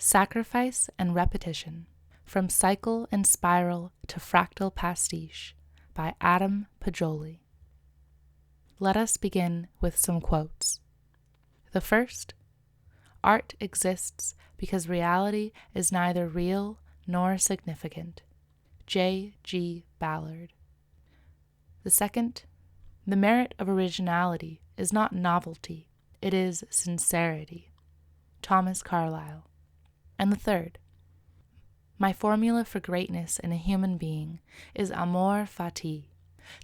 Sacrifice and Repetition, From Cycle and Spiral to Fractal Pastiche, by Adam Pogioli. Let us begin with some quotes. The first, art exists because reality is neither real nor significant. J. G. Ballard. The second, the merit of originality is not novelty, it is sincerity. Thomas Carlyle. And the third, my formula for greatness in a human being is amor fati,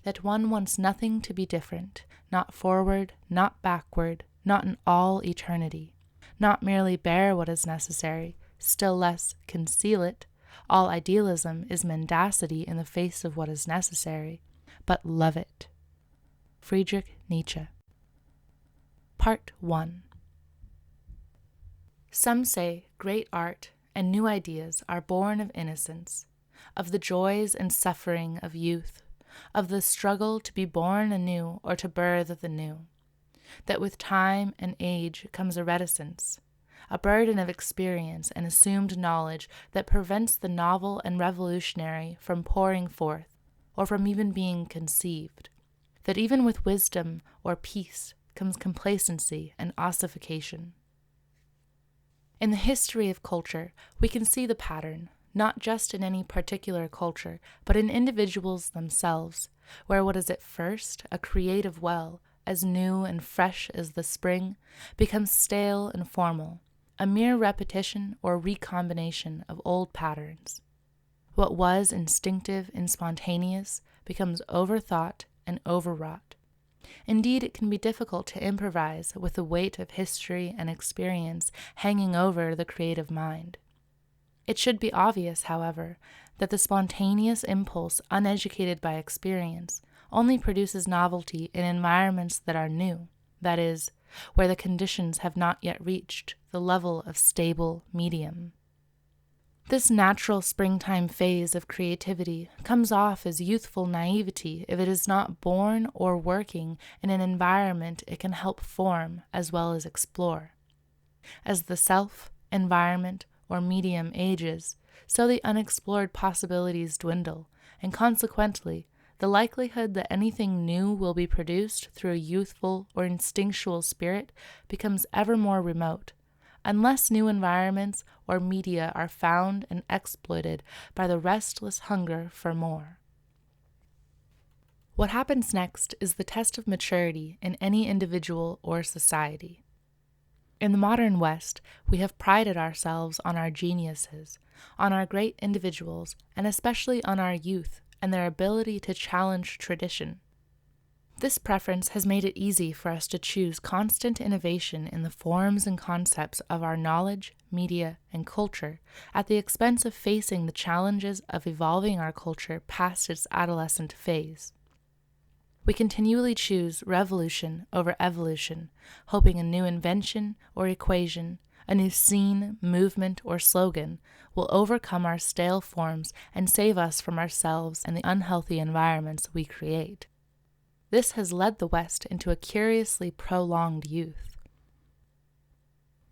that one wants nothing to be different, not forward, not backward, not in all eternity, not merely bear what is necessary, still less conceal it. All idealism is mendacity in the face of what is necessary, but love it. Friedrich Nietzsche. Part 1. Some say great art and new ideas are born of innocence, of the joys and suffering of youth, of the struggle to be born anew or to birth the new, that with time and age comes a reticence, a burden of experience and assumed knowledge that prevents the novel and revolutionary from pouring forth, or from even being conceived, that even with wisdom or peace comes complacency and ossification. In the history of culture, we can see the pattern, not just in any particular culture, but in individuals themselves, where what is at first a creative well, as new and fresh as the spring, becomes stale and formal, a mere repetition or recombination of old patterns. What was instinctive and spontaneous becomes overthought and overwrought. Indeed, it can be difficult to improvise with the weight of history and experience hanging over the creative mind. It should be obvious, however, that the spontaneous impulse uneducated by experience only produces novelty in environments that are new, that is, where the conditions have not yet reached the level of stable medium. This natural springtime phase of creativity comes off as youthful naivety if it is not born or working in an environment it can help form as well as explore. As the self, environment, or medium ages, so the unexplored possibilities dwindle, and consequently, the likelihood that anything new will be produced through a youthful or instinctual spirit becomes ever more remote, unless new environments or media are found and exploited by the restless hunger for more. What happens next is the test of maturity in any individual or society. In the modern West, we have prided ourselves on our geniuses, on our great individuals, and especially on our youth and their ability to challenge tradition. This preference has made it easy for us to choose constant innovation in the forms and concepts of our knowledge, media, and culture at the expense of facing the challenges of evolving our culture past its adolescent phase. We continually choose revolution over evolution, hoping a new invention or equation, a new scene, movement, or slogan will overcome our stale forms and save us from ourselves and the unhealthy environments we create. This has led the West into a curiously prolonged youth.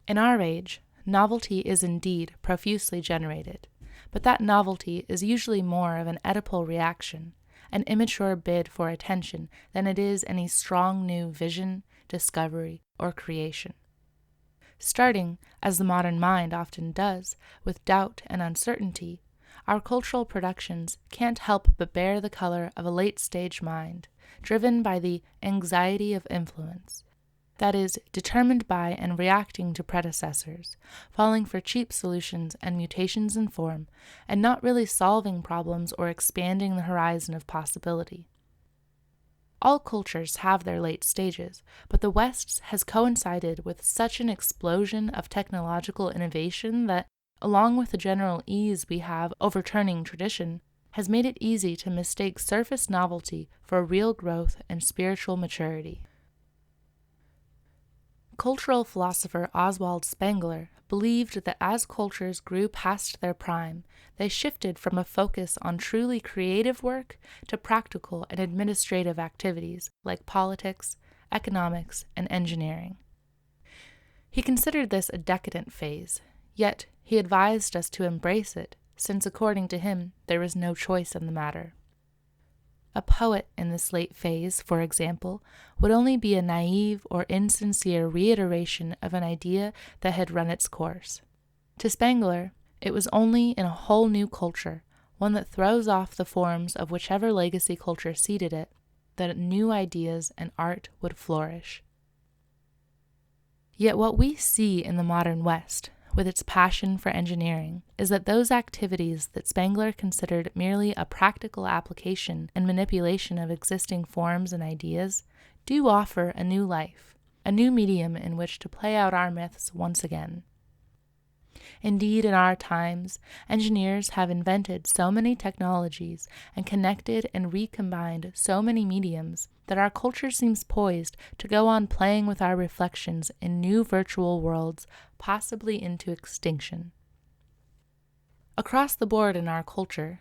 In our age, novelty is indeed profusely generated, but that novelty is usually more of an Oedipal reaction, an immature bid for attention, than it is any strong new vision, discovery, or creation. Starting, as the modern mind often does, with doubt and uncertainty, our cultural productions can't help but bear the color of a late-stage mind, driven by the anxiety of influence, that is, determined by and reacting to predecessors, falling for cheap solutions and mutations in form, and not really solving problems or expanding the horizon of possibility. All cultures have their late stages, but the West's has coincided with such an explosion of technological innovation that, along with the general ease we have overturning tradition, has made it easy to mistake surface novelty for real growth and spiritual maturity. Cultural philosopher Oswald Spengler believed that as cultures grew past their prime, they shifted from a focus on truly creative work to practical and administrative activities like politics, economics, and engineering. He considered this a decadent phase, Yet he advised us to embrace it, since according to him there was no choice in the matter. A poet in this late phase, for example, would only be a naive or insincere reiteration of an idea that had run its course. To Spengler, it was only in a whole new culture, one that throws off the forms of whichever legacy culture seeded it, that new ideas and art would flourish. Yet what we see in the modern West, with its passion for engineering, is that those activities that Spengler considered merely a practical application and manipulation of existing forms and ideas do offer a new life, a new medium in which to play out our myths once again. Indeed, in our times, engineers have invented so many technologies and connected and recombined so many mediums that our culture seems poised to go on playing with our reflections in new virtual worlds, possibly into extinction. Across the board in our culture,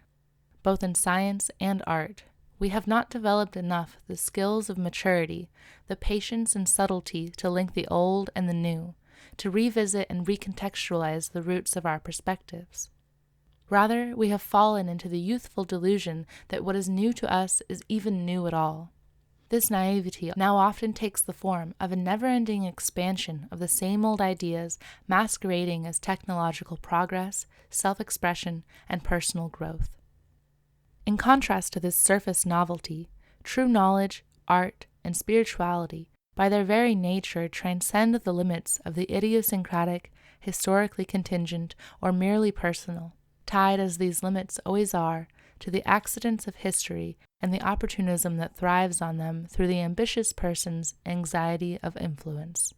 both in science and art, we have not developed enough the skills of maturity, the patience and subtlety to link the old and the new, to revisit and recontextualize the roots of our perspectives. Rather, we have fallen into the youthful delusion that what is new to us is even new at all. This naivety now often takes the form of a never-ending expansion of the same old ideas masquerading as technological progress, self-expression, and personal growth. In contrast to this surface novelty, true knowledge, art, and spirituality by their very nature transcend the limits of the idiosyncratic, historically contingent, or merely personal, tied as these limits always are to the accidents of history and the opportunism that thrives on them through the ambitious person's anxiety of influence.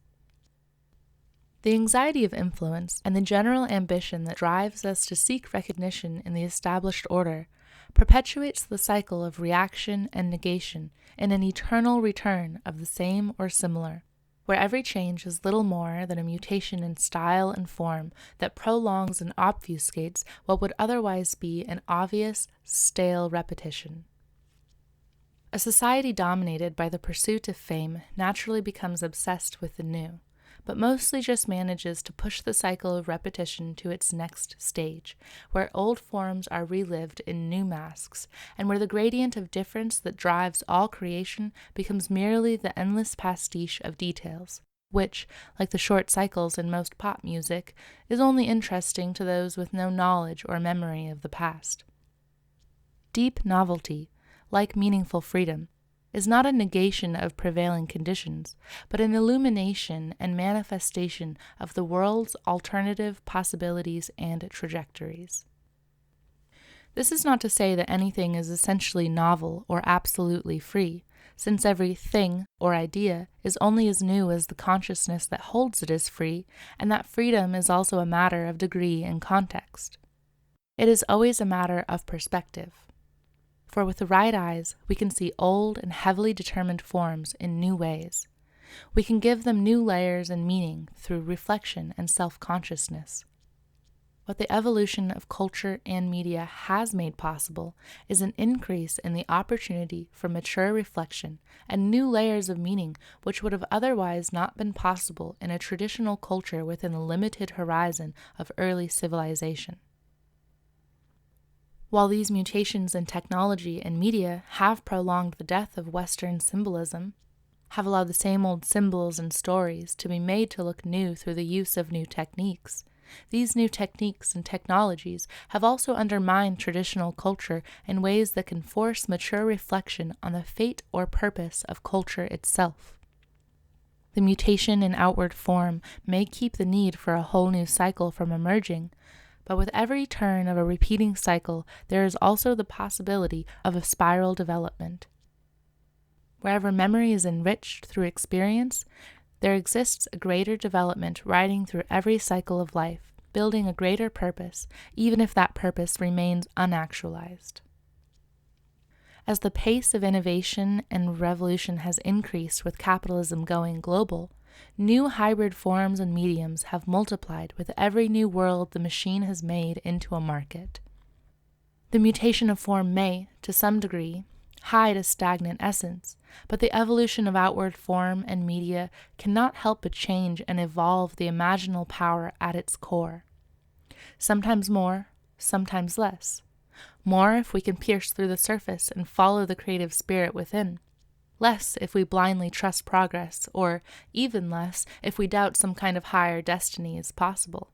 The anxiety of influence and the general ambition that drives us to seek recognition in the established order perpetuates the cycle of reaction and negation in an eternal return of the same or similar, where every change is little more than a mutation in style and form that prolongs and obfuscates what would otherwise be an obvious, stale repetition. A society dominated by the pursuit of fame naturally becomes obsessed with the new, but mostly just manages to push the cycle of repetition to its next stage, where old forms are relived in new masks, and where the gradient of difference that drives all creation becomes merely the endless pastiche of details, which, like the short cycles in most pop music, is only interesting to those with no knowledge or memory of the past. Deep novelty, like meaningful freedom, is not a negation of prevailing conditions, but an illumination and manifestation of the world's alternative possibilities and trajectories. This is not to say that anything is essentially novel or absolutely free, since every thing or idea is only as new as the consciousness that holds it as free, and that freedom is also a matter of degree and context. It is always a matter of perspective. For with the right eyes, we can see old and heavily determined forms in new ways. We can give them new layers and meaning through reflection and self-consciousness. What the evolution of culture and media has made possible is an increase in the opportunity for mature reflection and new layers of meaning which would have otherwise not been possible in a traditional culture within the limited horizon of early civilization. While these mutations in technology and media have prolonged the death of Western symbolism, have allowed the same old symbols and stories to be made to look new through the use of new techniques, these new techniques and technologies have also undermined traditional culture in ways that can force mature reflection on the fate or purpose of culture itself. The mutation in outward form may keep the need for a whole new cycle from emerging, but with every turn of a repeating cycle, there is also the possibility of a spiral development. Wherever memory is enriched through experience, there exists a greater development riding through every cycle of life, building a greater purpose, even if that purpose remains unactualized. As the pace of innovation and revolution has increased with capitalism going global, new hybrid forms and mediums have multiplied with every new world the machine has made into a market. The mutation of form may, to some degree, hide a stagnant essence, but the evolution of outward form and media cannot help but change and evolve the imaginal power at its core. sometimes more, sometimes less. More if we can pierce through the surface and follow the creative spirit within. Less if we blindly trust progress, or even less if we doubt some kind of higher destiny is possible.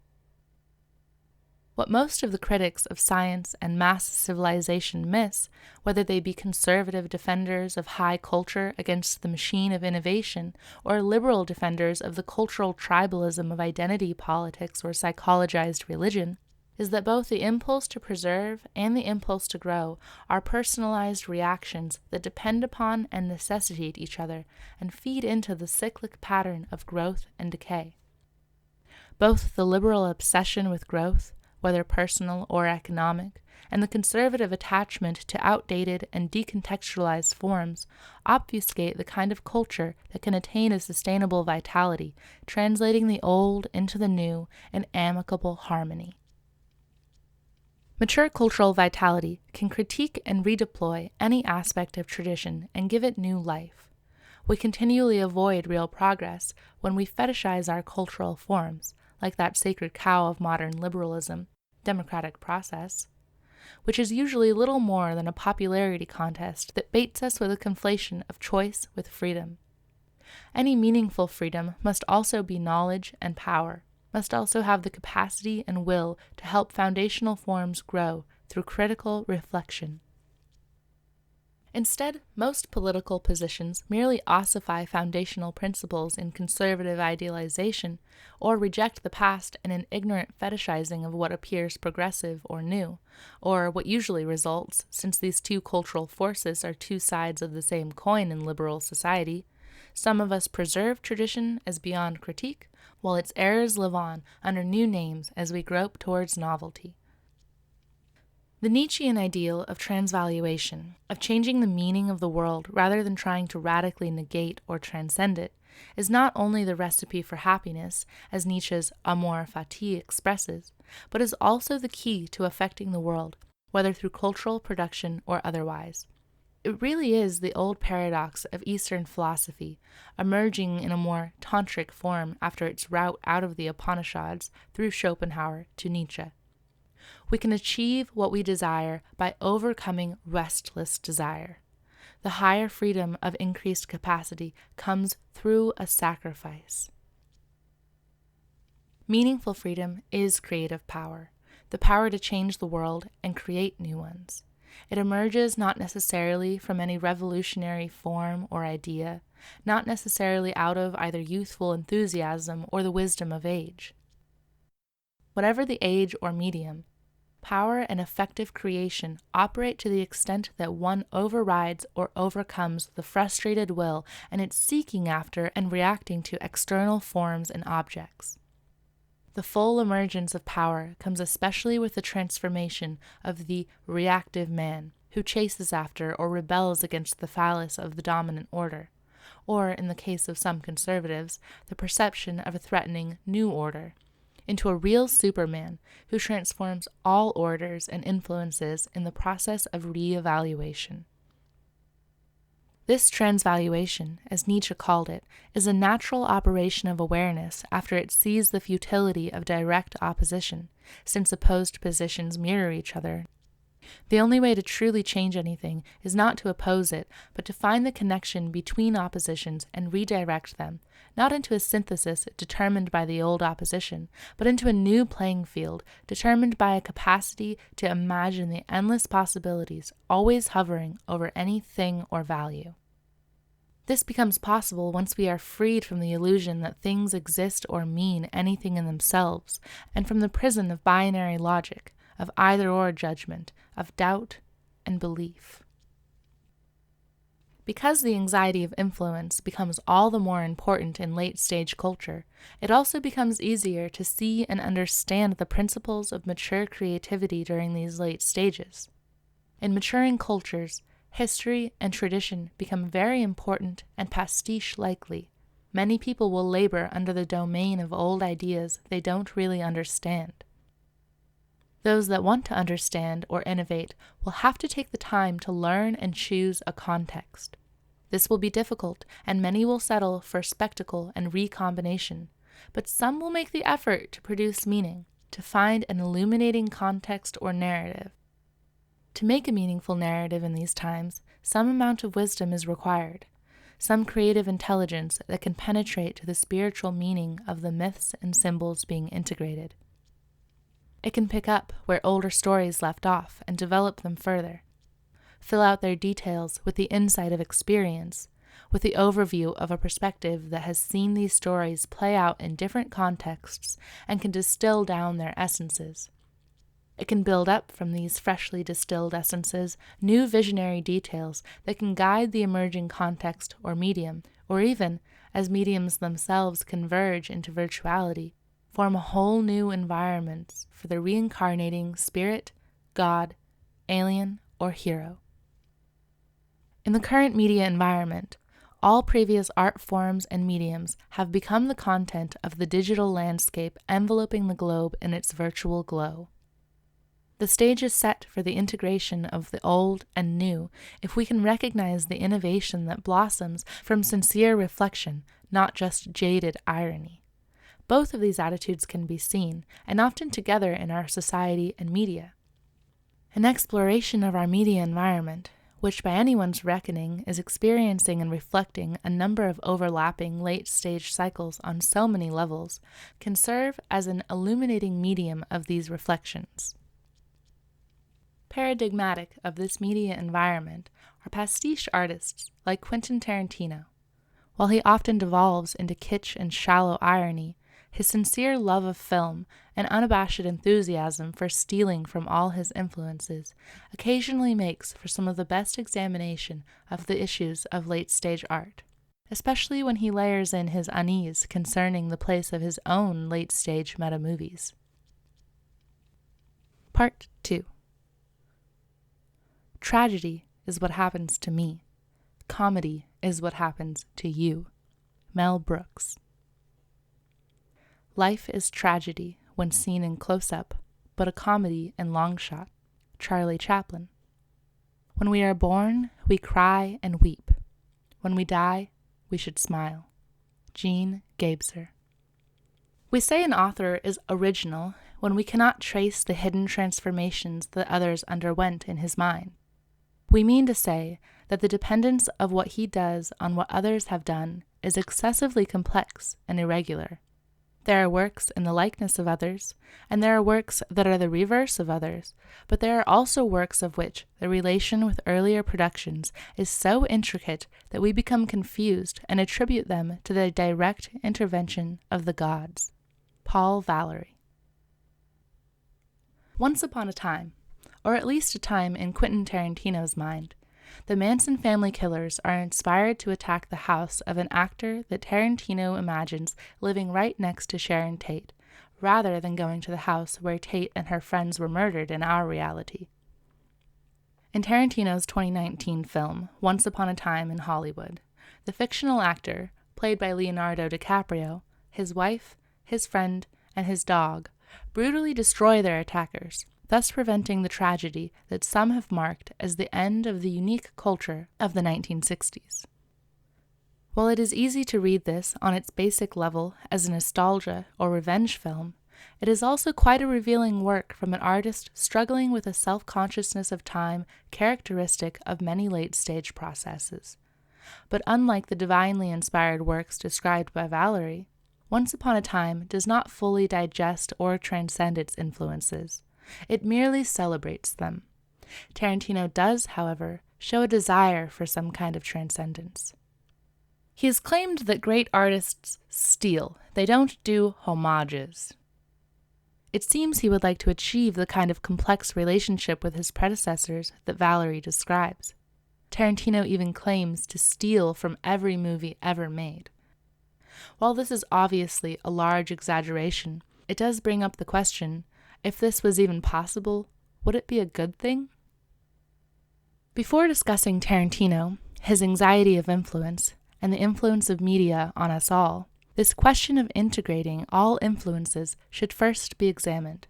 What most of the critics of science and mass civilization miss, whether they be conservative defenders of high culture against the machine of innovation, or liberal defenders of the cultural tribalism of identity politics or psychologized religion, is that both the impulse to preserve and the impulse to grow are personalized reactions that depend upon and necessitate each other and feed into the cyclic pattern of growth and decay. Both the liberal obsession with growth, whether personal or economic, and the conservative attachment to outdated and decontextualized forms obfuscate the kind of culture that can attain a sustainable vitality, translating the old into the new in amicable harmony. Mature cultural vitality can critique and redeploy any aspect of tradition and give it new life. We continually avoid real progress when we fetishize our cultural forms, like that sacred cow of modern liberalism, democratic process, which is usually little more than a popularity contest that baits us with a conflation of choice with freedom. Any meaningful freedom must also be knowledge and power, must also have the capacity and will to help foundational forms grow through critical reflection. Instead, most political positions merely ossify foundational principles in conservative idealization, or reject the past in an ignorant fetishizing of what appears progressive or new, or what usually results, since these two cultural forces are two sides of the same coin in liberal society. Some of us preserve tradition as beyond critique, while its errors live on under new names as we grope towards novelty. The Nietzschean ideal of transvaluation, of changing the meaning of the world rather than trying to radically negate or transcend it, is not only the recipe for happiness, as Nietzsche's Amor Fati expresses, but is also the key to affecting the world, whether through cultural production or otherwise. It really is the old paradox of Eastern philosophy, emerging in a more tantric form after its route out of the Upanishads through Schopenhauer to Nietzsche. We can achieve what we desire by overcoming restless desire. The higher freedom of increased capacity comes through a sacrifice. Meaningful freedom is creative power, the power to change the world and create new ones. It emerges not necessarily from any revolutionary form or idea, not necessarily out of either youthful enthusiasm or the wisdom of age. Whatever the age or medium, power and effective creation operate to the extent that one overrides or overcomes the frustrated will and its seeking after and reacting to external forms and objects. The full emergence of power comes especially with the transformation of the reactive man, who chases after or rebels against the phallus of the dominant order, or, in the case of some conservatives, the perception of a threatening new order, into a real Superman who transforms all orders and influences in the process of re-evaluation. This transvaluation, as Nietzsche called it, is a natural operation of awareness after it sees the futility of direct opposition, since opposed positions mirror each other. The only way to truly change anything is not to oppose it, but to find the connection between oppositions and redirect them, not into a synthesis determined by the old opposition, but into a new playing field determined by a capacity to imagine the endless possibilities always hovering over any thing or value. This becomes possible once we are freed from the illusion that things exist or mean anything in themselves, and from the prison of binary logic, of either-or judgment, of doubt and belief. Because the anxiety of influence becomes all the more important in late-stage culture, it also becomes easier to see and understand the principles of mature creativity during these late stages. In maturing cultures, history and tradition become very important and pastiche likely. Many people will labor under the domain of old ideas they don't really understand. Those that want to understand or innovate will have to take the time to learn and choose a context. This will be difficult, and many will settle for spectacle and recombination, but some will make the effort to produce meaning. to find an illuminating context or narrative. To make a meaningful narrative in these times, some amount of wisdom is required, some creative intelligence that can penetrate to the spiritual meaning of the myths and symbols being integrated. It can pick up where older stories left off and develop them further, fill out their details with the insight of experience, with the overview of a perspective that has seen these stories play out in different contexts and can distill down their essences. It can build up from these freshly distilled essences new visionary details that can guide the emerging context or medium, or even, as mediums themselves converge into virtuality, form a whole new environment for the reincarnating spirit, god, alien, or hero. In the current media environment, all previous art forms and mediums have become the content of the digital landscape enveloping the globe in its virtual glow. The stage is set for the integration of the old and new if we can recognize the innovation that blossoms from sincere reflection, not just jaded irony. Both of these attitudes can be seen, and often together in our society and media. An exploration of our media environment, which by anyone's reckoning is experiencing and reflecting a number of overlapping late-stage cycles on so many levels, can serve as an illuminating medium of these reflections. Paradigmatic of this media environment are pastiche artists like Quentin Tarantino. While he often devolves into kitsch and shallow irony, his sincere love of film and unabashed enthusiasm for stealing from all his influences occasionally makes for some of the best examination of the issues of late-stage art, especially when he layers in his unease concerning the place of his own late-stage meta-movies. Part 2. Tragedy is what happens to me. Comedy is what happens to you. Mel Brooks. Life is tragedy when seen in close-up, but a comedy in long shot. Charlie Chaplin. When we are born, we cry and weep. When we die, we should smile. Jean Gabser. We say an author is original when we cannot trace the hidden transformations that others underwent in his mind. We mean to say that the dependence of what he does on what others have done is excessively complex and irregular. There are works in the likeness of others, and there are works that are the reverse of others, but there are also works of which the relation with earlier productions is so intricate that we become confused and attribute them to the direct intervention of the gods. Paul Valery. Once upon a time, or at least a time in Quentin Tarantino's mind, the Manson family killers are inspired to attack the house of an actor that Tarantino imagines living right next to Sharon Tate, rather than going to the house where Tate and her friends were murdered in our reality. In Tarantino's 2019 film, Once Upon a Time in Hollywood, the fictional actor, played by Leonardo DiCaprio, his wife, his friend, and his dog, brutally destroy their attackers, thus preventing the tragedy that some have marked as the end of the unique culture of the 1960s. While it is easy to read this on its basic level as a nostalgia or revenge film, it is also quite a revealing work from an artist struggling with a self-consciousness of time characteristic of many late-stage processes. But unlike the divinely inspired works described by Valery, Once Upon a Time does not fully digest or transcend its influences. It merely celebrates them. Tarantino does, however, show a desire for some kind of transcendence. He has claimed that great artists steal. They don't do homages. It seems he would like to achieve the kind of complex relationship with his predecessors that Valery describes. Tarantino even claims to steal from every movie ever made. While this is obviously a large exaggeration, it does bring up the question, if this was even possible, would it be a good thing? Before discussing Tarantino, his anxiety of influence, and the influence of media on us all, this question of integrating all influences should first be examined.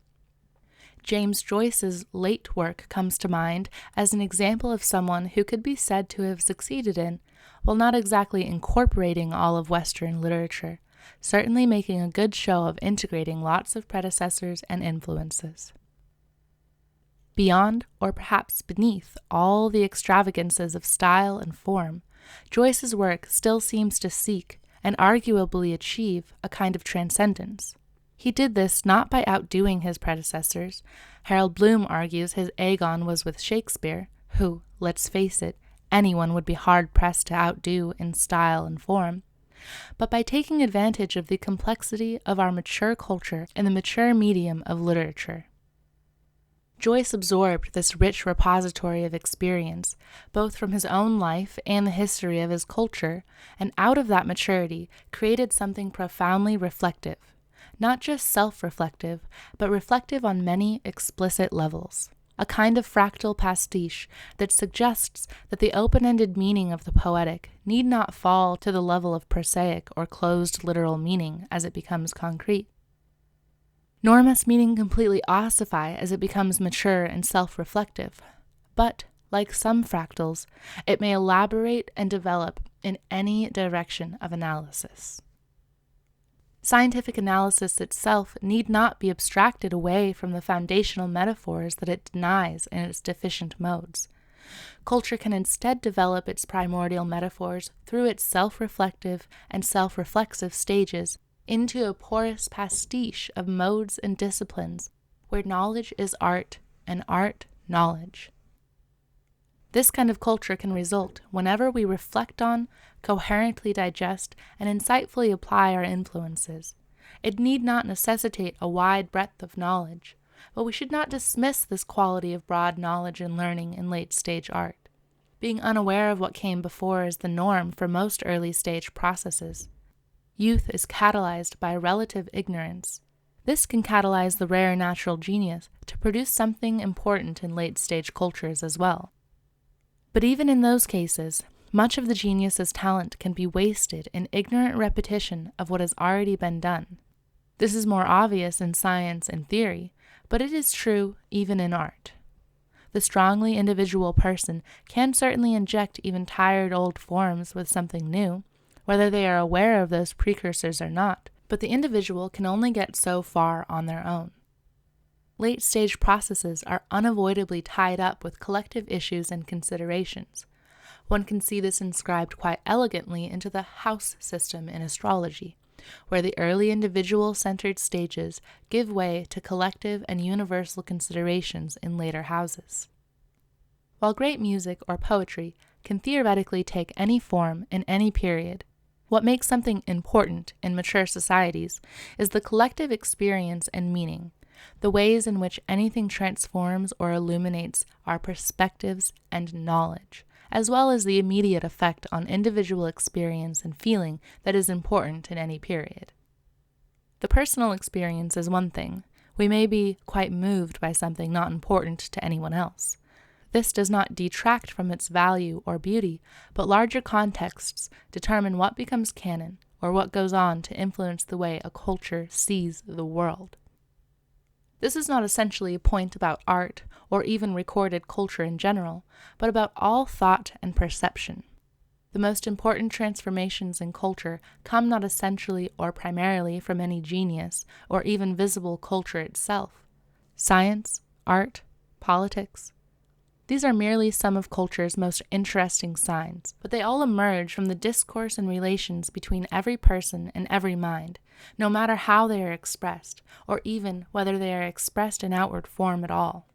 James Joyce's late work comes to mind as an example of someone who could be said to have succeeded in, while not exactly incorporating all of Western literature, certainly making a good show of integrating lots of predecessors and influences. Beyond, or perhaps beneath, all the extravagances of style and form, Joyce's work still seems to seek, and arguably achieve, a kind of transcendence. He did this not by outdoing his predecessors. Harold Bloom argues his Aegon was with Shakespeare, who, let's face it, anyone would be hard-pressed to outdo in style and form, but by taking advantage of the complexity of our mature culture and the mature medium of literature. Joyce absorbed this rich repository of experience, both from his own life and the history of his culture, and out of that maturity created something profoundly reflective, not just self-reflective, but reflective on many explicit levels, a kind of fractal pastiche that suggests that the open-ended meaning of the poetic need not fall to the level of prosaic or closed literal meaning as it becomes concrete. Nor must meaning completely ossify as it becomes mature and self-reflective, but, like some fractals, it may elaborate and develop in any direction of analysis. Scientific analysis itself need not be abstracted away from the foundational metaphors that it denies in its deficient modes. Culture can instead develop its primordial metaphors through its self-reflective and self-reflexive stages into a porous pastiche of modes and disciplines, where knowledge is art and art knowledge. This kind of culture can result whenever we reflect on, coherently digest, and insightfully apply our influences. It need not necessitate a wide breadth of knowledge, but we should not dismiss this quality of broad knowledge and learning in late-stage art. Being unaware of what came before is the norm for most early-stage processes. Youth is catalyzed by relative ignorance. This can catalyze the rare natural genius to produce something important in late-stage cultures as well. But even in those cases, much of the genius's talent can be wasted in ignorant repetition of what has already been done. This is more obvious in science and theory, but it is true even in art. The strongly individual person can certainly inject even tired old forms with something new, whether they are aware of those precursors or not, but the individual can only get so far on their own. Late-stage processes are unavoidably tied up with collective issues and considerations. One can see this inscribed quite elegantly into the house system in astrology, where the early individual-centered stages give way to collective and universal considerations in later houses. While great music or poetry can theoretically take any form in any period, what makes something important in mature societies is the collective experience and meaning, the ways in which anything transforms or illuminates our perspectives and knowledge, as well as the immediate effect on individual experience and feeling that is important in any period. The personal experience is one thing. We may be quite moved by something not important to anyone else. This does not detract from its value or beauty, but larger contexts determine what becomes canon or what goes on to influence the way a culture sees the world. This is not essentially a point about art or even recorded culture in general, but about all thought and perception. The most important transformations in culture come not essentially or primarily from any genius or even visible culture itself. Science, art, politics, these are merely some of culture's most interesting signs, but they all emerge from the discourse and relations between every person and every mind, no matter how they are expressed, or even whether they are expressed in outward form at all.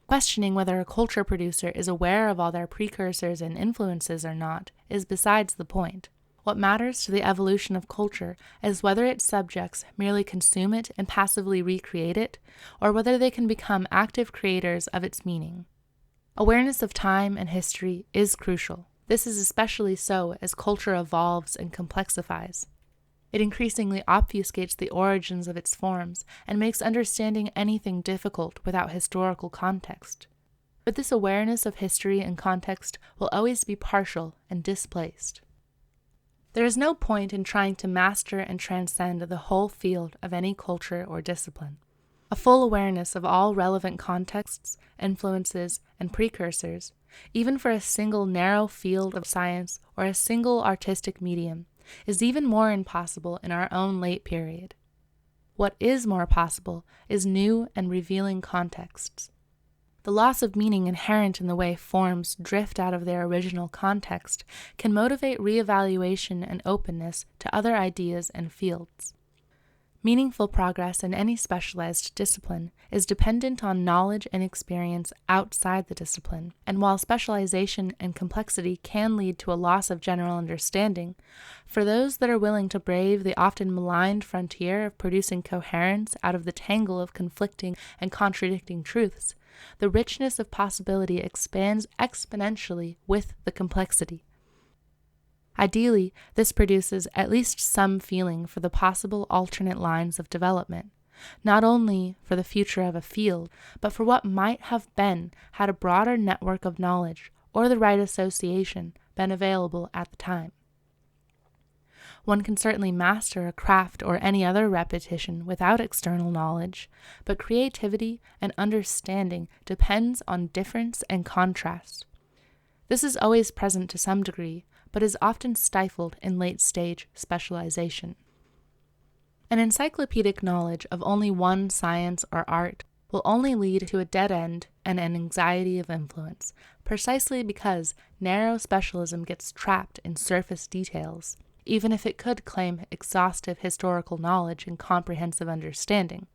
Questioning whether a culture producer is aware of all their precursors and influences or not is besides the point. What matters to the evolution of culture is whether its subjects merely consume it and passively recreate it, or whether they can become active creators of its meaning. Awareness of time and history is crucial. This is especially so as culture evolves and complexifies. It increasingly obfuscates the origins of its forms and makes understanding anything difficult without historical context. But this awareness of history and context will always be partial and displaced. There is no point in trying to master and transcend the whole field of any culture or discipline. A full awareness of all relevant contexts, influences, and precursors, even for a single narrow field of science or a single artistic medium, is even more impossible in our own late period. What is more possible is new and revealing contexts. The loss of meaning inherent in the way forms drift out of their original context can motivate reevaluation and openness to other ideas and fields. Meaningful progress in any specialized discipline is dependent on knowledge and experience outside the discipline, and while specialization and complexity can lead to a loss of general understanding, for those that are willing to brave the often maligned frontier of producing coherence out of the tangle of conflicting and contradicting truths, the richness of possibility expands exponentially with the complexity. Ideally, this produces at least some feeling for the possible alternate lines of development, not only for the future of a field, but for what might have been had a broader network of knowledge or the right association been available at the time. One can certainly master a craft or any other repetition without external knowledge, but creativity and understanding depends on difference and contrast. This is always present to some degree, but is often stifled in late-stage specialization. An encyclopedic knowledge of only one science or art will only lead to a dead end and an anxiety of influence, precisely because narrow specialism gets trapped in surface details, even if it could claim exhaustive historical knowledge and comprehensive understanding.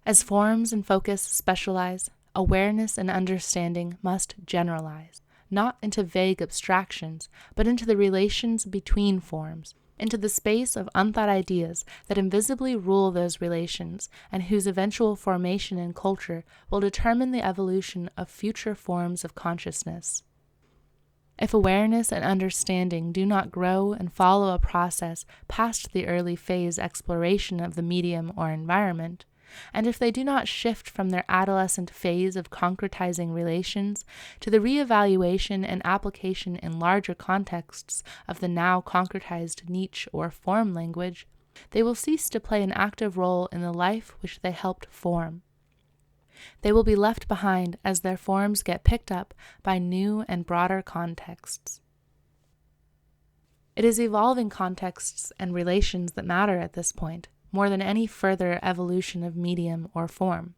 As forms and focus specialize, awareness and understanding must generalize, not into vague abstractions, but into the relations between forms, into the space of unthought ideas that invisibly rule those relations and whose eventual formation in culture will determine the evolution of future forms of consciousness. If awareness and understanding do not grow and follow a process past the early phase exploration of the medium or environment, and if they do not shift from their adolescent phase of concretizing relations to the reevaluation and application in larger contexts of the now concretized niche or form language, they will cease to play an active role in the life which they helped form. They will be left behind as their forms get picked up by new and broader contexts. It is evolving contexts and relations that matter at this point, more than any further evolution of medium or form.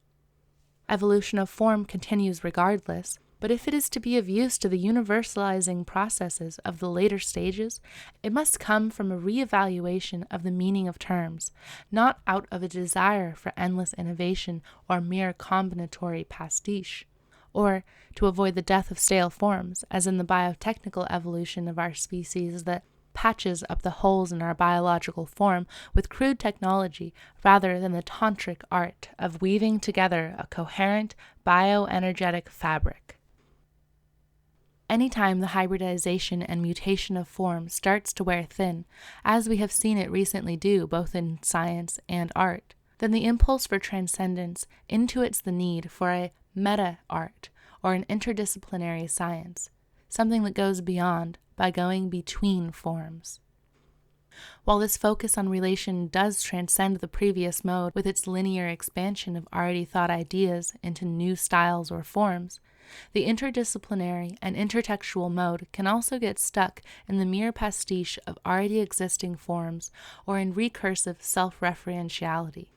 Evolution of form continues regardless, but if it is to be of use to the universalizing processes of the later stages, it must come from a reevaluation of the meaning of terms, not out of a desire for endless innovation or mere combinatory pastiche, or to avoid the death of stale forms, as in the biotechnical evolution of our species that patches up the holes in our biological form with crude technology rather than the tantric art of weaving together a coherent bioenergetic fabric. Anytime the hybridization and mutation of form starts to wear thin, as we have seen it recently do both in science and art, then the impulse for transcendence intuits the need for a meta-art or an interdisciplinary science, something that goes beyond by going between forms. While this focus on relation does transcend the previous mode with its linear expansion of already thought ideas into new styles or forms, the interdisciplinary and intertextual mode can also get stuck in the mere pastiche of already existing forms or in recursive self-referentiality.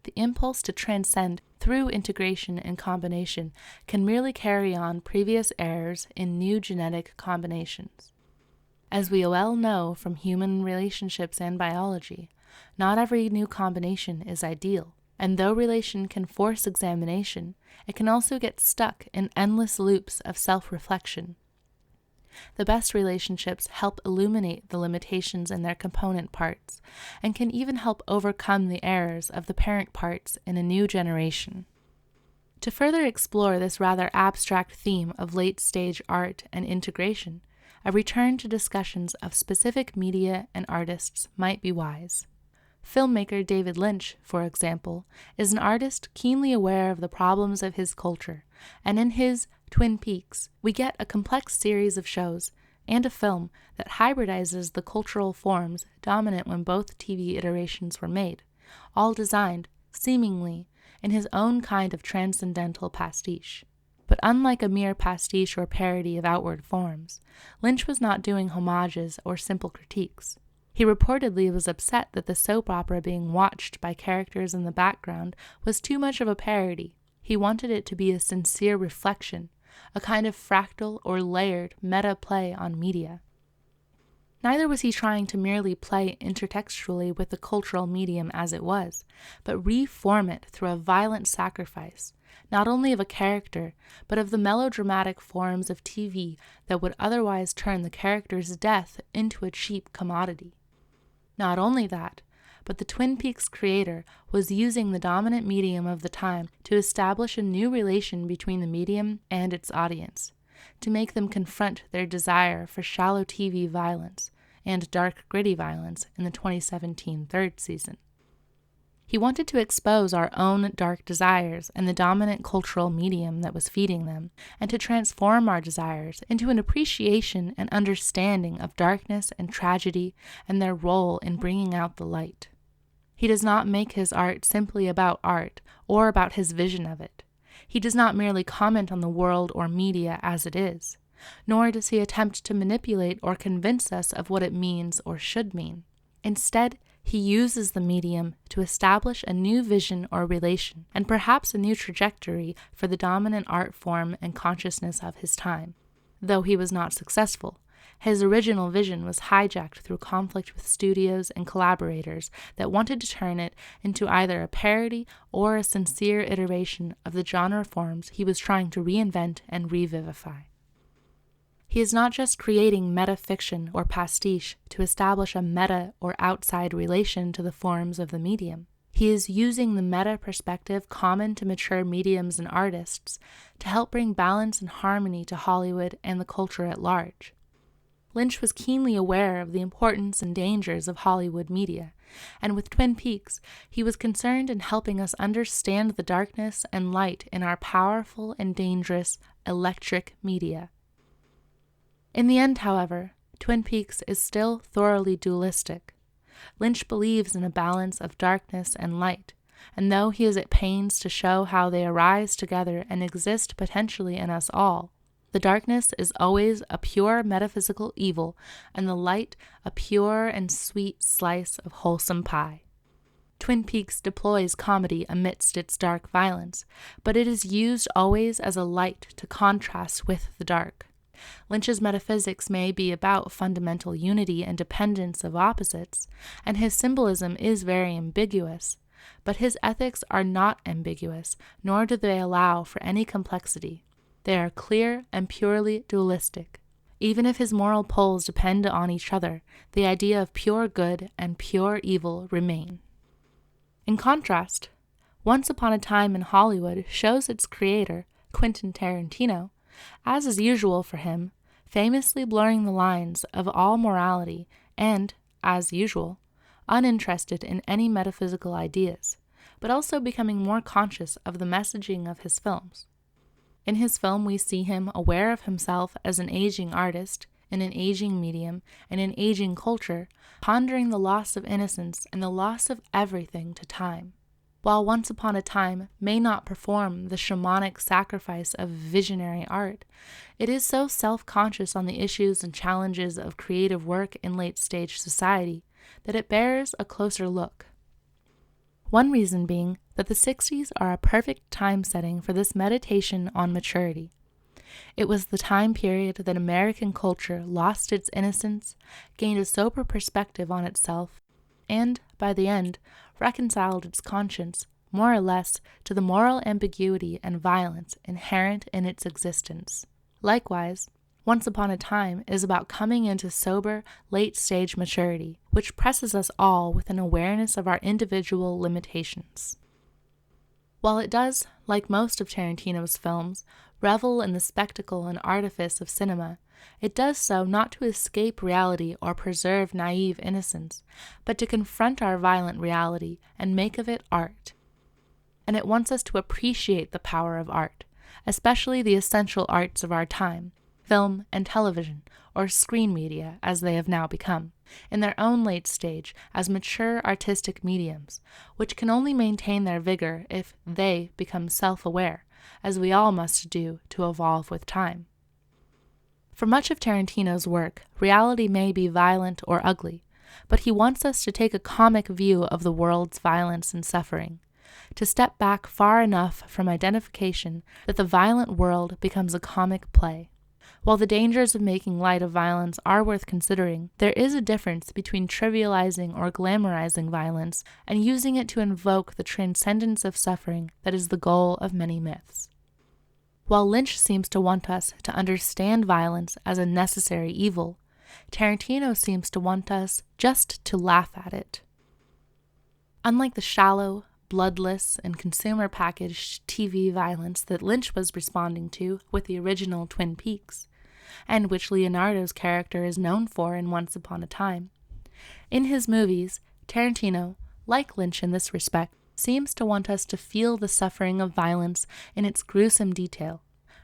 The impulse to transcend through integration and combination can merely carry on previous errors in new genetic combinations. As we well know from human relationships and biology, not every new combination is ideal, and though relation can force examination, it can also get stuck in endless loops of self-reflection. The best relationships help illuminate the limitations in their component parts, and can even help overcome the errors of the parent parts in a new generation. To further explore this rather abstract theme of late-stage art and integration, a return to discussions of specific media and artists might be wise. Filmmaker David Lynch, for example, is an artist keenly aware of the problems of his culture, and in his Twin Peaks, we get a complex series of shows and a film that hybridizes the cultural forms dominant when both TV iterations were made, all designed, seemingly, in his own kind of transcendental pastiche. But unlike a mere pastiche or parody of outward forms, Lynch was not doing homages or simple critiques. He reportedly was upset that the soap opera being watched by characters in the background was too much of a parody. He wanted it to be a sincere reflection, a kind of fractal or layered meta play on media. Neither was he trying to merely play intertextually with the cultural medium as it was, but reform it through a violent sacrifice, not only of a character, but of the melodramatic forms of TV that would otherwise turn the character's death into a cheap commodity. Not only that, but the Twin Peaks creator was using the dominant medium of the time to establish a new relation between the medium and its audience, to make them confront their desire for shallow TV violence and dark, gritty violence in the 2017 third season. He wanted to expose our own dark desires and the dominant cultural medium that was feeding them, and to transform our desires into an appreciation and understanding of darkness and tragedy and their role in bringing out the light. He does not make his art simply about art or about his vision of it. He does not merely comment on the world or media as it is, nor does he attempt to manipulate or convince us of what it means or should mean. Instead, he uses the medium to establish a new vision or relation, and perhaps a new trajectory for the dominant art form and consciousness of his time. Though he was not successful, his original vision was hijacked through conflict with studios and collaborators that wanted to turn it into either a parody or a sincere iteration of the genre forms he was trying to reinvent and revivify. He is not just creating meta-fiction or pastiche to establish a meta or outside relation to the forms of the medium. He is using the meta perspective common to mature mediums and artists to help bring balance and harmony to Hollywood and the culture at large. Lynch was keenly aware of the importance and dangers of Hollywood media, and with Twin Peaks, he was concerned in helping us understand the darkness and light in our powerful and dangerous electric media. In the end, however, Twin Peaks is still thoroughly dualistic. Lynch believes in a balance of darkness and light, and though he is at pains to show how they arise together and exist potentially in us all, the darkness is always a pure metaphysical evil, and the light a pure and sweet slice of wholesome pie. Twin Peaks deploys comedy amidst its dark violence, but it is used always as a light to contrast with the dark. Lynch's metaphysics may be about fundamental unity and dependence of opposites, and his symbolism is very ambiguous, but his ethics are not ambiguous, nor do they allow for any complexity. They are clear and purely dualistic. Even if his moral poles depend on each other, the idea of pure good and pure evil remain. In contrast, Once Upon a Time in Hollywood shows its creator, Quentin Tarantino, as is usual for him, famously blurring the lines of all morality and, as usual, uninterested in any metaphysical ideas, but also becoming more conscious of the messaging of his films. In his film, we see him aware of himself as an aging artist, in an aging medium, and an aging culture, pondering the loss of innocence and the loss of everything to time. While Once Upon a Time may not perform the shamanic sacrifice of visionary art, it is so self-conscious on the issues and challenges of creative work in late-stage society that it bears a closer look. One reason being that the 60s are a perfect time setting for this meditation on maturity. It was the time period that American culture lost its innocence, gained a sober perspective on itself, and, by the end, reconciled its conscience, more or less, to the moral ambiguity and violence inherent in its existence. Likewise, Once Upon a Time is about coming into sober, late-stage maturity, which presses us all with an awareness of our individual limitations. While it does, like most of Tarantino's films, revel in the spectacle and artifice of cinema, it does so not to escape reality or preserve naive innocence, but to confront our violent reality and make of it art. And it wants us to appreciate the power of art, especially the essential arts of our time, film and television, or screen media as they have now become, in their own late stage as mature artistic mediums, which can only maintain their vigor if they become self-aware, as we all must do to evolve with time. For much of Tarantino's work, reality may be violent or ugly, but he wants us to take a comic view of the world's violence and suffering, to step back far enough from identification that the violent world becomes a comic play. While the dangers of making light of violence are worth considering, there is a difference between trivializing or glamorizing violence and using it to invoke the transcendence of suffering that is the goal of many myths. While Lynch seems to want us to understand violence as a necessary evil, Tarantino seems to want us just to laugh at it. Unlike the shallow, bloodless, and consumer-packaged TV violence that Lynch was responding to with the original Twin Peaks, and which Leonardo's character is known for in Once Upon a Time, in his movies, Tarantino, like Lynch in this respect, seems to want us to feel the suffering of violence in its gruesome detail,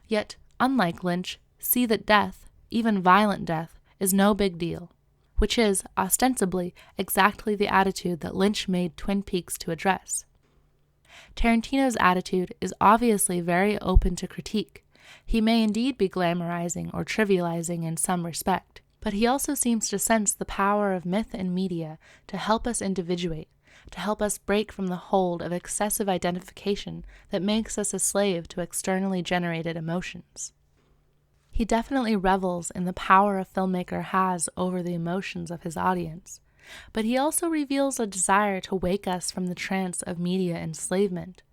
yet, unlike Lynch, see that death, even violent death, is no big deal, which is, ostensibly, exactly the attitude that Lynch made Twin Peaks to address. Tarantino's attitude is obviously very open to critique. He may indeed be glamorizing or trivializing in some respect, but he also seems to sense the power of myth and media to help us individuate, to help us break from the hold of excessive identification that makes us a slave to externally generated emotions. He definitely revels in the power a filmmaker has over the emotions of his audience, but he also reveals a desire to wake us from the trance of media enslavement.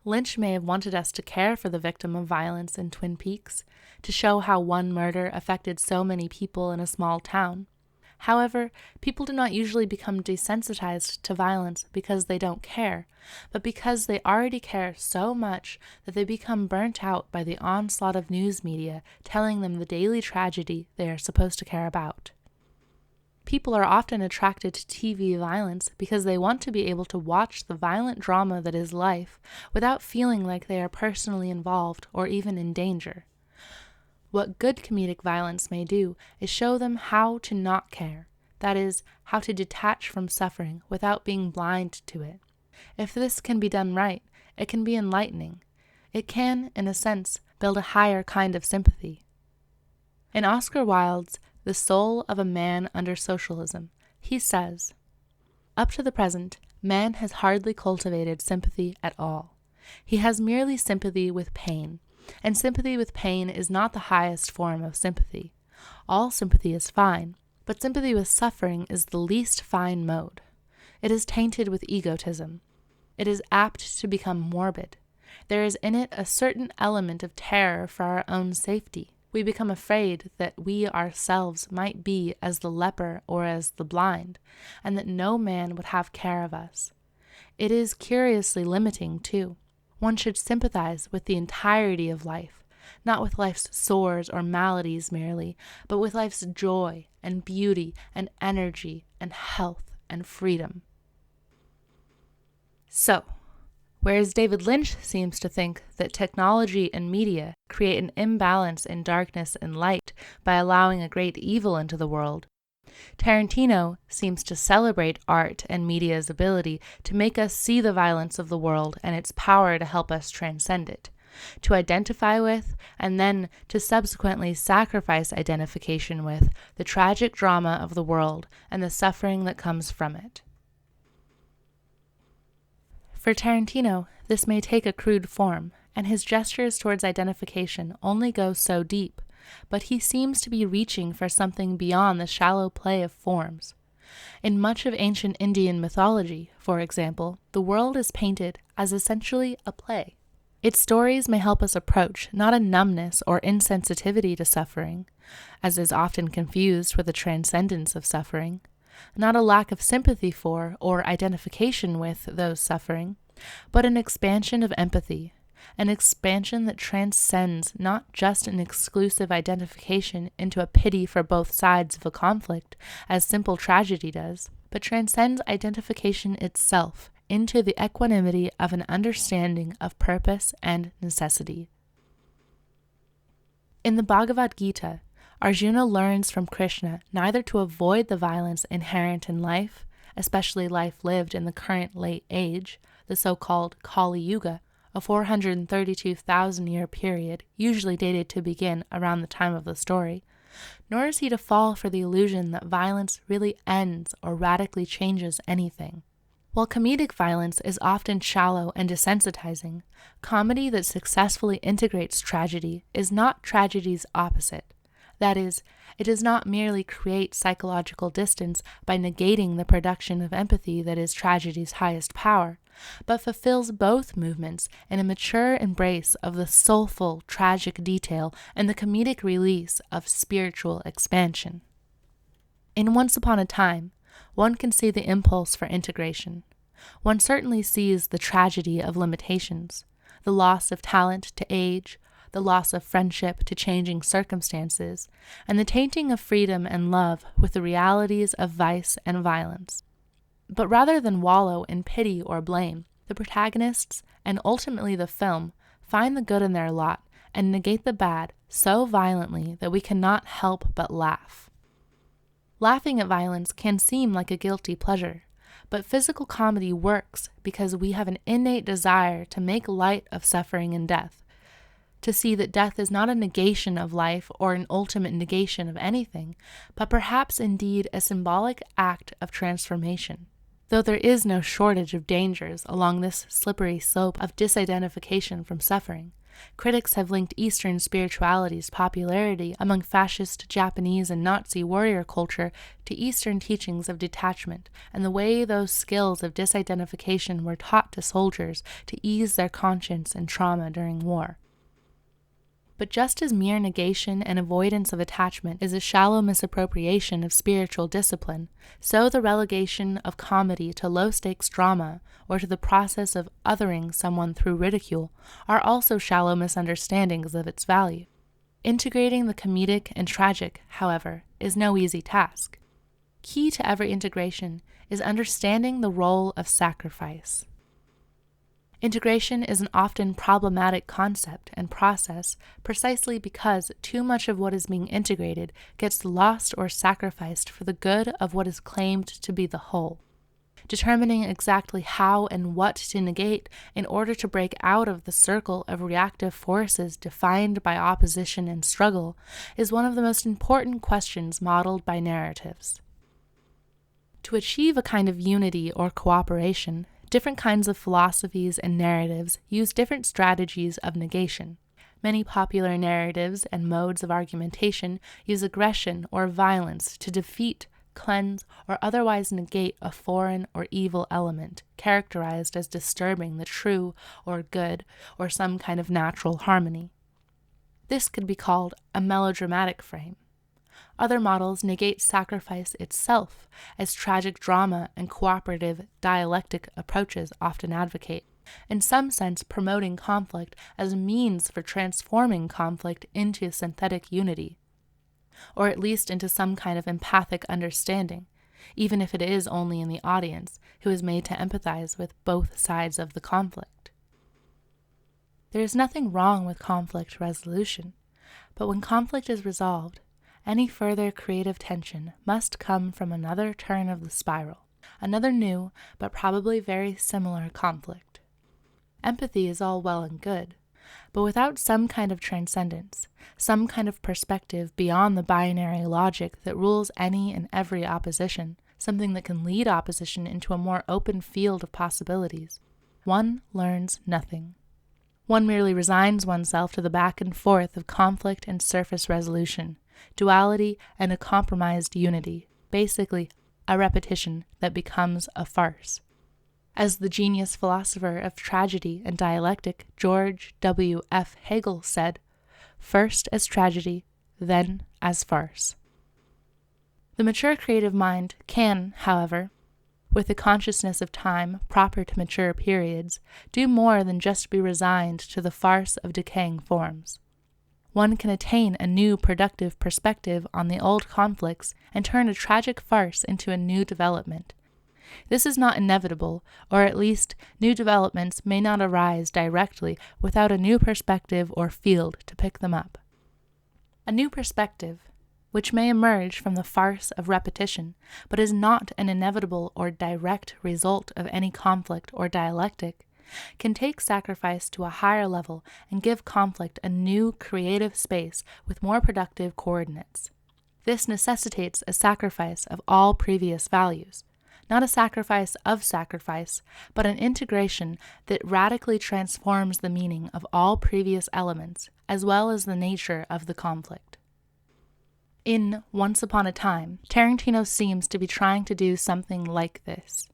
Lynch may have wanted us to care for the victim of violence in Twin Peaks, to show how one murder affected so many people in a small town. However, people do not usually become desensitized to violence because they don't care, but because they already care so much that they become burnt out by the onslaught of news media telling them the daily tragedy they are supposed to care about. People are often attracted to TV violence because they want to be able to watch the violent drama that is life without feeling like they are personally involved or even in danger. What good comedic violence may do is show them how to not care, that is, how to detach from suffering without being blind to it. If this can be done right, it can be enlightening. It can, in a sense, build a higher kind of sympathy. In Oscar Wilde's The Soul of a Man Under Socialism, he says, "Up to the present, man has hardly cultivated sympathy at all. He has merely sympathy with pain. And sympathy with pain is not the highest form of sympathy. All sympathy is fine, but sympathy with suffering is the least fine mode. It is tainted with egotism. It is apt to become morbid. There is in it a certain element of terror for our own safety. We become afraid that we ourselves might be as the leper or as the blind, and that no man would have care of us. It is curiously limiting, too. One should sympathize with the entirety of life, not with life's sores or maladies merely, but with life's joy and beauty and energy and health and freedom." So, whereas David Lynch seems to think that technology and media create an imbalance in darkness and light by allowing a great evil into the world, Tarantino seems to celebrate art and media's ability to make us see the violence of the world and its power to help us transcend it, to identify with, and then to subsequently sacrifice identification with, the tragic drama of the world and the suffering that comes from it. For Tarantino, this may take a crude form, and his gestures towards identification only go so deep, but he seems to be reaching for something beyond the shallow play of forms. In much of ancient Indian mythology, for example, the world is painted as essentially a play. Its stories may help us approach not a numbness or insensitivity to suffering, as is often confused with the transcendence of suffering, not a lack of sympathy for or identification with those suffering, but an expansion of empathy, an expansion that transcends not just an exclusive identification into a pity for both sides of a conflict, as simple tragedy does, but transcends identification itself into the equanimity of an understanding of purpose and necessity. In the Bhagavad Gita, Arjuna learns from Krishna neither to avoid the violence inherent in life, especially life lived in the current late age, the so-called Kali Yuga, a 432,000-year period usually dated to begin around the time of the story, nor is he to fall for the illusion that violence really ends or radically changes anything. While comedic violence is often shallow and desensitizing, comedy that successfully integrates tragedy is not tragedy's opposite. That is, it does not merely create psychological distance by negating the production of empathy that is tragedy's highest power, but fulfills both movements in a mature embrace of the soulful, tragic detail and the comedic release of spiritual expansion. In Once Upon a Time, one can see the impulse for integration. One certainly sees the tragedy of limitations, the loss of talent to age, the loss of friendship to changing circumstances, and the tainting of freedom and love with the realities of vice and violence. But rather than wallow in pity or blame, the protagonists, and ultimately the film, find the good in their lot and negate the bad so violently that we cannot help but laugh. Laughing at violence can seem like a guilty pleasure, but physical comedy works because we have an innate desire to make light of suffering and death, to see that death is not a negation of life or an ultimate negation of anything, but perhaps indeed a symbolic act of transformation. Though there is no shortage of dangers along this slippery slope of disidentification from suffering, critics have linked Eastern spirituality's popularity among fascist Japanese and Nazi warrior culture to Eastern teachings of detachment and the way those skills of disidentification were taught to soldiers to ease their conscience and trauma during war. But just as mere negation and avoidance of attachment is a shallow misappropriation of spiritual discipline, so the relegation of comedy to low-stakes drama or to the process of othering someone through ridicule are also shallow misunderstandings of its value. Integrating the comedic and tragic, however, is no easy task. Key to every integration is understanding the role of sacrifice. Integration is an often problematic concept and process precisely because too much of what is being integrated gets lost or sacrificed for the good of what is claimed to be the whole. Determining exactly how and what to negate in order to break out of the circle of reactive forces defined by opposition and struggle is one of the most important questions modeled by narratives. To achieve a kind of unity or cooperation, different kinds of philosophies and narratives use different strategies of negation. Many popular narratives and modes of argumentation use aggression or violence to defeat, cleanse, or otherwise negate a foreign or evil element characterized as disturbing the true or good or some kind of natural harmony. This could be called a melodramatic frame. Other models negate sacrifice itself, as tragic drama and cooperative dialectic approaches often advocate, in some sense promoting conflict as a means for transforming conflict into synthetic unity, or at least into some kind of empathic understanding, even if it is only in the audience, who is made to empathize with both sides of the conflict. There is nothing wrong with conflict resolution, but when conflict is resolved, any further creative tension must come from another turn of the spiral, another new, but probably very similar conflict. Empathy is all well and good, but without some kind of transcendence, some kind of perspective beyond the binary logic that rules any and every opposition, something that can lead opposition into a more open field of possibilities, one learns nothing. One merely resigns oneself to the back and forth of conflict and surface resolution, duality and a compromised unity, basically a repetition that becomes a farce. As the genius philosopher of tragedy and dialectic George W. F. Hegel said, "First as tragedy, then as farce." The mature creative mind can, however, with the consciousness of time proper to mature periods, do more than just be resigned to the farce of decaying forms. One can attain a new productive perspective on the old conflicts and turn a tragic farce into a new development. This is not inevitable, or at least new developments may not arise directly without a new perspective or field to pick them up. A new perspective, which may emerge from the farce of repetition, but is not an inevitable or direct result of any conflict or dialectic, can take sacrifice to a higher level and give conflict a new creative space with more productive coordinates. This necessitates a sacrifice of all previous values, not a sacrifice of sacrifice, but an integration that radically transforms the meaning of all previous elements, as well as the nature of the conflict. In Once Upon a Time, Tarantino seems to be trying to do something like this.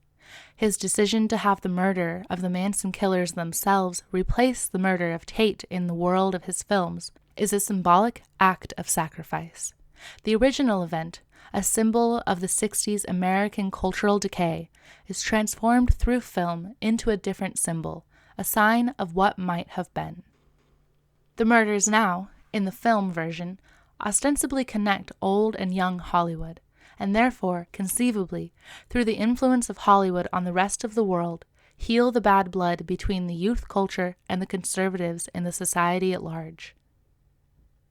His decision to have the murder of the Manson killers themselves replace the murder of Tate in the world of his films is a symbolic act of sacrifice. The original event, a symbol of the 60s American cultural decay, is transformed through film into a different symbol, a sign of what might have been. The murders now, in the film version, ostensibly connect old and young Hollywood, and therefore, conceivably, through the influence of Hollywood on the rest of the world, heal the bad blood between the youth culture and the conservatives in the society at large.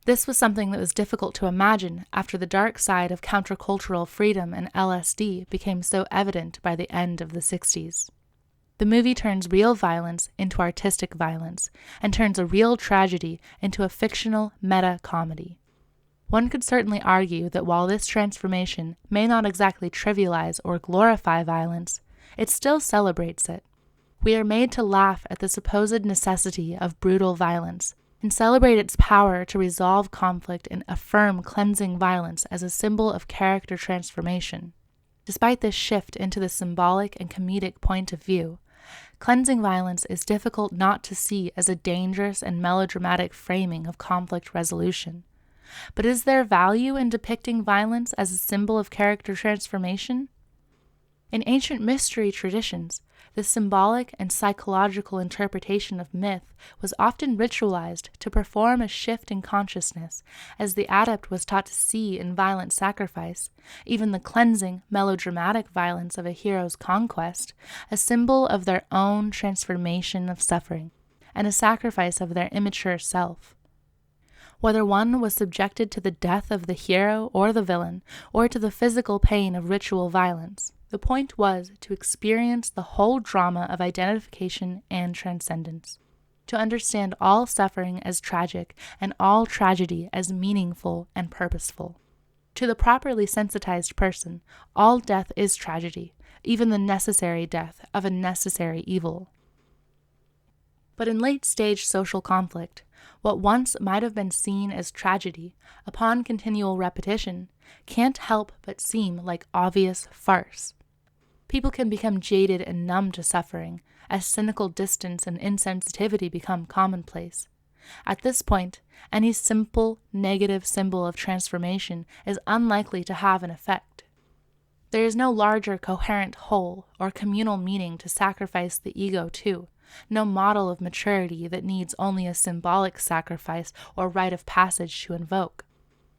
This was something that was difficult to imagine after the dark side of countercultural freedom and LSD became so evident by the end of the 60s. The movie turns real violence into artistic violence, and turns a real tragedy into a fictional meta-comedy. One could certainly argue that while this transformation may not exactly trivialize or glorify violence, it still celebrates it. We are made to laugh at the supposed necessity of brutal violence, and celebrate its power to resolve conflict and affirm cleansing violence as a symbol of character transformation. Despite this shift into the symbolic and comedic point of view, cleansing violence is difficult not to see as a dangerous and melodramatic framing of conflict resolution. But is there value in depicting violence as a symbol of character transformation? In ancient mystery traditions, the symbolic and psychological interpretation of myth was often ritualized to perform a shift in consciousness, as the adept was taught to see in violent sacrifice, even the cleansing, melodramatic violence of a hero's conquest, a symbol of their own transformation of suffering, and a sacrifice of their immature self. Whether one was subjected to the death of the hero or the villain, or to the physical pain of ritual violence, the point was to experience the whole drama of identification and transcendence, to understand all suffering as tragic and all tragedy as meaningful and purposeful. To the properly sensitized person, all death is tragedy, even the necessary death of a necessary evil. But in late-stage social conflict, what once might have been seen as tragedy, upon continual repetition, can't help but seem like obvious farce. People can become jaded and numb to suffering, as cynical distance and insensitivity become commonplace. At this point, any simple, negative symbol of transformation is unlikely to have an effect. There is no larger coherent whole or communal meaning to sacrifice the ego to, no model of maturity that needs only a symbolic sacrifice or rite of passage to invoke.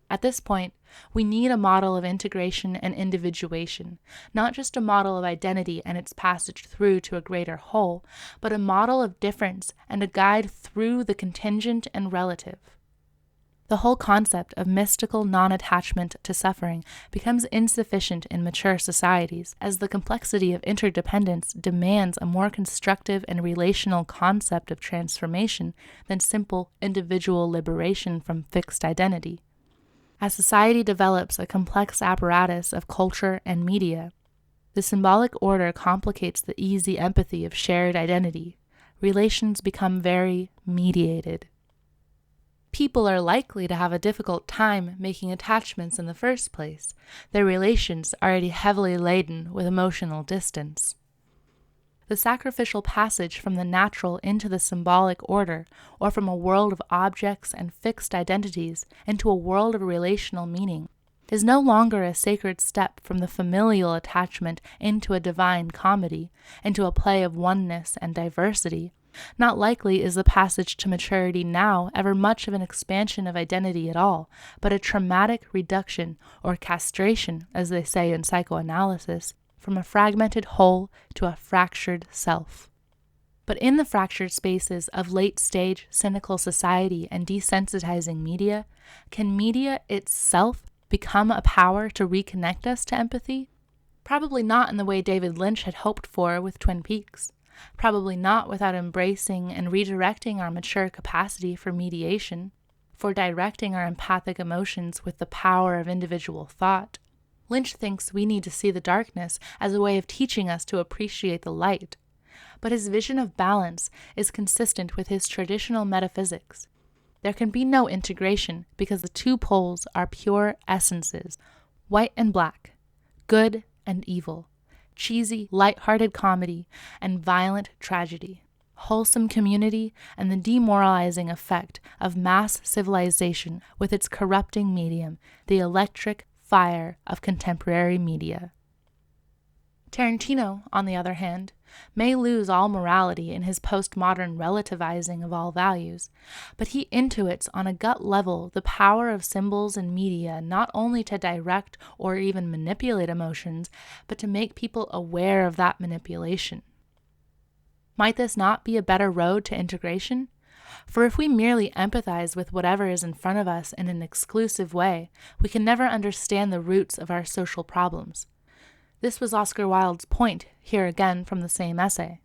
At this point, we need a model of integration and individuation, not just a model of identity and its passage through to a greater whole, but a model of difference and a guide through the contingent and relative. The whole concept of mystical non-attachment to suffering becomes insufficient in mature societies, as the complexity of interdependence demands a more constructive and relational concept of transformation than simple individual liberation from fixed identity. As society develops a complex apparatus of culture and media, the symbolic order complicates the easy empathy of shared identity. Relations become very mediated. People are likely to have a difficult time making attachments in the first place, their relations already heavily laden with emotional distance. The sacrificial passage from the natural into the symbolic order, or from a world of objects and fixed identities into a world of relational meaning, is no longer a sacred step from the familial attachment into a divine comedy, into a play of oneness and diversity. Not likely is the passage to maturity now ever much of an expansion of identity at all, but a traumatic reduction, or castration, as they say in psychoanalysis, from a fragmented whole to a fractured self. But in the fractured spaces of late-stage cynical society and desensitizing media, can media itself become a power to reconnect us to empathy? Probably not in the way David Lynch had hoped for with Twin Peaks. Probably not without embracing and redirecting our mature capacity for mediation. for directing our empathic emotions with the power of individual thought. Lynch thinks we need to see the darkness as a way of teaching us to appreciate the light. But his vision of balance is consistent with his traditional metaphysics. There can be no integration because the two poles are pure essences, white and black, good and evil, cheesy, light-hearted comedy and violent tragedy, wholesome community and the demoralizing effect of mass civilization with its corrupting medium, the electric fire of contemporary media. Tarantino, on the other hand, may lose all morality in his postmodern relativizing of all values, but he intuits on a gut level the power of symbols and media not only to direct or even manipulate emotions, but to make people aware of that manipulation. Might this not be a better road to integration? For if we merely empathize with whatever is in front of us in an exclusive way, we can never understand the roots of our social problems. This was Oscar Wilde's point, here again from the same essay.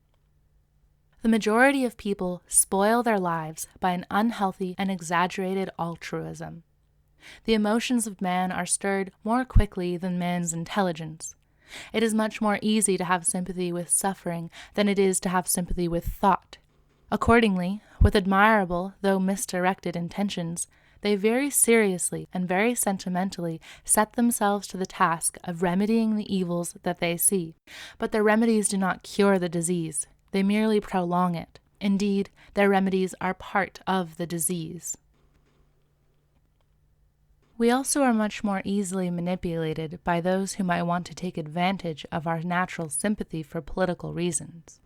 The majority of people spoil their lives by an unhealthy and exaggerated altruism. The emotions of man are stirred more quickly than man's intelligence. It is much more easy to have sympathy with suffering than it is to have sympathy with thought. Accordingly, with admirable though misdirected intentions, they very seriously and very sentimentally set themselves to the task of remedying the evils that they see. But their remedies do not cure the disease, they merely prolong it. Indeed, their remedies are part of the disease. We also are much more easily manipulated by those who might want to take advantage of our natural sympathy for political reasons.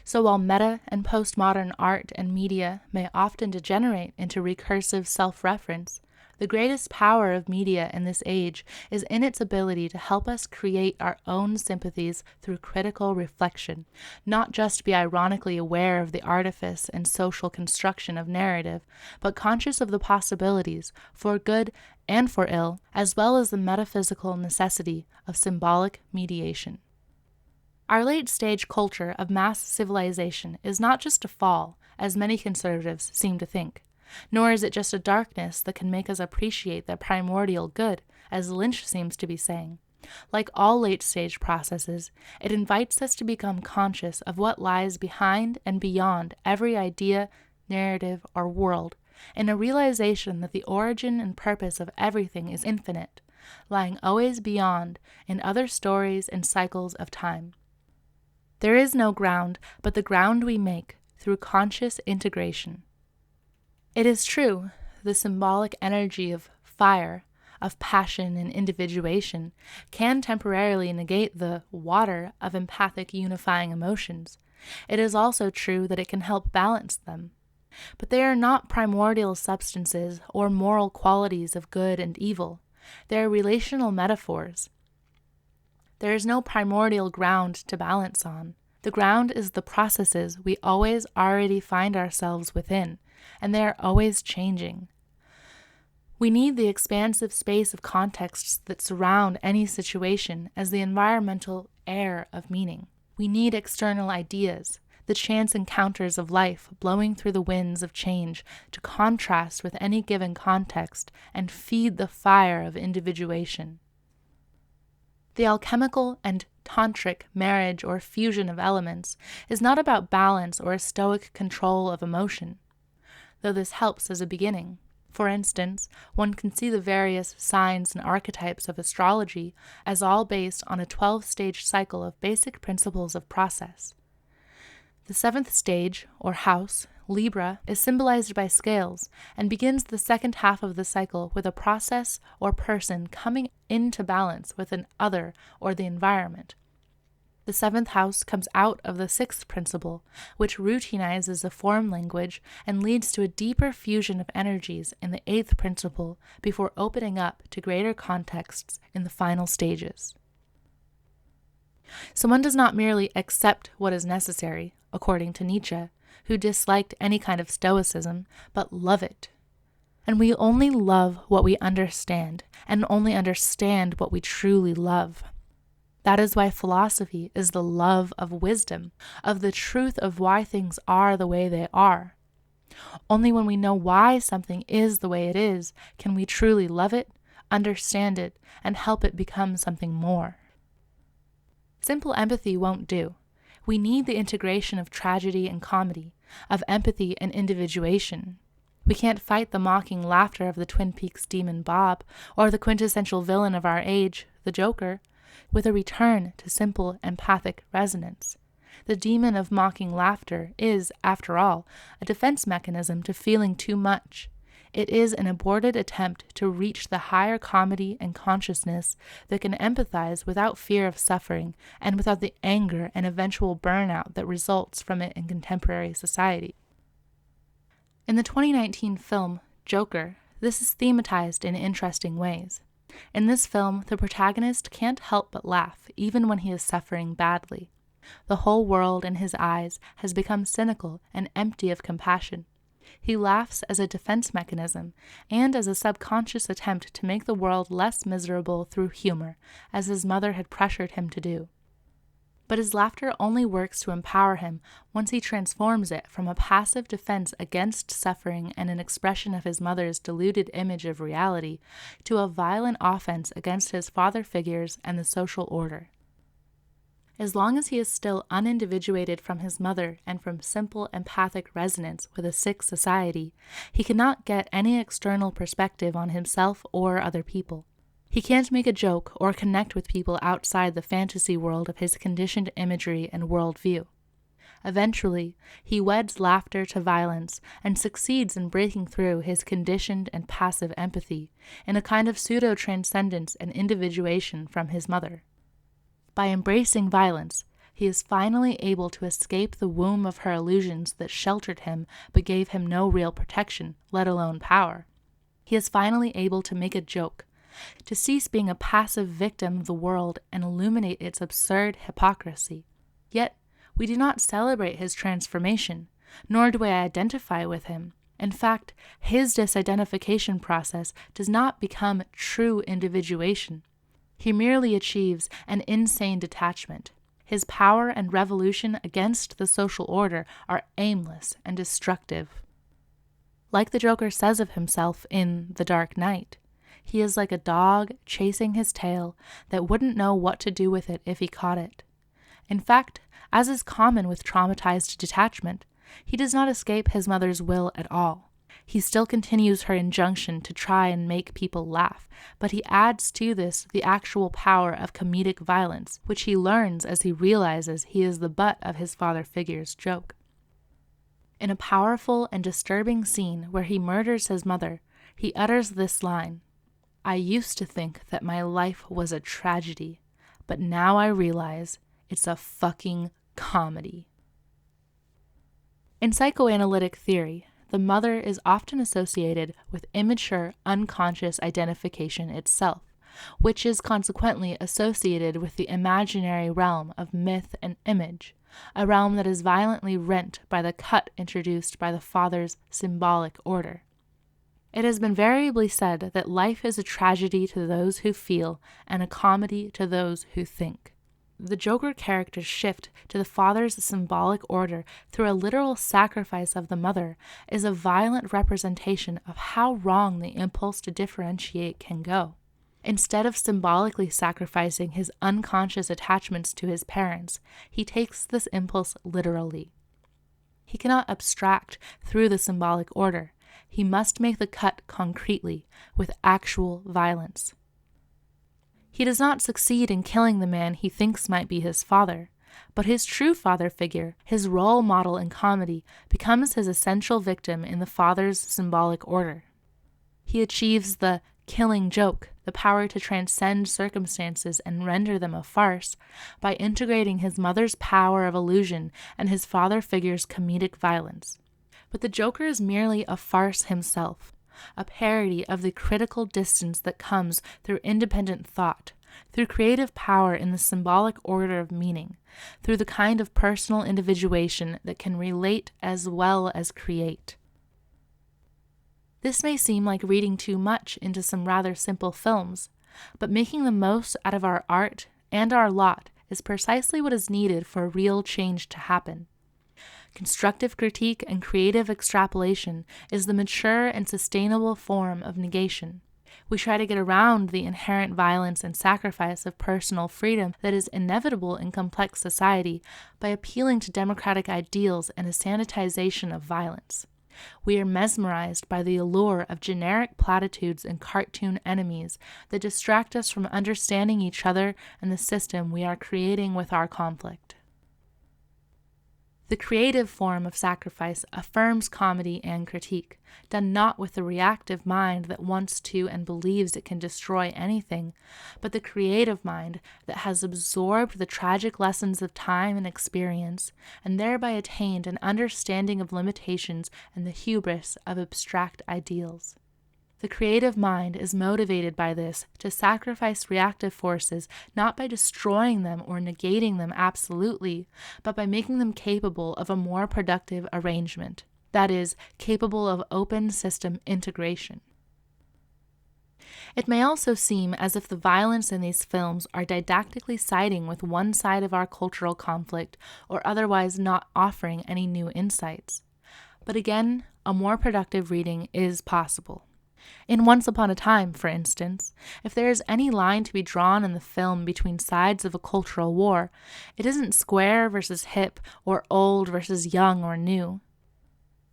So while meta and postmodern art and media may often degenerate into recursive self-reference, the greatest power of media in this age is in its ability to help us create our own sympathies through critical reflection, not just be ironically aware of the artifice and social construction of narrative, but conscious of the possibilities, for good and for ill, as well as the metaphysical necessity of symbolic mediation. Our late-stage culture of mass civilization is not just a fall, as many conservatives seem to think, nor is it just a darkness that can make us appreciate the primordial good, as Lynch seems to be saying. Like all late-stage processes, it invites us to become conscious of what lies behind and beyond every idea, narrative, or world, in a realization that the origin and purpose of everything is infinite, lying always beyond in other stories and cycles of time. There is no ground but the ground we make through conscious integration. It is true, the symbolic energy of fire, of passion and individuation, can temporarily negate the water of empathic unifying emotions. It is also true that it can help balance them. But they are not primordial substances or moral qualities of good and evil. They are relational metaphors. There is no primordial ground to balance on. The ground is the processes we always already find ourselves within, and they are always changing. We need the expansive space of contexts that surround any situation as the environmental air of meaning. We need external ideas, the chance encounters of life blowing through the winds of change to contrast with any given context and feed the fire of individuation. The alchemical and tantric marriage or fusion of elements is not about balance or a stoic control of emotion, though this helps as a beginning. For instance, one can see the various signs and archetypes of astrology as all based on a 12-stage cycle of basic principles of process. The 7th stage, or house, Libra, is symbolized by scales and begins the second half of the cycle with a process or person coming into balance with an other or the environment. The 7th house comes out of the 6th principle, which routinizes a form language and leads to a deeper fusion of energies in the 8th principle before opening up to greater contexts in the final stages. So one does not merely accept what is necessary, according to Nietzsche, who disliked any kind of stoicism, but love it. And we only love what we understand, and only understand what we truly love. That is why philosophy is the love of wisdom, of the truth of why things are the way they are. Only when we know why something is the way it is can we truly love it, understand it, and help it become something more. Simple empathy won't do. We need the integration of tragedy and comedy, of empathy and individuation. We can't fight the mocking laughter of the Twin Peaks demon Bob, or the quintessential villain of our age, the Joker, with a return to simple empathic resonance. The demon of mocking laughter is, after all, a defense mechanism to feeling too much. It is an aborted attempt to reach the higher comedy and consciousness that can empathize without fear of suffering and without the anger and eventual burnout that results from it in contemporary society. In the 2019 film, Joker, this is thematized in interesting ways. In this film, the protagonist can't help but laugh, even when he is suffering badly. The whole world in his eyes has become cynical and empty of compassion. He laughs as a defense mechanism and as a subconscious attempt to make the world less miserable through humor, as his mother had pressured him to do. But his laughter only works to empower him once he transforms it from a passive defense against suffering and an expression of his mother's deluded image of reality to a violent offense against his father figures and the social order. As long as he is still unindividuated from his mother and from simple empathic resonance with a sick society, he cannot get any external perspective on himself or other people. He can't make a joke or connect with people outside the fantasy world of his conditioned imagery and worldview. Eventually, he weds laughter to violence and succeeds in breaking through his conditioned and passive empathy in a kind of pseudo-transcendence and individuation from his mother. By embracing violence, he is finally able to escape the womb of her illusions that sheltered him but gave him no real protection, let alone power. He is finally able to make a joke, to cease being a passive victim of the world and illuminate its absurd hypocrisy. Yet, we do not celebrate his transformation, nor do I identify with him. In fact, his disidentification process does not become true individuation. He merely achieves an insane detachment. His power and revolution against the social order are aimless and destructive. Like the Joker says of himself in The Dark Knight, he is like a dog chasing his tail that wouldn't know what to do with it if he caught it. In fact, as is common with traumatized detachment, he does not escape his mother's will at all. He still continues her injunction to try and make people laugh, but he adds to this the actual power of comedic violence, which he learns as he realizes he is the butt of his father figure's joke. In a powerful and disturbing scene where he murders his mother, he utters this line, "I used to think that my life was a tragedy, but now I realize it's a fucking comedy." In psychoanalytic theory, the mother is often associated with immature, unconscious identification itself, which is consequently associated with the imaginary realm of myth and image, a realm that is violently rent by the cut introduced by the father's symbolic order. It has been variably said that life is a tragedy to those who feel and a comedy to those who think. The Joker character's shift to the father's symbolic order through a literal sacrifice of the mother is a violent representation of how wrong the impulse to differentiate can go. Instead of symbolically sacrificing his unconscious attachments to his parents, he takes this impulse literally. He cannot abstract through the symbolic order. He must make the cut concretely, with actual violence. He does not succeed in killing the man he thinks might be his father, but his true father figure, his role model in comedy, becomes his essential victim in the father's symbolic order. He achieves the killing joke, the power to transcend circumstances and render them a farce, by integrating his mother's power of illusion and his father figure's comedic violence. But the Joker is merely a farce himself, a parody of the critical distance that comes through independent thought, through creative power in the symbolic order of meaning, through the kind of personal individuation that can relate as well as create. This may seem like reading too much into some rather simple films, but making the most out of our art and our lot is precisely what is needed for real change to happen. Constructive critique and creative extrapolation is the mature and sustainable form of negation. We try to get around the inherent violence and sacrifice of personal freedom that is inevitable in complex society by appealing to democratic ideals and a sanitization of violence. We are mesmerized by the allure of generic platitudes and cartoon enemies that distract us from understanding each other and the system we are creating with our conflict. The creative form of sacrifice affirms comedy and critique, done not with the reactive mind that wants to and believes it can destroy anything, but the creative mind that has absorbed the tragic lessons of time and experience, and thereby attained an understanding of limitations and the hubris of abstract ideals. The creative mind is motivated by this to sacrifice reactive forces not by destroying them or negating them absolutely, but by making them capable of a more productive arrangement, that is, capable of open system integration. It may also seem as if the violence in these films are didactically siding with one side of our cultural conflict or otherwise not offering any new insights. But again, a more productive reading is possible. In Once Upon a Time, for instance, if there is any line to be drawn in the film between sides of a cultural war, it isn't square versus hip or old versus young or new.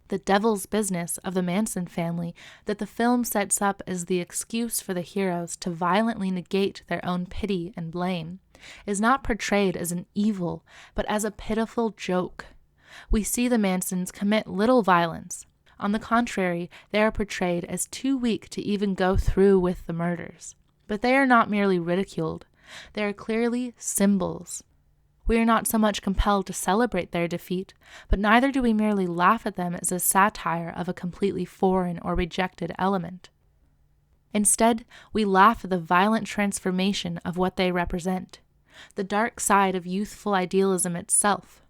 The devil's business of the Manson family that the film sets up as the excuse for the heroes to violently negate their own pity and blame is not portrayed as an evil, but as a pitiful joke. We see the Mansons commit little violence. On the contrary, they are portrayed as too weak to even go through with the murders. But they are not merely ridiculed. They are clearly symbols. We are not so much compelled to celebrate their defeat, but neither do we merely laugh at them as a satire of a completely foreign or rejected element. Instead, we laugh at the violent transformation of what they represent, the dark side of youthful idealism itself,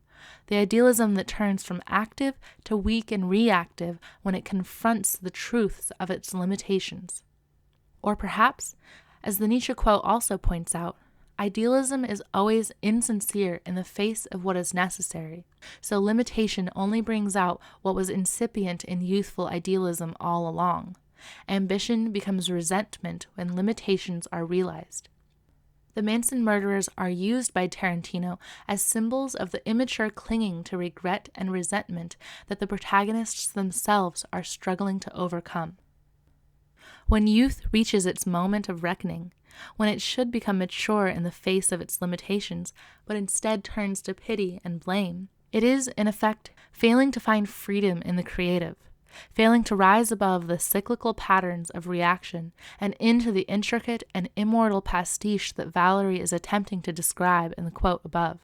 the idealism that turns from active to weak and reactive when it confronts the truths of its limitations. Or perhaps, as the Nietzsche quote also points out, idealism is always insincere in the face of what is necessary, so limitation only brings out what was incipient in youthful idealism all along. Ambition becomes resentment when limitations are realized. The Manson murderers are used by Tarantino as symbols of the immature clinging to regret and resentment that the protagonists themselves are struggling to overcome. When youth reaches its moment of reckoning, when it should become mature in the face of its limitations, but instead turns to pity and blame, it is, in effect, failing to find freedom in the creative, failing to rise above the cyclical patterns of reaction and into the intricate and immortal pastiche that Valerie is attempting to describe in the quote above.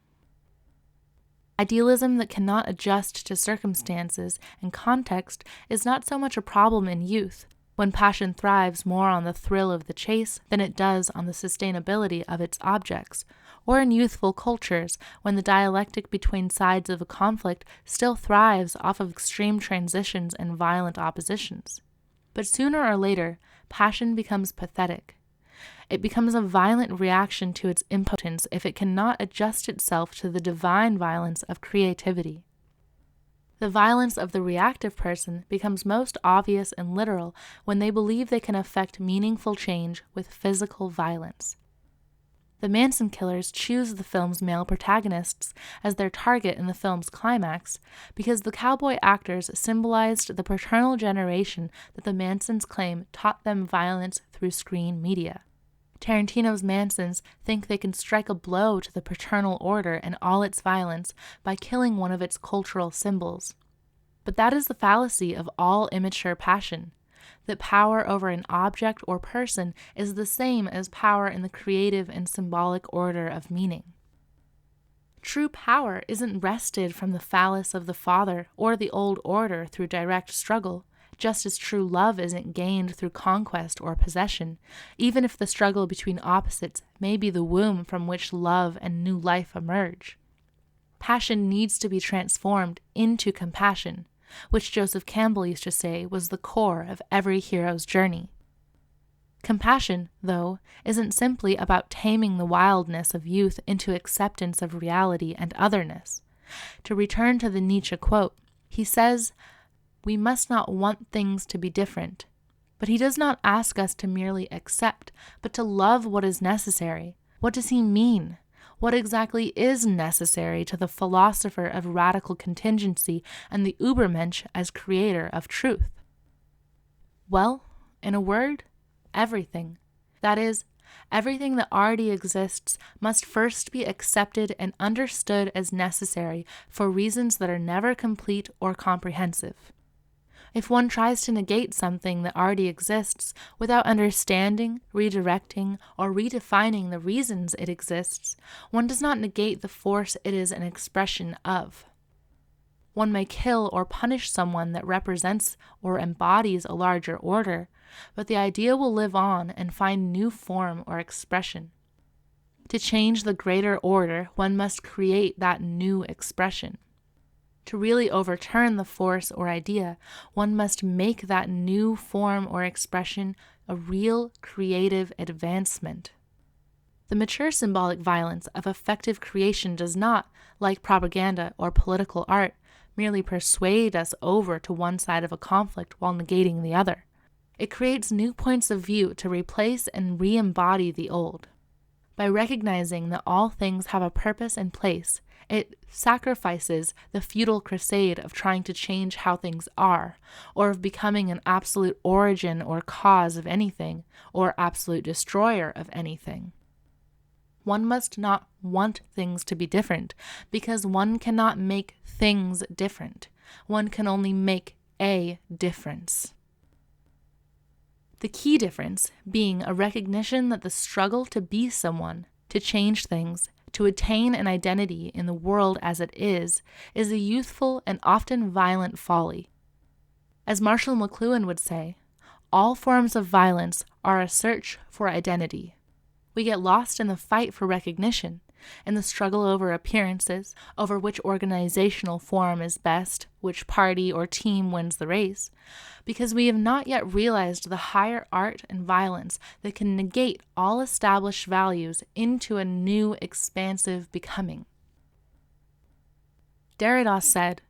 Idealism that cannot adjust to circumstances and context is not so much a problem in youth, when passion thrives more on the thrill of the chase than it does on the sustainability of its objects, or in youthful cultures when the dialectic between sides of a conflict still thrives off of extreme transitions and violent oppositions. But sooner or later, passion becomes pathetic. It becomes a violent reaction to its impotence if it cannot adjust itself to the divine violence of creativity. The violence of the reactive person becomes most obvious and literal when they believe they can affect meaningful change with physical violence. The Manson killers choose the film's male protagonists as their target in the film's climax because the cowboy actors symbolized the paternal generation that the Mansons claim taught them violence through screen media. Tarantino's Mansons think they can strike a blow to the paternal order and all its violence by killing one of its cultural symbols. But that is the fallacy of all immature passion, that power over an object or person is the same as power in the creative and symbolic order of meaning. True power isn't wrested from the phallus of the father or the old order through direct struggle, just as true love isn't gained through conquest or possession, even if the struggle between opposites may be the womb from which love and new life emerge. Passion needs to be transformed into compassion, which Joseph Campbell used to say was the core of every hero's journey. Compassion, though, isn't simply about taming the wildness of youth into acceptance of reality and otherness. To return to the Nietzsche quote, he says, "We must not want things to be different." But he does not ask us to merely accept, but to love what is necessary. What does he mean? What exactly is necessary to the philosopher of radical contingency and the Übermensch as creator of truth? Well, in a word, everything. That is, everything that already exists must first be accepted and understood as necessary for reasons that are never complete or comprehensive. If one tries to negate something that already exists without understanding, redirecting, or redefining the reasons it exists, one does not negate the force it is an expression of. One may kill or punish someone that represents or embodies a larger order, but the idea will live on and find new form or expression. To change the greater order, one must create that new expression. To really overturn the force or idea, one must make that new form or expression a real creative advancement. The mature symbolic violence of effective creation does not, like propaganda or political art, merely persuade us over to one side of a conflict while negating the other. It creates new points of view to replace and re-embody the old. By recognizing that all things have a purpose and place, it sacrifices the futile crusade of trying to change how things are, or of becoming an absolute origin or cause of anything, or absolute destroyer of anything. One must not want things to be different, because one cannot make things different. One can only make a difference. The key difference being a recognition that the struggle to be someone, to change things, to attain an identity in the world as it is a youthful and often violent folly. As Marshall McLuhan would say, all forms of violence are a search for identity. We get lost in the fight for recognition, in the struggle over appearances, over which organizational form is best, which party or team wins the race, because we have not yet realized the higher art and violence that can negate all established values into a new expansive becoming. Derrida said,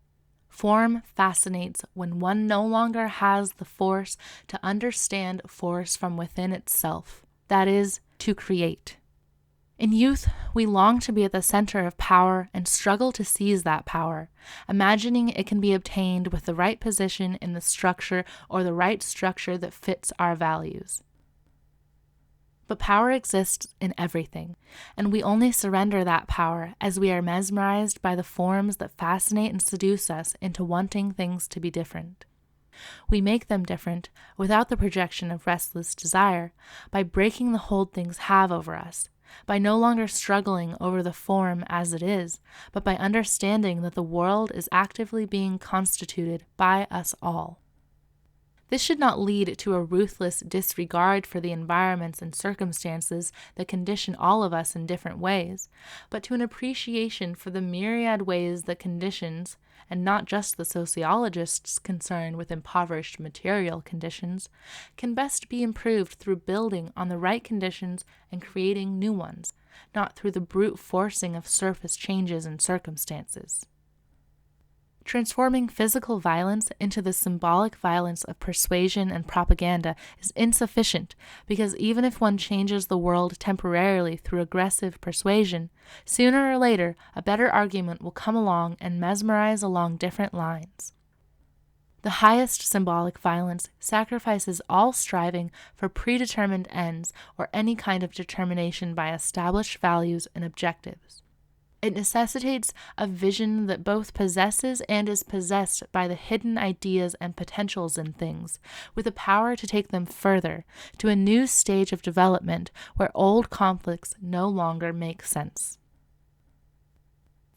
"Form fascinates when one no longer has the force to understand force from within itself, that is, to create." In youth, we long to be at the center of power and struggle to seize that power, imagining it can be obtained with the right position in the structure or the right structure that fits our values. But power exists in everything, and we only surrender that power as we are mesmerized by the forms that fascinate and seduce us into wanting things to be different. We make them different without the projection of restless desire, by breaking the hold things have over us, by no longer struggling over the form as it is, but by understanding that the world is actively being constituted by us all. This should not lead to a ruthless disregard for the environments and circumstances that condition all of us in different ways, but to an appreciation for the myriad ways that conditions, and not just the sociologists concerned with impoverished material conditions, can best be improved through building on the right conditions and creating new ones, not through the brute forcing of surface changes in circumstances. Transforming physical violence into the symbolic violence of persuasion and propaganda is insufficient, because even if one changes the world temporarily through aggressive persuasion, sooner or later a better argument will come along and mesmerize along different lines. The highest symbolic violence sacrifices all striving for predetermined ends or any kind of determination by established values and objectives. It necessitates a vision that both possesses and is possessed by the hidden ideas and potentials in things, with the power to take them further, to a new stage of development where old conflicts no longer make sense.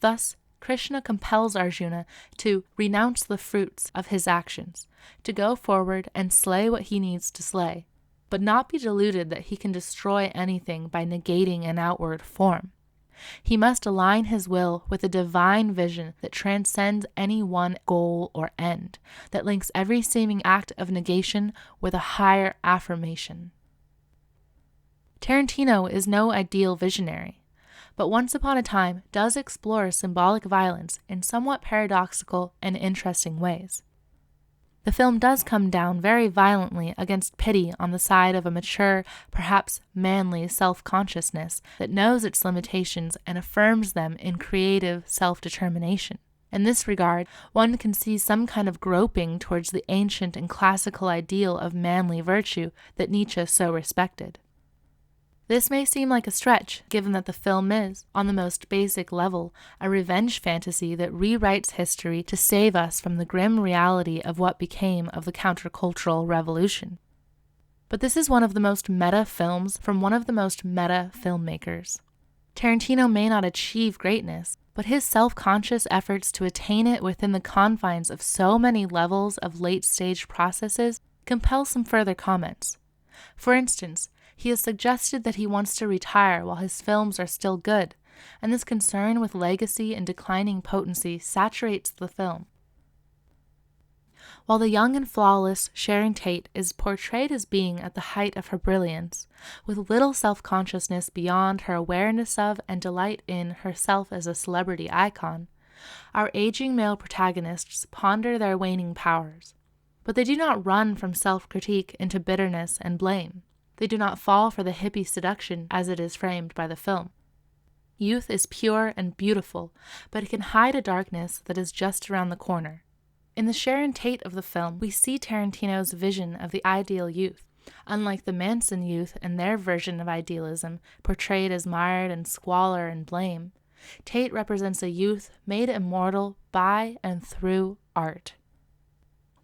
Thus, Krishna compels Arjuna to renounce the fruits of his actions, to go forward and slay what he needs to slay, but not be deluded that he can destroy anything by negating an outward form. He must align his will with a divine vision that transcends any one goal or end, that links every seeming act of negation with a higher affirmation. Tarantino is no ideal visionary, but Once Upon a Time does explore symbolic violence in somewhat paradoxical and interesting ways. The film does come down very violently against pity on the side of a mature, perhaps manly self-consciousness that knows its limitations and affirms them in creative self-determination. In this regard, one can see some kind of groping towards the ancient and classical ideal of manly virtue that Nietzsche so respected. This may seem like a stretch, given that the film is, on the most basic level, a revenge fantasy that rewrites history to save us from the grim reality of what became of the countercultural revolution. But this is one of the most meta films from one of the most meta filmmakers. Tarantino may not achieve greatness, but his self-conscious efforts to attain it within the confines of so many levels of late-stage processes compel some further comments. For instance, he has suggested that he wants to retire while his films are still good, and this concern with legacy and declining potency saturates the film. While the young and flawless Sharon Tate is portrayed as being at the height of her brilliance, with little self-consciousness beyond her awareness of and delight in herself as a celebrity icon, our aging male protagonists ponder their waning powers. But they do not run from self-critique into bitterness and blame. They do not fall for the hippie seduction as it is framed by the film. Youth is pure and beautiful, but it can hide a darkness that is just around the corner. In the Sharon Tate of the film, we see Tarantino's vision of the ideal youth. Unlike the Manson youth and their version of idealism, portrayed as mired in squalor and blame, Tate represents a youth made immortal by and through art.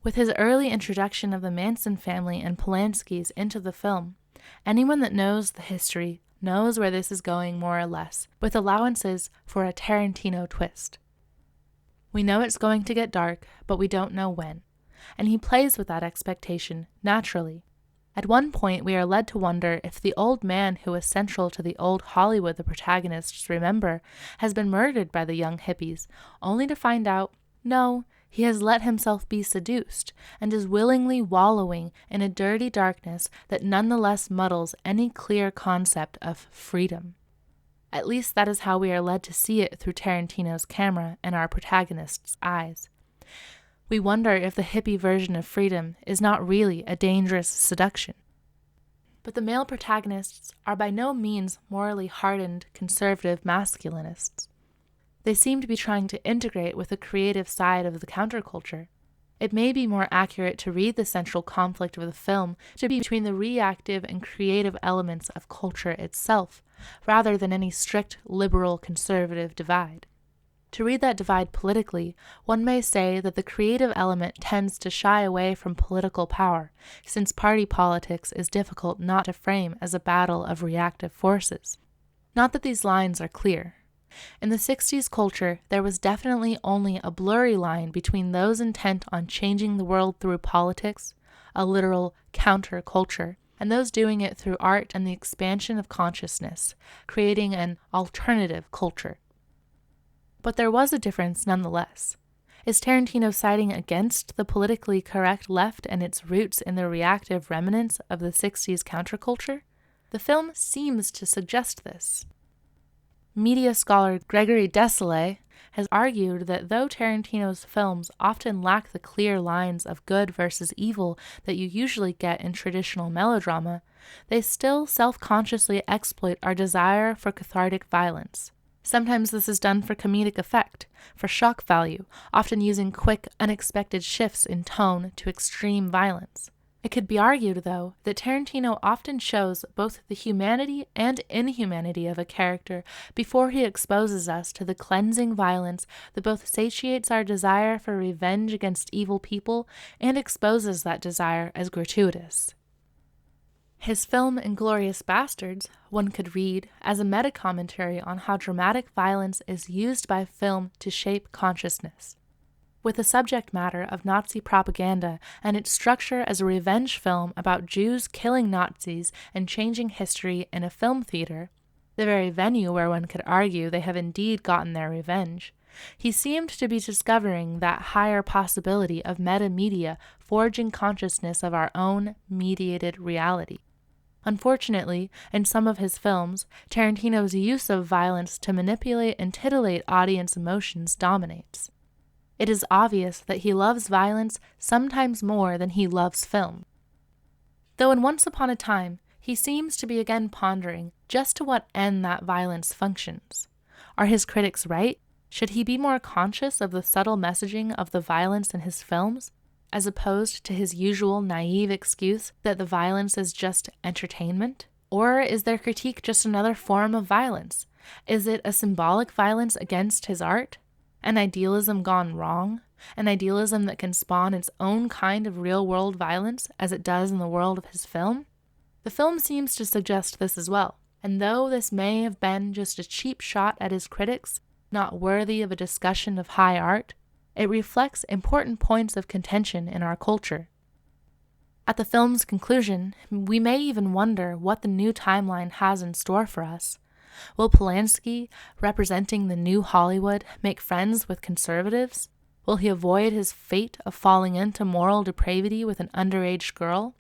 With his early introduction of the Manson family and Polanski's into the film, anyone that knows the history knows where this is going more or less, with allowances for a Tarantino twist. We know it's going to get dark, but we don't know when, and he plays with that expectation naturally. At one point, we are led to wonder if the old man who was central to the old Hollywood the protagonists remember has been murdered by the young hippies, only to find out, no, he has let himself be seduced and is willingly wallowing in a dirty darkness that nonetheless muddles any clear concept of freedom. At least that is how we are led to see it through Tarantino's camera and our protagonist's eyes. We wonder if the hippie version of freedom is not really a dangerous seduction. But the male protagonists are by no means morally hardened conservative masculinists. They seem to be trying to integrate with the creative side of the counterculture. It may be more accurate to read the central conflict of the film to be between the reactive and creative elements of culture itself, rather than any strict liberal conservative divide. To read that divide politically, one may say that the creative element tends to shy away from political power, since party politics is difficult not to frame as a battle of reactive forces. Not that these lines are clear. In the 60s culture, there was definitely only a blurry line between those intent on changing the world through politics, a literal counter-culture, and those doing it through art and the expansion of consciousness, creating an alternative culture. But there was a difference nonetheless. Is Tarantino siding against the politically correct left and its roots in the reactive remnants of the 60s counterculture? The film seems to suggest this. Media scholar Gregory Desailly has argued that though Tarantino's films often lack the clear lines of good versus evil that you usually get in traditional melodrama, they still self-consciously exploit our desire for cathartic violence. Sometimes this is done for comedic effect, for shock value, often using quick, unexpected shifts in tone to extreme violence. It could be argued, though, that Tarantino often shows both the humanity and inhumanity of a character before he exposes us to the cleansing violence that both satiates our desire for revenge against evil people and exposes that desire as gratuitous. His film *Inglourious Basterds* one could read as a meta-commentary on how dramatic violence is used by film to shape consciousness. With the subject matter of Nazi propaganda and its structure as a revenge film about Jews killing Nazis and changing history in a film theater, the very venue where one could argue they have indeed gotten their revenge, he seemed to be discovering that higher possibility of meta-media forging consciousness of our own mediated reality. Unfortunately, in some of his films, Tarantino's use of violence to manipulate and titillate audience emotions dominates. It is obvious that he loves violence sometimes more than he loves film. Though in Once Upon a Time, he seems to be again pondering just to what end that violence functions. Are his critics right? Should he be more conscious of the subtle messaging of the violence in his films, as opposed to his usual naive excuse that the violence is just entertainment? Or is their critique just another form of violence? Is it a symbolic violence against his art? An idealism gone wrong? An idealism that can spawn its own kind of real-world violence, as it does in the world of his film? The film seems to suggest this as well, and though this may have been just a cheap shot at his critics, not worthy of a discussion of high art, it reflects important points of contention in our culture. At the film's conclusion, we may even wonder what the new timeline has in store for us. Will Polanski, representing the new Hollywood, make friends with conservatives? Will he avoid his fate of falling into moral depravity with an underage girl,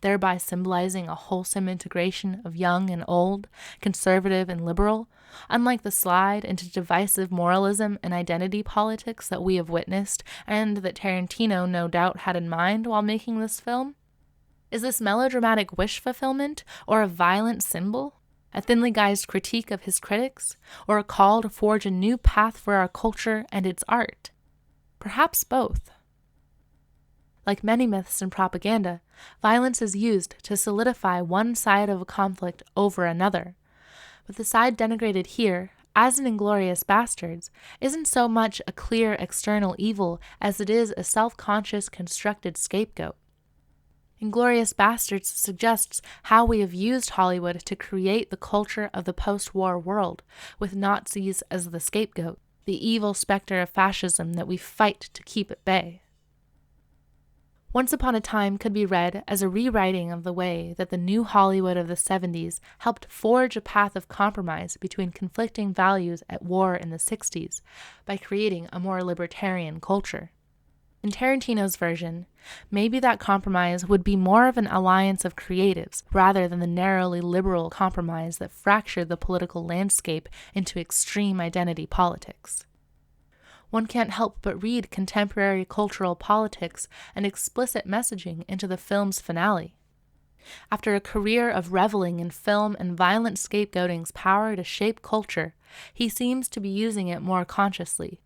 thereby symbolizing a wholesome integration of young and old, conservative and liberal, unlike the slide into divisive moralism and identity politics that we have witnessed and that Tarantino no doubt had in mind while making this film? Is this melodramatic wish fulfillment or a violent symbol? A thinly guised critique of his critics, or a call to forge a new path for our culture and its art? Perhaps both. Like many myths and propaganda, violence is used to solidify one side of a conflict over another. But the side denigrated here, as in Inglourious Basterds, isn't so much a clear external evil as it is a self-conscious constructed scapegoat. Inglourious Basterds suggests how we have used Hollywood to create the culture of the post-war world, with Nazis as the scapegoat, the evil specter of fascism that we fight to keep at bay. Once Upon a Time could be read as a rewriting of the way that the new Hollywood of the 70s helped forge a path of compromise between conflicting values at war in the 60s by creating a more libertarian culture. In Tarantino's version, maybe that compromise would be more of an alliance of creatives rather than the narrowly liberal compromise that fractured the political landscape into extreme identity politics. One can't help but read contemporary cultural politics and explicit messaging into the film's finale. After a career of reveling in film and violent scapegoating's power to shape culture, he seems to be using it more consciously.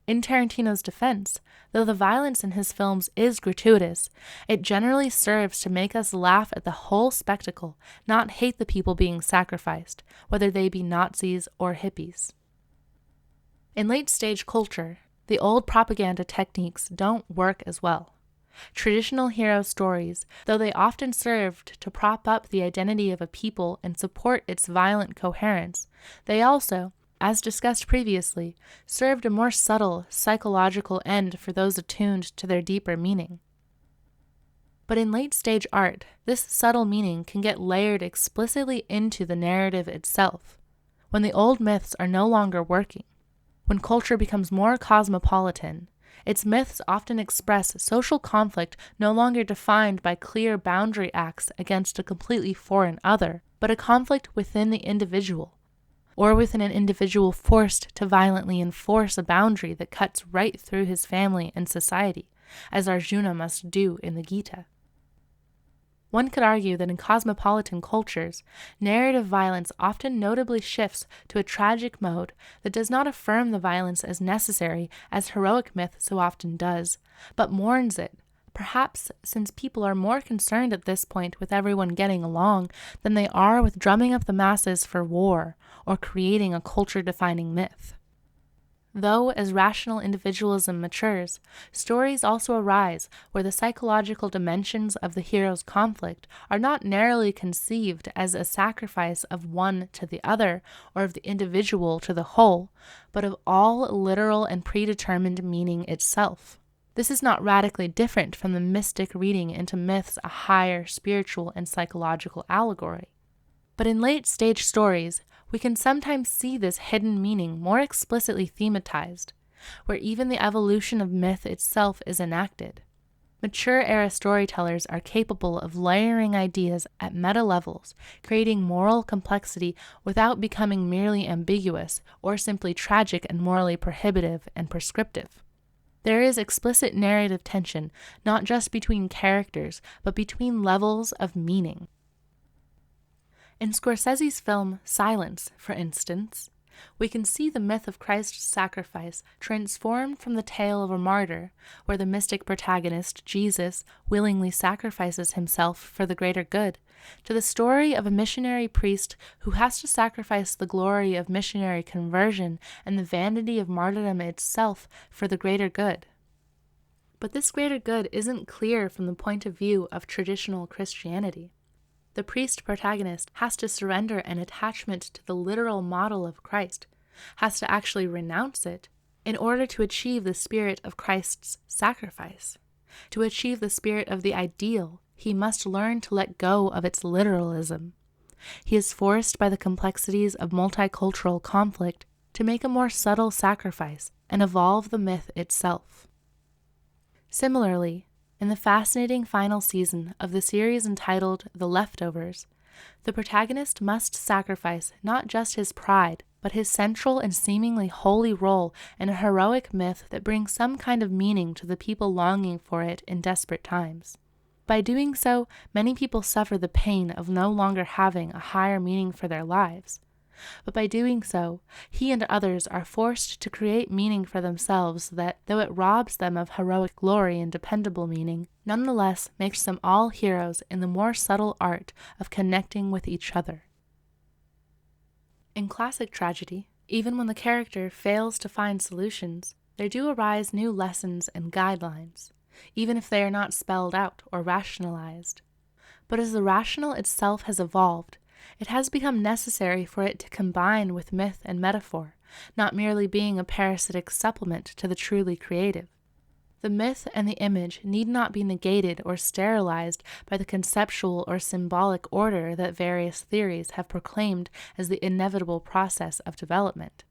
In Tarantino's defense, though the violence in his films is gratuitous, it generally serves to make us laugh at the whole spectacle, not hate the people being sacrificed, whether they be Nazis or hippies. In late-stage culture, the old propaganda techniques don't work as well. Traditional hero stories, though they often served to prop up the identity of a people and support its violent coherence, they also, as discussed previously, served a more subtle psychological end for those attuned to their deeper meaning. But in late-stage art, this subtle meaning can get layered explicitly into the narrative itself. When the old myths are no longer working, when culture becomes more cosmopolitan, its myths often express social conflict no longer defined by clear boundary acts against a completely foreign other, but a conflict within the individual, or within an individual forced to violently enforce a boundary that cuts right through his family and society, as Arjuna must do in the Gita. One could argue that in cosmopolitan cultures, narrative violence often notably shifts to a tragic mode that does not affirm the violence as necessary as heroic myth so often does, but mourns it, perhaps since people are more concerned at this point with everyone getting along than they are with drumming up the masses for war or creating a culture-defining myth. Though, as rational individualism matures, stories also arise where the psychological dimensions of the hero's conflict are not narrowly conceived as a sacrifice of one to the other or of the individual to the whole, but of all literal and predetermined meaning itself. This is not radically different from the mystic reading into myths a higher spiritual and psychological allegory. But in late-stage stories, we can sometimes see this hidden meaning more explicitly thematized, where even the evolution of myth itself is enacted. Mature era storytellers are capable of layering ideas at meta levels, creating moral complexity without becoming merely ambiguous or simply tragic and morally prohibitive and prescriptive. There is explicit narrative tension, not just between characters, but between levels of meaning. In Scorsese's film Silence, for instance, we can see the myth of Christ's sacrifice transformed from the tale of a martyr, where the mystic protagonist, Jesus, willingly sacrifices himself for the greater good, to the story of a missionary priest who has to sacrifice the glory of missionary conversion and the vanity of martyrdom itself for the greater good. But this greater good isn't clear from the point of view of traditional Christianity. The priest protagonist has to surrender an attachment to the literal model of Christ, has to actually renounce it, in order to achieve the spirit of Christ's sacrifice. To achieve the spirit of the ideal, he must learn to let go of its literalism. He is forced by the complexities of multicultural conflict to make a more subtle sacrifice and evolve the myth itself. Similarly, in the fascinating final season of the series entitled The Leftovers, the protagonist must sacrifice not just his pride, but his central and seemingly holy role in a heroic myth that brings some kind of meaning to the people longing for it in desperate times. By doing so, many people suffer the pain of no longer having a higher meaning for their lives. But by doing so, he and others are forced to create meaning for themselves that, though it robs them of heroic glory and dependable meaning, nonetheless makes them all heroes in the more subtle art of connecting with each other. In classic tragedy, even when the character fails to find solutions, there do arise new lessons and guidelines, even if they are not spelled out or rationalized. But as the rational itself has evolved, it has become necessary for it to combine with myth and metaphor, not merely being a parasitic supplement to the truly creative. The myth and the image need not be negated or sterilized by the conceptual or symbolic order that various theories have proclaimed as the inevitable process of development.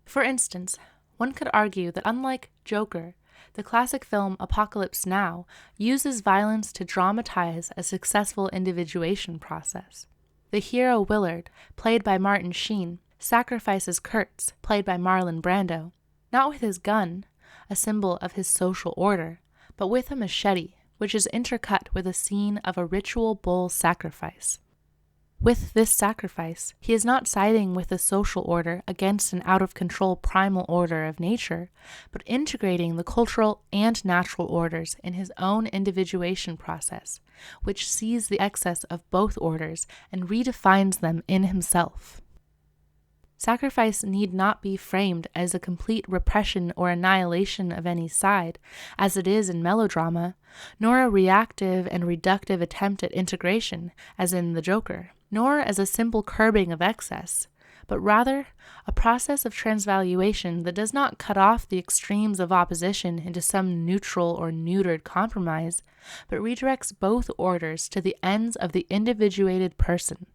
For instance, one could argue that unlike Joker, the classic film Apocalypse Now uses violence to dramatize a successful individuation process. The hero Willard, played by Martin Sheen, sacrifices Kurtz, played by Marlon Brando, not with his gun, a symbol of his social order, but with a machete, which is intercut with a scene of a ritual bull sacrifice. With this sacrifice, he is not siding with the social order against an out-of-control primal order of nature, but integrating the cultural and natural orders in his own individuation process, which sees the excess of both orders and redefines them in himself. Sacrifice need not be framed as a complete repression or annihilation of any side, as it is in melodrama, nor a reactive and reductive attempt at integration, as in The Joker, nor as a simple curbing of excess, but rather a process of transvaluation that does not cut off the extremes of opposition into some neutral or neutered compromise, but redirects both orders to the ends of the individuated person.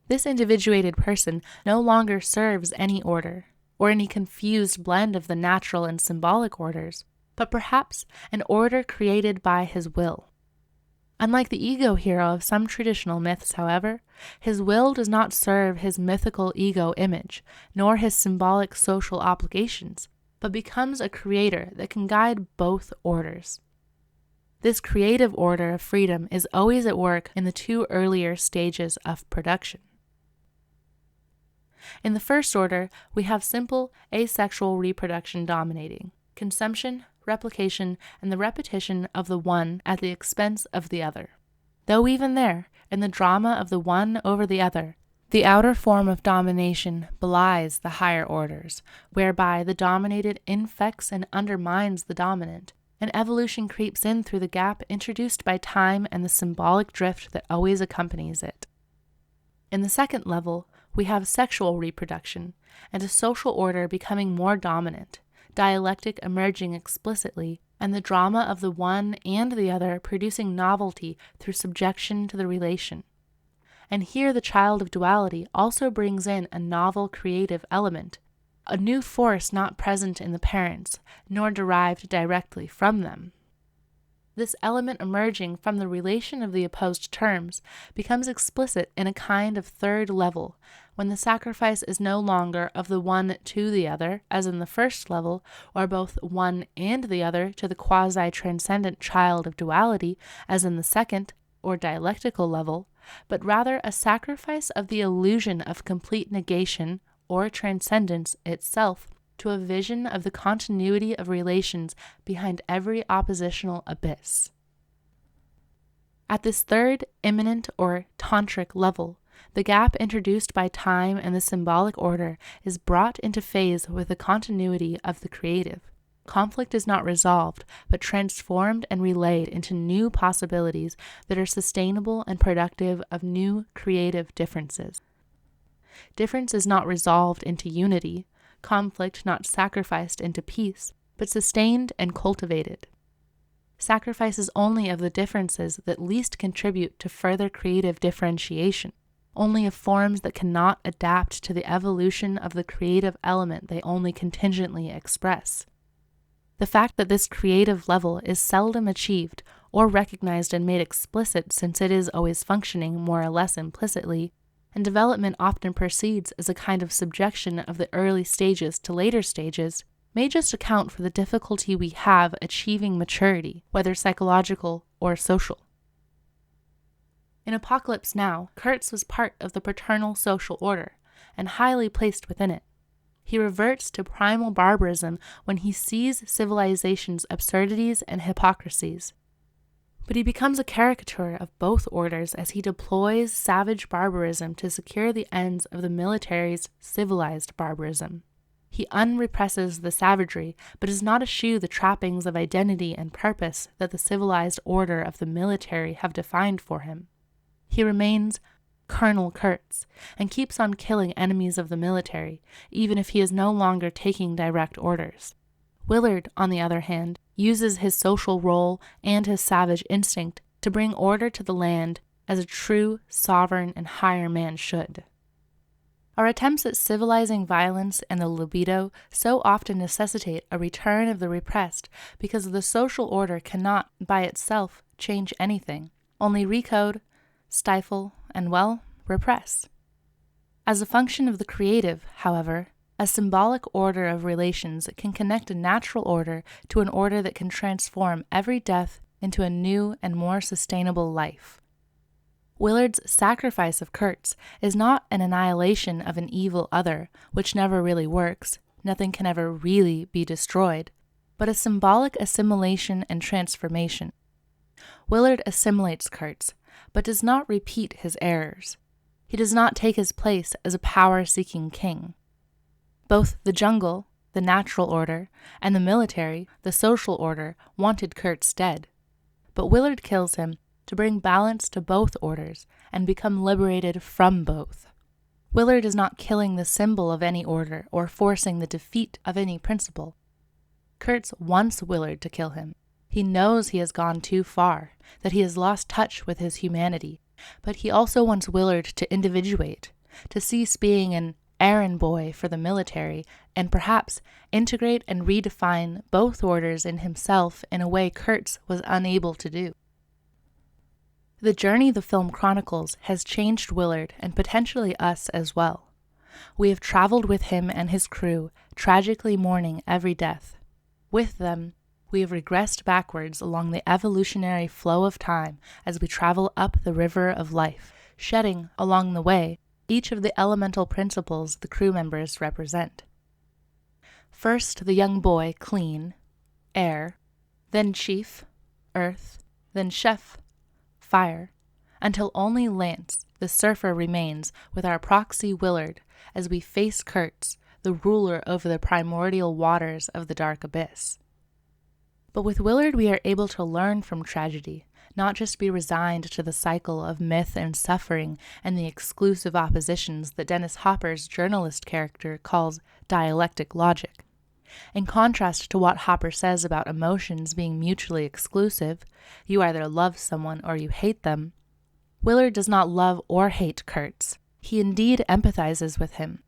This individuated person no longer serves any order, or any confused blend of the natural and symbolic orders, but perhaps an order created by his will. Unlike the ego hero of some traditional myths, however, his will does not serve his mythical ego image, nor his symbolic social obligations, but becomes a creator that can guide both orders. This creative order of freedom is always at work in the two earlier stages of production. In the first order, we have simple, asexual reproduction dominating, consumption, replication, and the repetition of the one at the expense of the other. Though even there, in the drama of the one over the other, the outer form of domination belies the higher orders, whereby the dominated infects and undermines the dominant, and evolution creeps in through the gap introduced by time and the symbolic drift that always accompanies it. In the second level, we have sexual reproduction, and a social order becoming more dominant, dialectic emerging explicitly, and the drama of the one and the other producing novelty through subjection to the relation. And here the child of duality also brings in a novel creative element, a new force not present in the parents, nor derived directly from them. This element emerging from the relation of the opposed terms becomes explicit in a kind of third level, when the sacrifice is no longer of the one to the other, as in the first level, or both one and the other to the quasi-transcendent child of duality, as in the second, or dialectical level, but rather a sacrifice of the illusion of complete negation, or transcendence itself, to a vision of the continuity of relations behind every oppositional abyss. At this third, immanent or tantric level, the gap introduced by time and the symbolic order is brought into phase with the continuity of the creative. Conflict is not resolved, but transformed and relayed into new possibilities that are sustainable and productive of new creative differences. Difference is not resolved into unity, conflict not sacrificed into peace, but sustained and cultivated. Sacrifice is only of the differences that least contribute to further creative differentiation, only of forms that cannot adapt to the evolution of the creative element they only contingently express. The fact that this creative level is seldom achieved or recognized and made explicit, since it is always functioning more or less implicitly, and development often proceeds as a kind of subjection of the early stages to later stages, may just account for the difficulty we have achieving maturity, whether psychological or social. In Apocalypse Now, Kurtz was part of the paternal social order, and highly placed within it. He reverts to primal barbarism when he sees civilization's absurdities and hypocrisies. But he becomes a caricature of both orders as he deploys savage barbarism to secure the ends of the military's civilized barbarism. He unrepresses the savagery, but does not eschew the trappings of identity and purpose that the civilized order of the military have defined for him. He remains Colonel Kurtz, and keeps on killing enemies of the military, even if he is no longer taking direct orders. Willard, on the other hand, uses his social role and his savage instinct to bring order to the land as a true, sovereign, and higher man should. Our attempts at civilizing violence and the libido so often necessitate a return of the repressed because the social order cannot, by itself, change anything, only recode, stifle, and, well, repress. As a function of the creative, however, a symbolic order of relations can connect a natural order to an order that can transform every death into a new and more sustainable life. Willard's sacrifice of Kurtz is not an annihilation of an evil other, which never really works, nothing can ever really be destroyed, but a symbolic assimilation and transformation. Willard assimilates Kurtz, but does not repeat his errors. He does not take his place as a power-seeking king. Both the jungle, the natural order, and the military, the social order, wanted Kurtz dead. But Willard kills him to bring balance to both orders and become liberated from both. Willard is not killing the symbol of any order or forcing the defeat of any principle. Kurtz wants Willard to kill him. He knows he has gone too far, that he has lost touch with his humanity, but he also wants Willard to individuate, to cease being an errand boy for the military, and perhaps integrate and redefine both orders in himself in a way Kurtz was unable to do. The journey the film chronicles has changed Willard and potentially us as well. We have traveled with him and his crew, tragically mourning every death. With them, we have regressed backwards along the evolutionary flow of time as we travel up the river of life, shedding, along the way, each of the elemental principles the crew members represent. First the young boy, clean, air, then chief, earth, then chef, fire, until only Lance, the surfer, remains with our proxy Willard as we face Kurtz, the ruler over the primordial waters of the dark abyss. But with Willard we are able to learn from tragedy, not just be resigned to the cycle of myth and suffering and the exclusive oppositions that Dennis Hopper's journalist character calls dialectic logic. In contrast to what Hopper says about emotions being mutually exclusive, you either love someone or you hate them, Willard does not love or hate Kurtz. He indeed empathizes with him.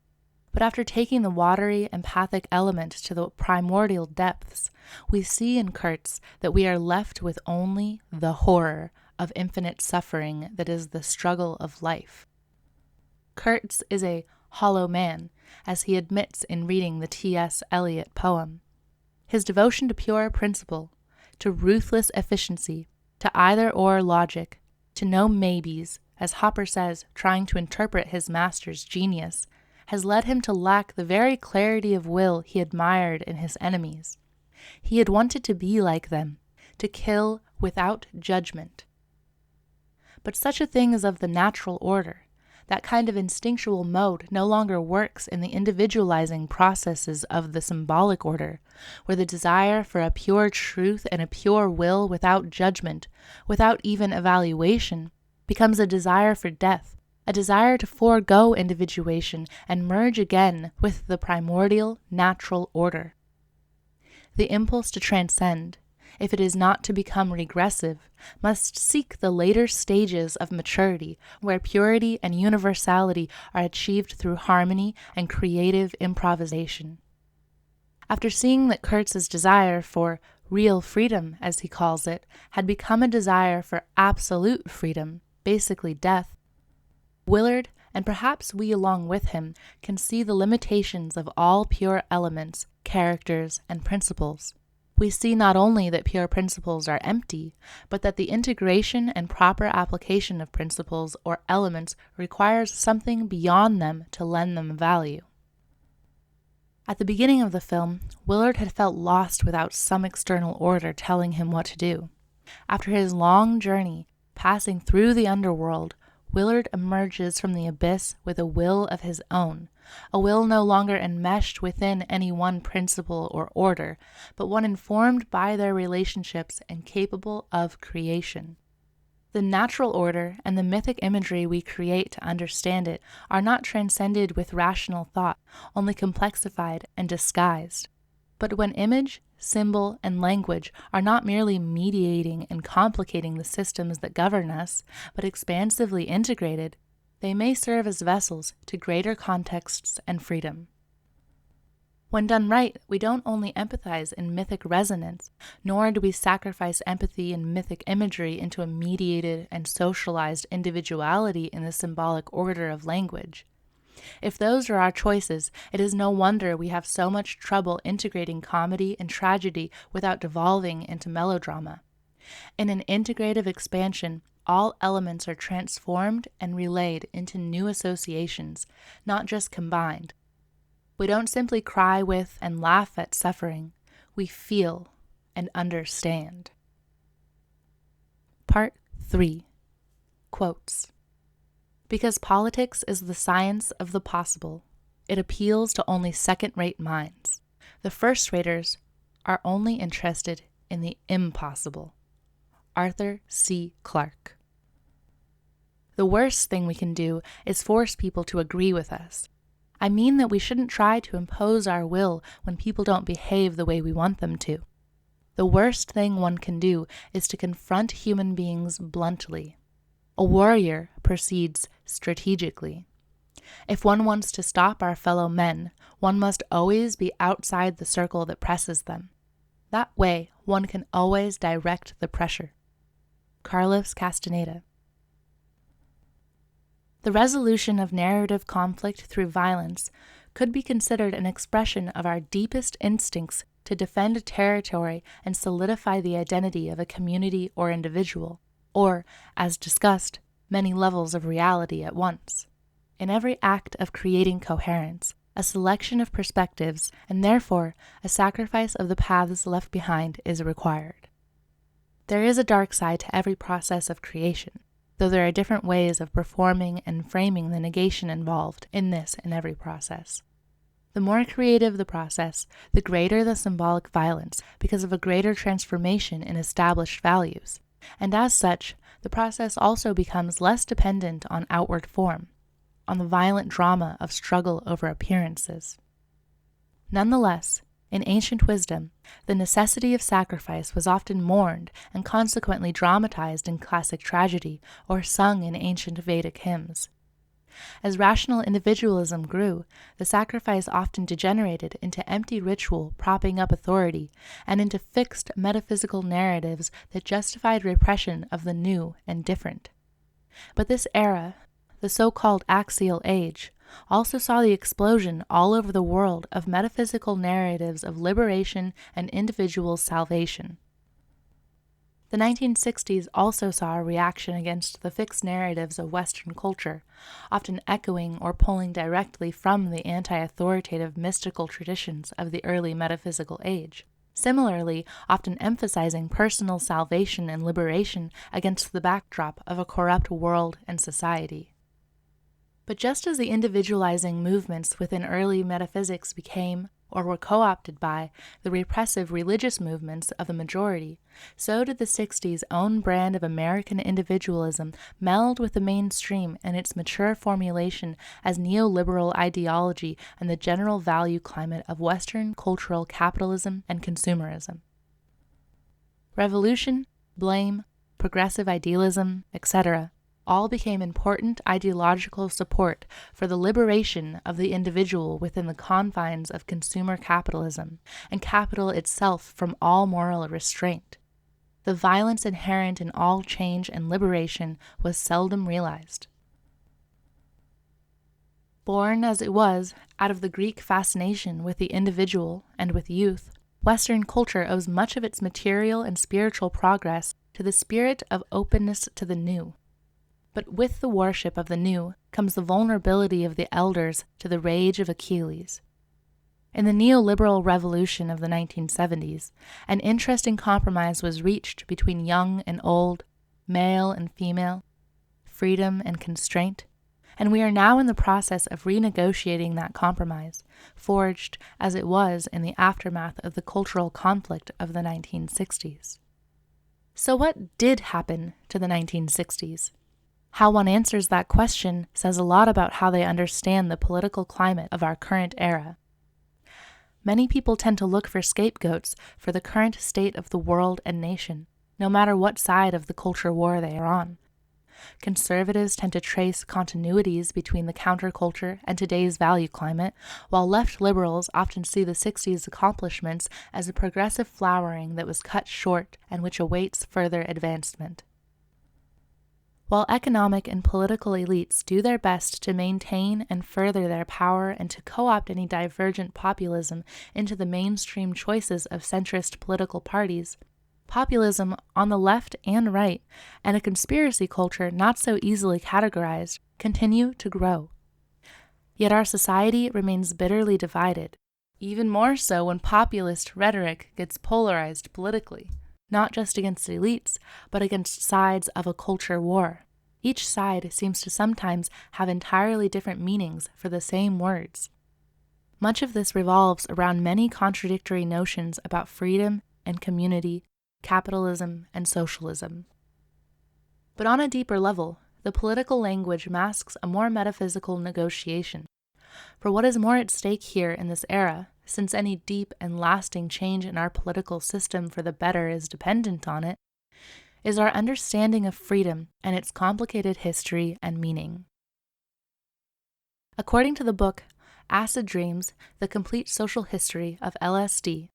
But after taking the watery, empathic element to the primordial depths, we see in Kurtz that we are left with only the horror of infinite suffering that is the struggle of life. Kurtz is a hollow man, as he admits in reading the T.S. Eliot poem. His devotion to pure principle, to ruthless efficiency, to either-or logic, to no maybes, as Hopper says, trying to interpret his master's genius, has led him to lack the very clarity of will he admired in his enemies. He had wanted to be like them, to kill without judgment. But such a thing is of the natural order. That kind of instinctual mode no longer works in the individualizing processes of the symbolic order, where the desire for a pure truth and a pure will without judgment, without even evaluation, becomes a desire for death, a desire to forego individuation and merge again with the primordial natural order. The impulse to transcend, if it is not to become regressive, must seek the later stages of maturity, where purity and universality are achieved through harmony and creative improvisation. After seeing that Kurtz's desire for real freedom, as he calls it, had become a desire for absolute freedom, basically death, Willard, and perhaps we along with him, can see the limitations of all pure elements, characters, and principles. We see not only that pure principles are empty, but that the integration and proper application of principles or elements requires something beyond them to lend them value. At the beginning of the film, Willard had felt lost without some external order telling him what to do. After his long journey, passing through the underworld, Willard emerges from the abyss with a will of his own, a will no longer enmeshed within any one principle or order, but one informed by their relationships and capable of creation. The natural order and the mythic imagery we create to understand it are not transcended with rational thought, only complexified and disguised. But when image, symbol, and language are not merely mediating and complicating the systems that govern us, but expansively integrated, they may serve as vessels to greater contexts and freedom. When done right, we don't only empathize in mythic resonance, nor do we sacrifice empathy and mythic imagery into a mediated and socialized individuality in the symbolic order of language. If those are our choices, it is no wonder we have so much trouble integrating comedy and tragedy without devolving into melodrama. In an integrative expansion, all elements are transformed and relayed into new associations, not just combined. We don't simply cry with and laugh at suffering, we feel and understand. Part 3. Quotes. Because politics is the science of the possible, it appeals to only second-rate minds. The first-raters are only interested in the impossible. Arthur C. Clarke. The worst thing we can do is force people to agree with us. I mean that we shouldn't try to impose our will when people don't behave the way we want them to. The worst thing one can do is to confront human beings bluntly. A warrior proceeds strategically. If one wants to stop our fellow men, one must always be outside the circle that presses them. That way, one can always direct the pressure. Carlos Castaneda. The resolution of narrative conflict through violence could be considered an expression of our deepest instincts to defend a territory and solidify the identity of a community or individual, or, as discussed, many levels of reality at once. In every act of creating coherence, a selection of perspectives, and therefore a sacrifice of the paths left behind is required. There is a dark side to every process of creation, though there are different ways of performing and framing the negation involved in this and every process. The more creative the process, the greater the symbolic violence because of a greater transformation in established values, and as such, the process also becomes less dependent on outward form, on the violent drama of struggle over appearances. Nonetheless, in ancient wisdom, the necessity of sacrifice was often mourned and consequently dramatized in classic tragedy or sung in ancient Vedic hymns. As rational individualism grew, the sacrifice often degenerated into empty ritual propping up authority and into fixed metaphysical narratives that justified repression of the new and different. But this era, the so-called axial age, also saw the explosion all over the world of metaphysical narratives of liberation and individual salvation. The 1960s also saw a reaction against the fixed narratives of Western culture, often echoing or pulling directly from the anti-authoritative mystical traditions of the early metaphysical age, similarly often emphasizing personal salvation and liberation against the backdrop of a corrupt world and society. But just as the individualizing movements within early metaphysics became, or were co-opted by, the repressive religious movements of the majority, so did the 60s' own brand of American individualism meld with the mainstream in its mature formulation as neoliberal ideology and the general value climate of Western cultural capitalism and consumerism. Revolution, blame, progressive idealism, etc., all became important ideological support for the liberation of the individual within the confines of consumer capitalism, and capital itself from all moral restraint. The violence inherent in all change and liberation was seldom realized. Born, as it was, out of the Greek fascination with the individual and with youth, Western culture owes much of its material and spiritual progress to the spirit of openness to the new. But with the worship of the new comes the vulnerability of the elders to the rage of Achilles. In the neoliberal revolution of the 1970s, an interesting compromise was reached between young and old, male and female, freedom and constraint, and we are now in the process of renegotiating that compromise, forged as it was in the aftermath of the cultural conflict of the 1960s. So what did happen to the 1960s? How one answers that question says a lot about how they understand the political climate of our current era. Many people tend to look for scapegoats for the current state of the world and nation, no matter what side of the culture war they are on. Conservatives tend to trace continuities between the counterculture and today's value climate, while left liberals often see the 60s accomplishments as a progressive flowering that was cut short and which awaits further advancement. While economic and political elites do their best to maintain and further their power and to co-opt any divergent populism into the mainstream choices of centrist political parties, populism on the left and right, and a conspiracy culture not so easily categorized, continue to grow. Yet our society remains bitterly divided, even more so when populist rhetoric gets polarized politically, not just against elites, but against sides of a culture war. Each side seems to sometimes have entirely different meanings for the same words. Much of this revolves around many contradictory notions about freedom and community, capitalism and socialism. But on a deeper level, the political language masks a more metaphysical negotiation. For what is more at stake here in this era, since any deep and lasting change in our political system for the better is dependent on it, is our understanding of freedom and its complicated history and meaning. According to the book Acid Dreams, The Complete Social History of LSD,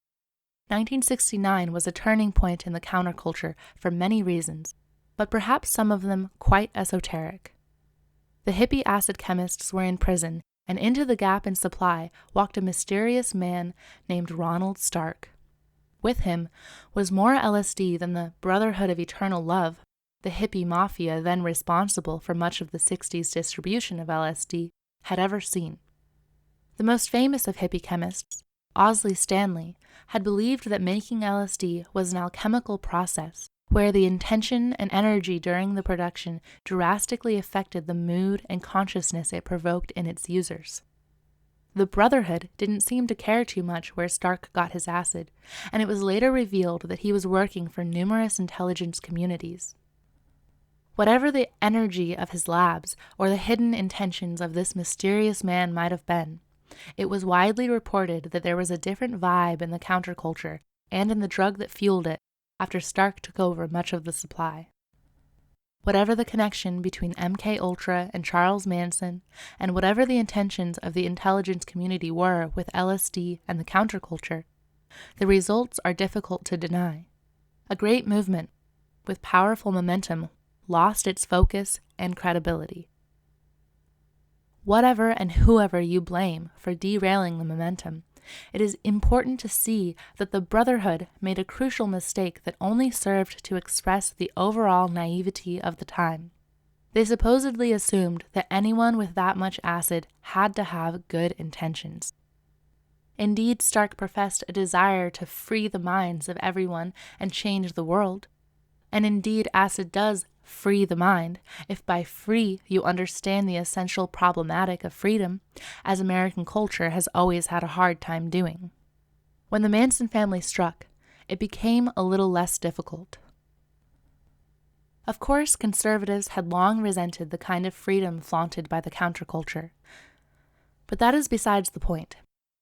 1969 was a turning point in the counterculture for many reasons, but perhaps some of them quite esoteric. The hippie acid chemists were in prison, and into the gap in supply walked a mysterious man named Ronald Stark. With him was more LSD than the Brotherhood of Eternal Love, the hippie mafia then responsible for much of the 60s distribution of LSD, had ever seen. The most famous of hippie chemists, Owsley Stanley, had believed that making LSD was an alchemical process where the intention and energy during the production drastically affected the mood and consciousness it provoked in its users. The Brotherhood didn't seem to care too much where Stark got his acid, and it was later revealed that he was working for numerous intelligence communities. Whatever the energy of his labs or the hidden intentions of this mysterious man might have been, it was widely reported that there was a different vibe in the counterculture and in the drug that fueled it after Stark took over much of the supply. Whatever the connection between MK Ultra and Charles Manson, and whatever the intentions of the intelligence community were with LSD and the counterculture, the results are difficult to deny. A great movement, with powerful momentum, lost its focus and credibility. Whatever and whoever you blame for derailing the momentum, it is important to see that the Brotherhood made a crucial mistake that only served to express the overall naivety of the time. They supposedly assumed that anyone with that much acid had to have good intentions. Indeed, Stark professed a desire to free the minds of everyone and change the world. And indeed, acid does free the mind, if by free you understand the essential problematic of freedom, as American culture has always had a hard time doing. When the Manson family struck, it became a little less difficult. Of course, conservatives had long resented the kind of freedom flaunted by the counterculture. But that is besides the point.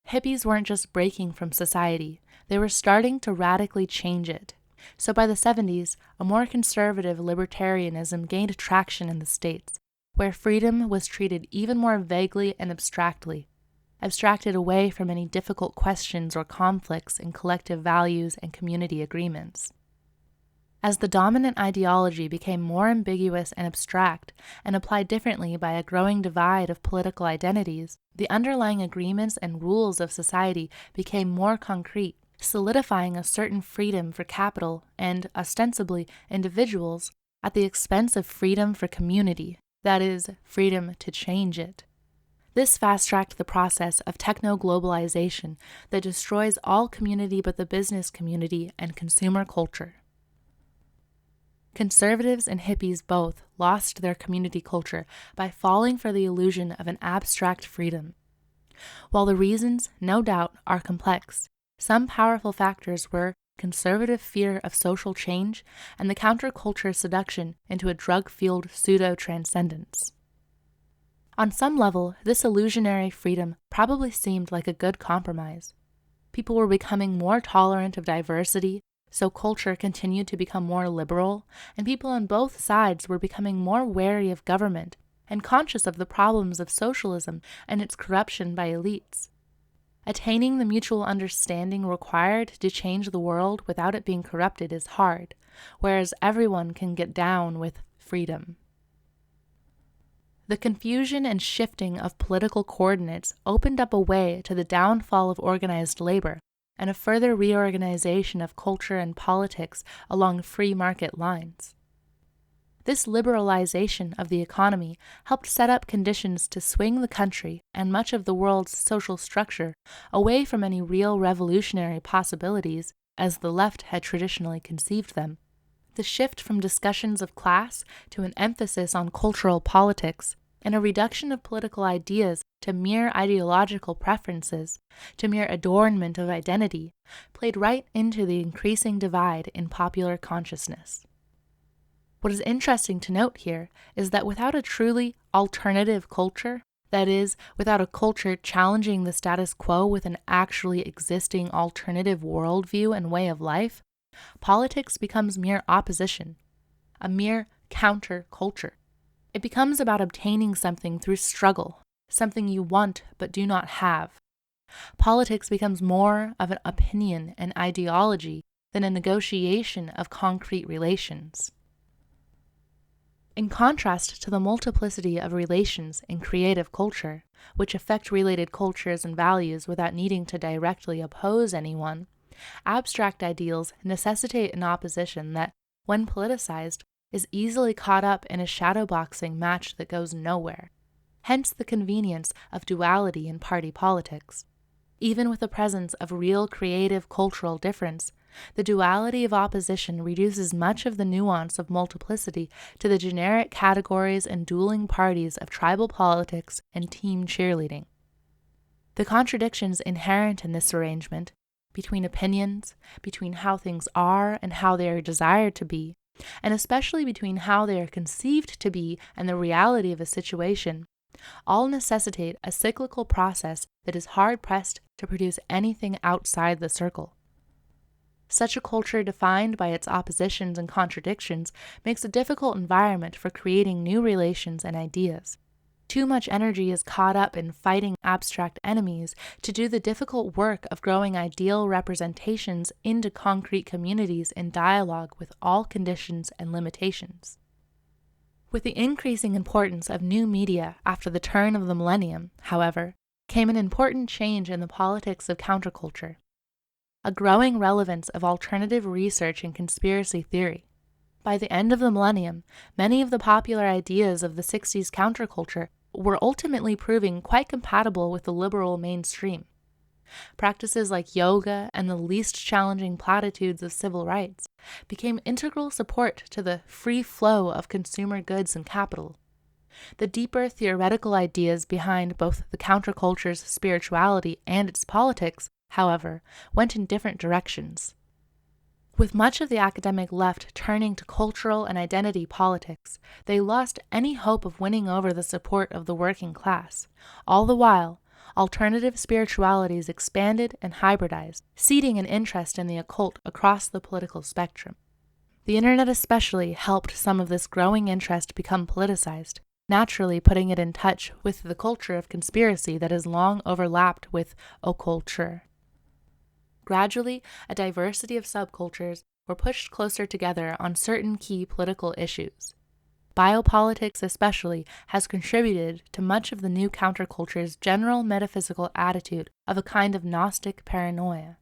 Hippies weren't just breaking from society, they were starting to radically change it. So by the 70s, a more conservative libertarianism gained traction in the States, where freedom was treated even more vaguely and abstractly, abstracted away from any difficult questions or conflicts in collective values and community agreements. As the dominant ideology became more ambiguous and abstract and applied differently by a growing divide of political identities, the underlying agreements and rules of society became more concrete, solidifying a certain freedom for capital and, ostensibly, individuals at the expense of freedom for community, that is, freedom to change it. This fast-tracked the process of techno-globalization that destroys all community but the business community and consumer culture. Conservatives and hippies both lost their community culture by falling for the illusion of an abstract freedom. While the reasons, no doubt, are complex, some powerful factors were conservative fear of social change and the counterculture seduction into a drug-fueled pseudo-transcendence. On some level, this illusionary freedom probably seemed like a good compromise. People were becoming more tolerant of diversity, so culture continued to become more liberal, and people on both sides were becoming more wary of government and conscious of the problems of socialism and its corruption by elites. Attaining the mutual understanding required to change the world without it being corrupted is hard, whereas everyone can get down with freedom. The confusion and shifting of political coordinates opened up a way to the downfall of organized labor and a further reorganization of culture and politics along free market lines. This liberalization of the economy helped set up conditions to swing the country and much of the world's social structure away from any real revolutionary possibilities as the left had traditionally conceived them. The shift from discussions of class to an emphasis on cultural politics and a reduction of political ideas to mere ideological preferences, to mere adornment of identity, played right into the increasing divide in popular consciousness. What is interesting to note here is that without a truly alternative culture, that is, without a culture challenging the status quo with an actually existing alternative worldview and way of life, politics becomes mere opposition, a mere counter-culture. It becomes about obtaining something through struggle, something you want but do not have. Politics becomes more of an opinion and ideology than a negotiation of concrete relations. In contrast to the multiplicity of relations in creative culture, which affect related cultures and values without needing to directly oppose anyone, abstract ideals necessitate an opposition that, when politicized, is easily caught up in a shadowboxing match that goes nowhere. Hence the convenience of duality in party politics. Even with the presence of real creative cultural difference, the duality of opposition reduces much of the nuance of multiplicity to the generic categories and dueling parties of tribal politics and team cheerleading. The contradictions inherent in this arrangement, between opinions, between how things are and how they are desired to be, and especially between how they are conceived to be and the reality of a situation, all necessitate a cyclical process that is hard-pressed to produce anything outside the circle. Such a culture defined by its oppositions and contradictions makes a difficult environment for creating new relations and ideas. Too much energy is caught up in fighting abstract enemies to do the difficult work of growing ideal representations into concrete communities in dialogue with all conditions and limitations. With the increasing importance of new media after the turn of the millennium, however, came an important change in the politics of counterculture. A growing relevance of alternative research and conspiracy theory. By the end of the millennium, many of the popular ideas of the 60s counterculture were ultimately proving quite compatible with the liberal mainstream. Practices like yoga and the least challenging platitudes of civil rights became integral support to the free flow of consumer goods and capital. The deeper theoretical ideas behind both the counterculture's spirituality and its politics, however, went in different directions. With much of the academic left turning to cultural and identity politics, they lost any hope of winning over the support of the working class. All the while, alternative spiritualities expanded and hybridized, seeding an interest in the occult across the political spectrum. The internet especially helped some of this growing interest become politicized, naturally putting it in touch with the culture of conspiracy that has long overlapped with occulture. Gradually, a diversity of subcultures were pushed closer together on certain key political issues. Biopolitics especially has contributed to much of the new counterculture's general metaphysical attitude of a kind of Gnostic paranoia.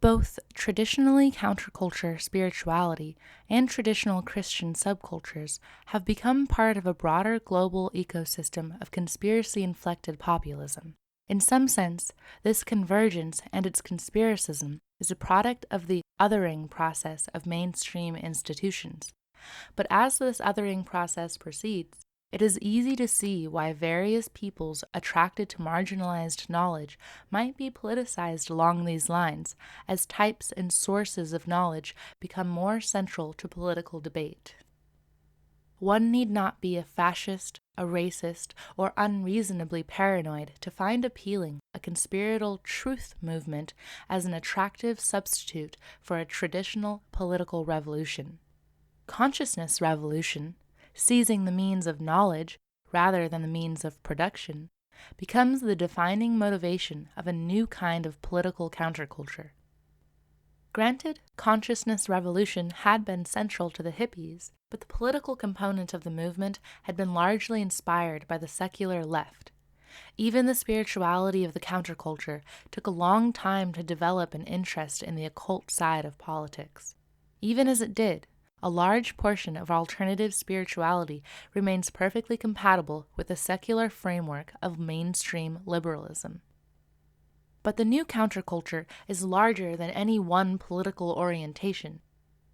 Both traditionally counterculture spirituality and traditional Christian subcultures have become part of a broader global ecosystem of conspiracy-inflected populism. In some sense, this convergence and its conspiracism is a product of the othering process of mainstream institutions. But as this othering process proceeds, it is easy to see why various peoples attracted to marginalized knowledge might be politicized along these lines, as types and sources of knowledge become more central to political debate. One need not be a fascist, a racist, or unreasonably paranoid to find appealing a conspiratorial truth movement as an attractive substitute for a traditional political revolution. Consciousness revolution, seizing the means of knowledge rather than the means of production, becomes the defining motivation of a new kind of political counterculture. Granted, consciousness revolution had been central to the hippies, but the political component of the movement had been largely inspired by the secular left. Even the spirituality of the counterculture took a long time to develop an interest in the occult side of politics. Even as it did, a large portion of alternative spirituality remains perfectly compatible with the secular framework of mainstream liberalism. But the new counterculture is larger than any one political orientation.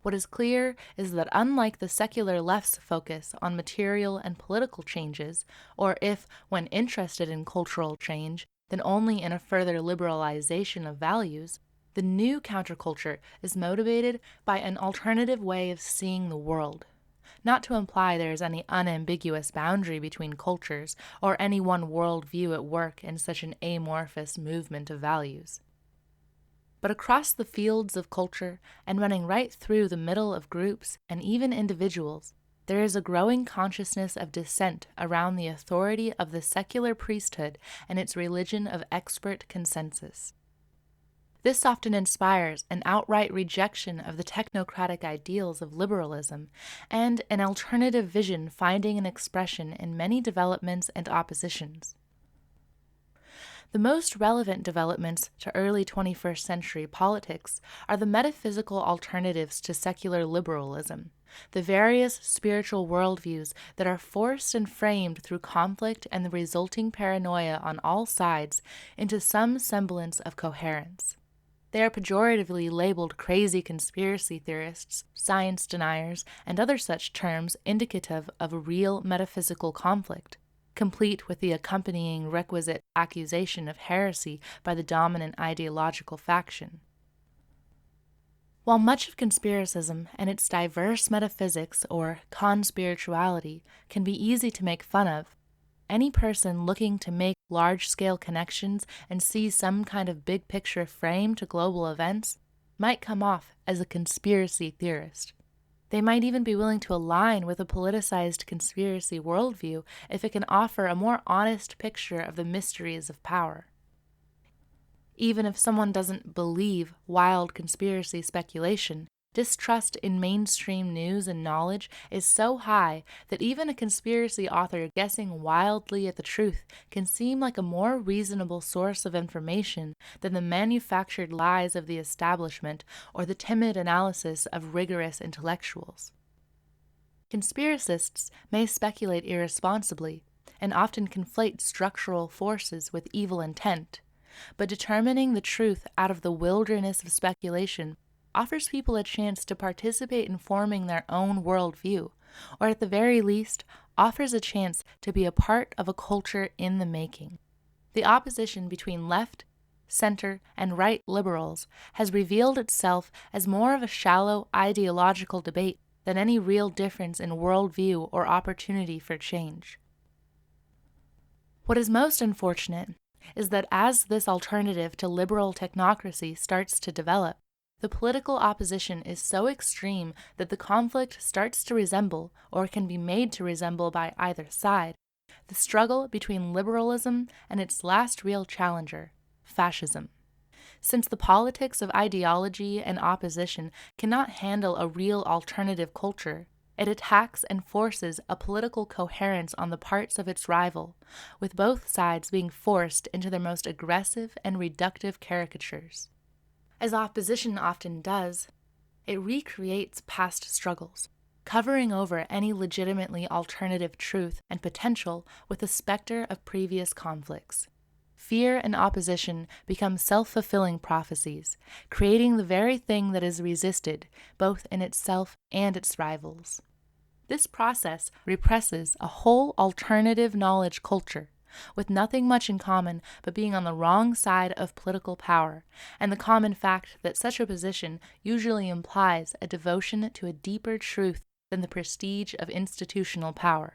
What is clear is that unlike the secular left's focus on material and political changes, or if, when interested in cultural change, then only in a further liberalization of values, the new counterculture is motivated by an alternative way of seeing the world. Not to imply there is any unambiguous boundary between cultures or any one worldview at work in such an amorphous movement of values. But across the fields of culture and running right through the middle of groups and even individuals, there is a growing consciousness of dissent around the authority of the secular priesthood and its religion of expert consensus. This often inspires an outright rejection of the technocratic ideals of liberalism and an alternative vision finding an expression in many developments and oppositions. The most relevant developments to early 21st century politics are the metaphysical alternatives to secular liberalism, the various spiritual worldviews that are forced and framed through conflict and the resulting paranoia on all sides into some semblance of coherence. They are pejoratively labeled crazy conspiracy theorists, science deniers, and other such terms indicative of a real metaphysical conflict, complete with the accompanying requisite accusation of heresy by the dominant ideological faction. While much of conspiracism and its diverse metaphysics or conspirituality can be easy to make fun of, any person looking to make large-scale connections and see some kind of big-picture frame to global events might come off as a conspiracy theorist. They might even be willing to align with a politicized conspiracy worldview if it can offer a more honest picture of the mysteries of power. Even if someone doesn't believe wild conspiracy speculation, distrust in mainstream news and knowledge is so high that even a conspiracy author guessing wildly at the truth can seem like a more reasonable source of information than the manufactured lies of the establishment or the timid analysis of rigorous intellectuals. Conspiracists may speculate irresponsibly and often conflate structural forces with evil intent, but determining the truth out of the wilderness of speculation offers people a chance to participate in forming their own worldview, or at the very least, offers a chance to be a part of a culture in the making. The opposition between left, center, and right liberals has revealed itself as more of a shallow ideological debate than any real difference in worldview or opportunity for change. What is most unfortunate is that as this alternative to liberal technocracy starts to develop, the political opposition is so extreme that the conflict starts to resemble, or can be made to resemble by either side, the struggle between liberalism and its last real challenger, fascism. Since the politics of ideology and opposition cannot handle a real alternative culture, it attacks and forces a political coherence on the parts of its rival, with both sides being forced into their most aggressive and reductive caricatures. As opposition often does, it recreates past struggles, covering over any legitimately alternative truth and potential with the specter of previous conflicts. Fear and opposition become self-fulfilling prophecies, creating the very thing that is resisted, both in itself and its rivals. This process represses a whole alternative knowledge culture, with nothing much in common but being on the wrong side of political power, and the common fact that such a position usually implies a devotion to a deeper truth than the prestige of institutional power.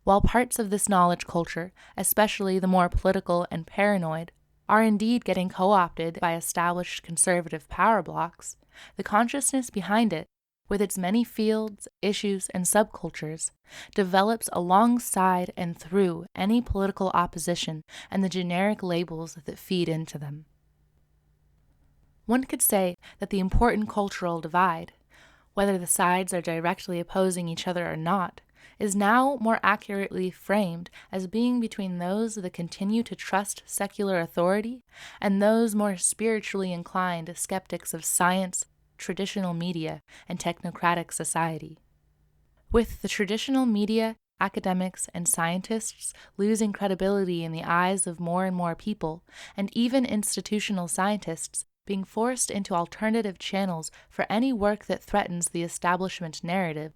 While parts of this knowledge culture, especially the more political and paranoid, are indeed getting co-opted by established conservative power blocks, the consciousness behind it, with its many fields, issues, and subcultures, develops alongside and through any political opposition and the generic labels that feed into them. One could say that the important cultural divide, whether the sides are directly opposing each other or not, is now more accurately framed as being between those that continue to trust secular authority and those more spiritually inclined skeptics of science, traditional media, and technocratic society. With the traditional media, academics, and scientists losing credibility in the eyes of more and more people, and even institutional scientists being forced into alternative channels for any work that threatens the establishment narrative,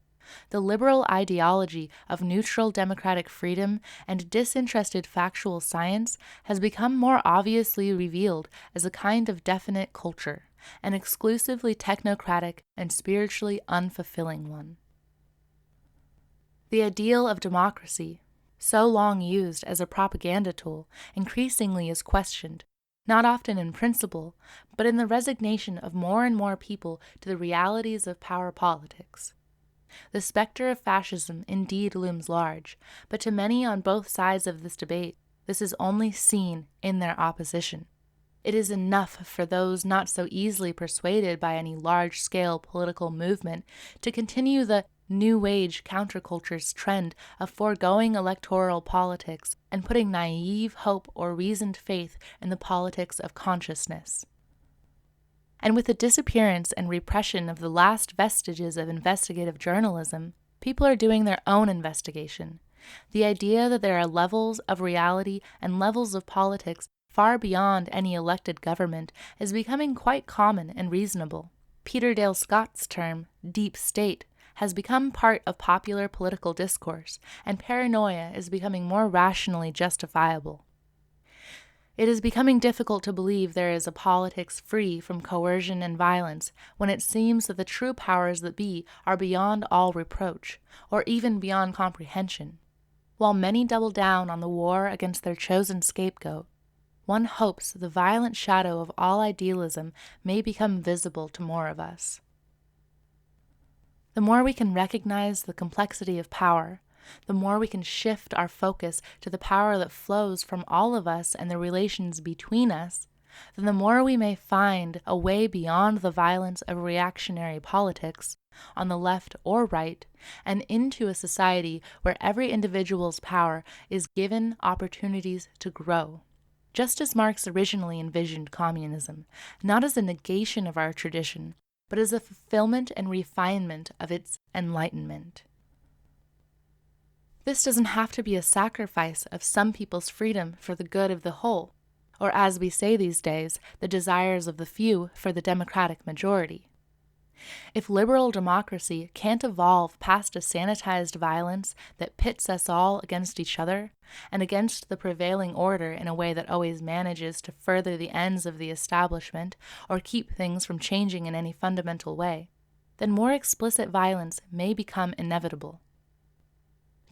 the liberal ideology of neutral democratic freedom and disinterested factual science has become more obviously revealed as a kind of definite culture, an exclusively technocratic and spiritually unfulfilling one. The ideal of democracy, so long used as a propaganda tool, increasingly is questioned, not often in principle, but in the resignation of more and more people to the realities of power politics. The specter of fascism indeed looms large, but to many on both sides of this debate, this is only seen in their opposition. It is enough for those not so easily persuaded by any large-scale political movement to continue the New Age counterculture's trend of foregoing electoral politics and putting naive hope or reasoned faith in the politics of consciousness. And with the disappearance and repression of the last vestiges of investigative journalism, people are doing their own investigation. The idea that there are levels of reality and levels of politics far beyond any elected government is becoming quite common and reasonable. Peter Dale Scott's term, deep state, has become part of popular political discourse, and paranoia is becoming more rationally justifiable. It is becoming difficult to believe there is a politics free from coercion and violence when it seems that the true powers that be are beyond all reproach, or even beyond comprehension. While many double down on the war against their chosen scapegoat, one hopes the violent shadow of all idealism may become visible to more of us. The more we can recognize the complexity of power, the more we can shift our focus to the power that flows from all of us and the relations between us, then the more we may find a way beyond the violence of reactionary politics, on the left or right, and into a society where every individual's power is given opportunities to grow. Just as Marx originally envisioned communism, not as a negation of our tradition, but as a fulfillment and refinement of its enlightenment. This doesn't have to be a sacrifice of some people's freedom for the good of the whole, or as we say these days, the desires of the few for the democratic majority. If liberal democracy can't evolve past a sanitized violence that pits us all against each other and against the prevailing order in a way that always manages to further the ends of the establishment or keep things from changing in any fundamental way, then more explicit violence may become inevitable.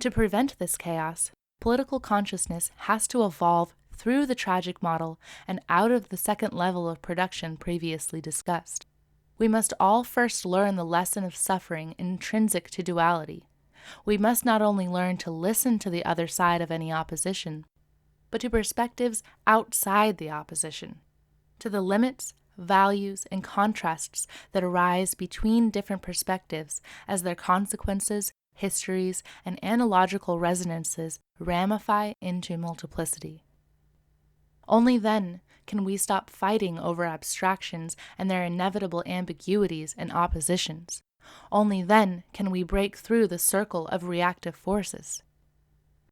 To prevent this chaos, political consciousness has to evolve through the tragic model and out of the second level of production previously discussed. We must all first learn the lesson of suffering intrinsic to duality. We must not only learn to listen to the other side of any opposition, but to perspectives outside the opposition, to the limits, values, and contrasts that arise between different perspectives as their consequences, histories, and analogical resonances ramify into multiplicity. Only then can we stop fighting over abstractions and their inevitable ambiguities and oppositions. Only then can we break through the circle of reactive forces.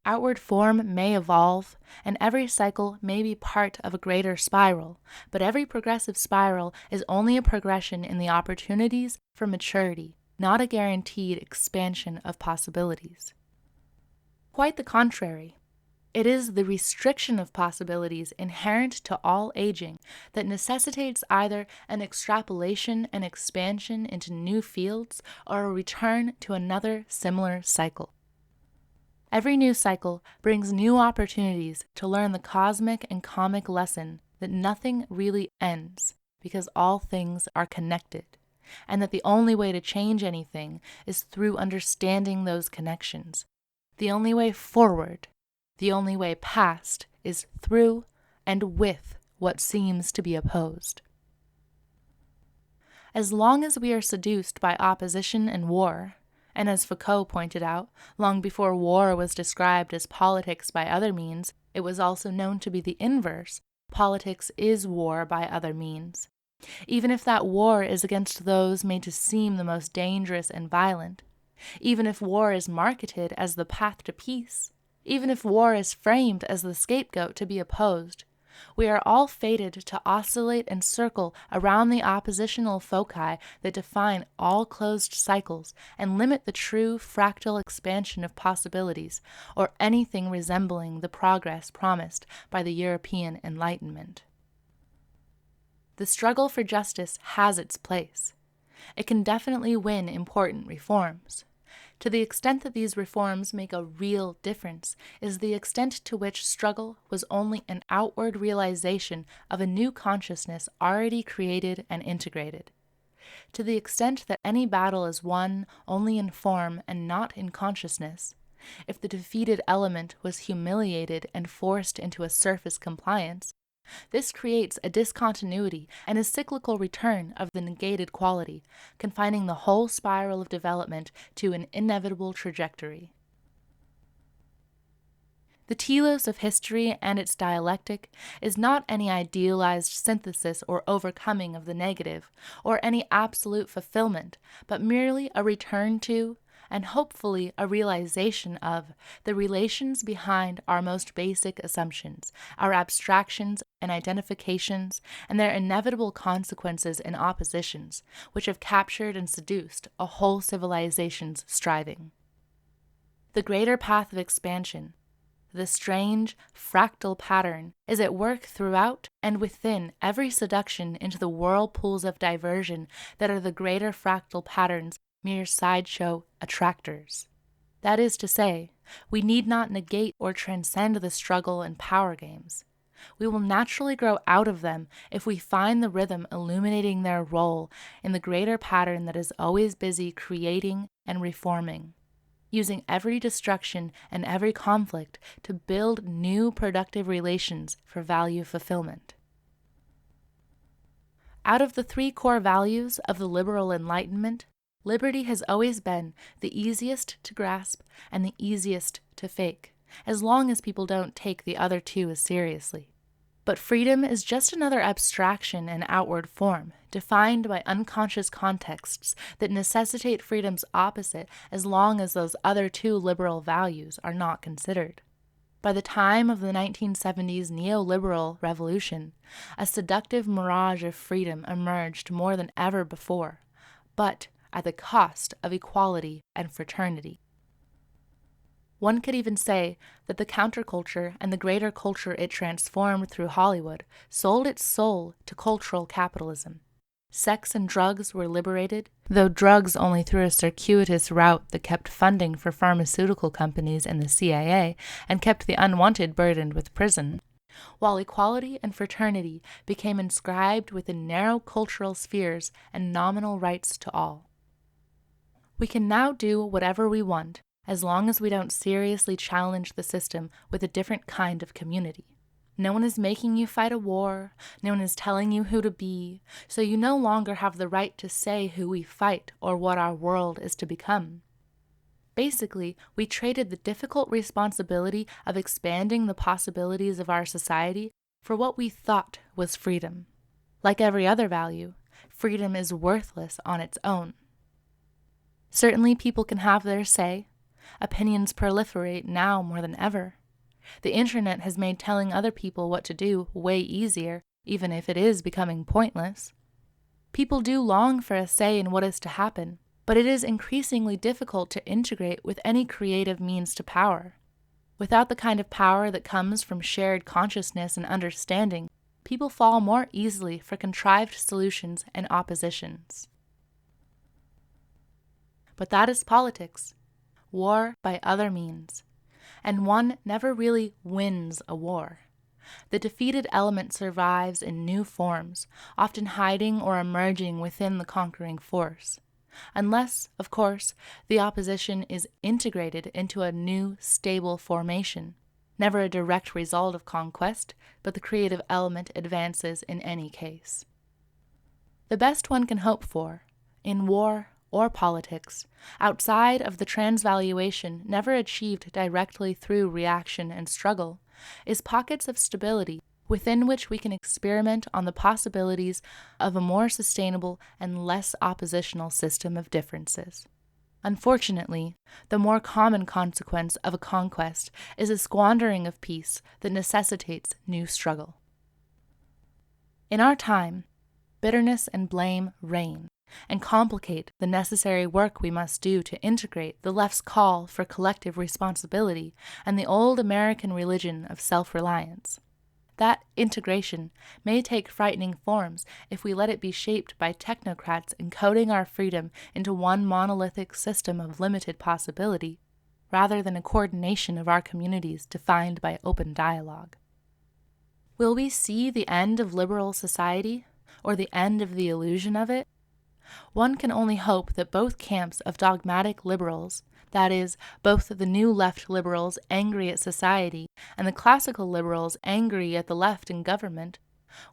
Outward form may evolve, and every cycle may be part of a greater spiral, but every progressive spiral is only a progression in the opportunities for maturity, not a guaranteed expansion of possibilities. Quite the contrary. It is the restriction of possibilities inherent to all aging that necessitates either an extrapolation and expansion into new fields or a return to another similar cycle. Every new cycle brings new opportunities to learn the cosmic and comic lesson that nothing really ends because all things are connected, and that the only way to change anything is through understanding those connections. The only way forward, the only way past, is through and with what seems to be opposed. As long as we are seduced by opposition and war, and as Foucault pointed out, long before war was described as politics by other means, it was also known to be the inverse. Politics is war by other means. Even if that war is against those made to seem the most dangerous and violent, even if war is marketed as the path to peace, even if war is framed as the scapegoat to be opposed, we are all fated to oscillate and circle around the oppositional foci that define all closed cycles and limit the true fractal expansion of possibilities, or anything resembling the progress promised by the European Enlightenment. The struggle for justice has its place. It can definitely win important reforms. To the extent that these reforms make a real difference is the extent to which struggle was only an outward realization of a new consciousness already created and integrated. To the extent that any battle is won only in form and not in consciousness, if the defeated element was humiliated and forced into a surface compliance, this creates a discontinuity and a cyclical return of the negated quality, confining the whole spiral of development to an inevitable trajectory. The telos of history and its dialectic is not any idealized synthesis or overcoming of the negative, or any absolute fulfillment, but merely a return to, and hopefully a realization of, the relations behind our most basic assumptions, our abstractions and identifications, and their inevitable consequences and oppositions, which have captured and seduced a whole civilization's striving. The greater path of expansion, the strange, fractal pattern, is at work throughout and within every seduction into the whirlpools of diversion that are the greater fractal pattern's mere sideshow attractors. That is to say, we need not negate or transcend the struggle and power games. We will naturally grow out of them if we find the rhythm illuminating their role in the greater pattern that is always busy creating and reforming, using every destruction and every conflict to build new productive relations for value fulfillment. Out of the three core values of the liberal Enlightenment, liberty has always been the easiest to grasp and the easiest to fake, as long as people don't take the other two as seriously. But freedom is just another abstraction in outward form, defined by unconscious contexts that necessitate freedom's opposite as long as those other two liberal values are not considered. By the time of the 1970s neoliberal revolution, a seductive mirage of freedom emerged more than ever before, but at the cost of equality and fraternity. One could even say that the counterculture and the greater culture it transformed through Hollywood sold its soul to cultural capitalism. Sex and drugs were liberated, though drugs only through a circuitous route that kept funding for pharmaceutical companies and the CIA and kept the unwanted burdened with prison, while equality and fraternity became inscribed within narrow cultural spheres and nominal rights to all. We can now do whatever we want, as long as we don't seriously challenge the system with a different kind of community. No one is making you fight a war, no one is telling you who to be, so you no longer have the right to say who we fight or what our world is to become. Basically, we traded the difficult responsibility of expanding the possibilities of our society for what we thought was freedom. Like every other value, freedom is worthless on its own. Certainly people can have their say. Opinions proliferate now more than ever. The internet has made telling other people what to do way easier, even if it is becoming pointless. People do long for a say in what is to happen, but it is increasingly difficult to integrate with any creative means to power. Without the kind of power that comes from shared consciousness and understanding, people fall more easily for contrived solutions and oppositions. But that is politics. War by other means. And one never really wins a war. The defeated element survives in new forms, often hiding or emerging within the conquering force. Unless, of course, the opposition is integrated into a new, stable formation. Never a direct result of conquest, but the creative element advances in any case. The best one can hope for, in war or politics, outside of the transvaluation never achieved directly through reaction and struggle, is pockets of stability within which we can experiment on the possibilities of a more sustainable and less oppositional system of differences. Unfortunately, the more common consequence of a conquest is a squandering of peace that necessitates new struggle. In our time, bitterness and blame reign and complicate the necessary work we must do to integrate the left's call for collective responsibility and the old American religion of self-reliance. That integration may take frightening forms if we let it be shaped by technocrats encoding our freedom into one monolithic system of limited possibility, rather than a coordination of our communities defined by open dialogue. Will we see the end of liberal society, or the end of the illusion of it? One can only hope that both camps of dogmatic liberals, that is, both the new left liberals angry at society and the classical liberals angry at the left in government,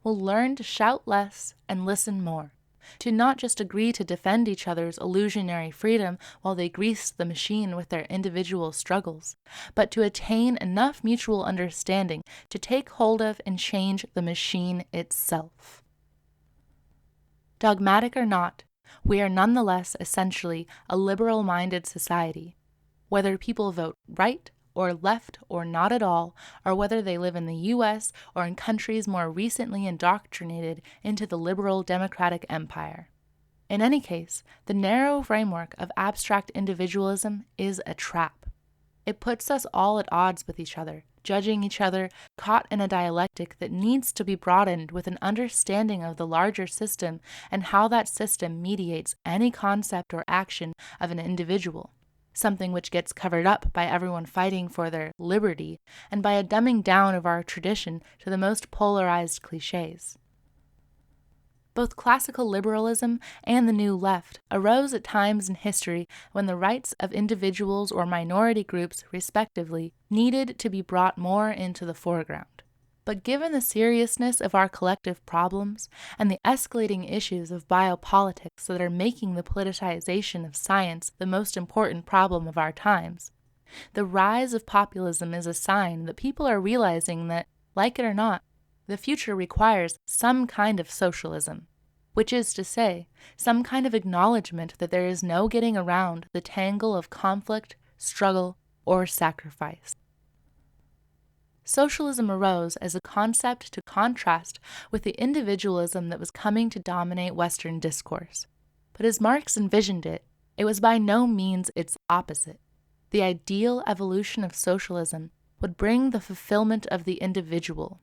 will learn to shout less and listen more, to not just agree to defend each other's illusionary freedom while they grease the machine with their individual struggles, but to attain enough mutual understanding to take hold of and change the machine itself. Dogmatic or not, we are nonetheless essentially a liberal-minded society. Whether people vote right or left or not at all, or whether they live in the U.S. or in countries more recently indoctrinated into the liberal democratic empire. In any case, the narrow framework of abstract individualism is a trap. It puts us all at odds with each other, judging each other, caught in a dialectic that needs to be broadened with an understanding of the larger system and how that system mediates any concept or action of an individual. something which gets covered up by everyone fighting for their liberty and by a dumbing down of our tradition to the most polarized cliches. Both classical liberalism and the New Left arose at times in history when the rights of individuals or minority groups, respectively, needed to be brought more into the foreground. But given the seriousness of our collective problems and the escalating issues of biopolitics that are making the politicization of science the most important problem of our times, the rise of populism is a sign that people are realizing that, like it or not, the future requires some kind of socialism, which is to say, some kind of acknowledgement that there is no getting around the tangle of conflict, struggle, or sacrifice. Socialism arose as a concept to contrast with the individualism that was coming to dominate Western discourse. But as Marx envisioned it, it was by no means its opposite. The ideal evolution of socialism would bring the fulfillment of the individual.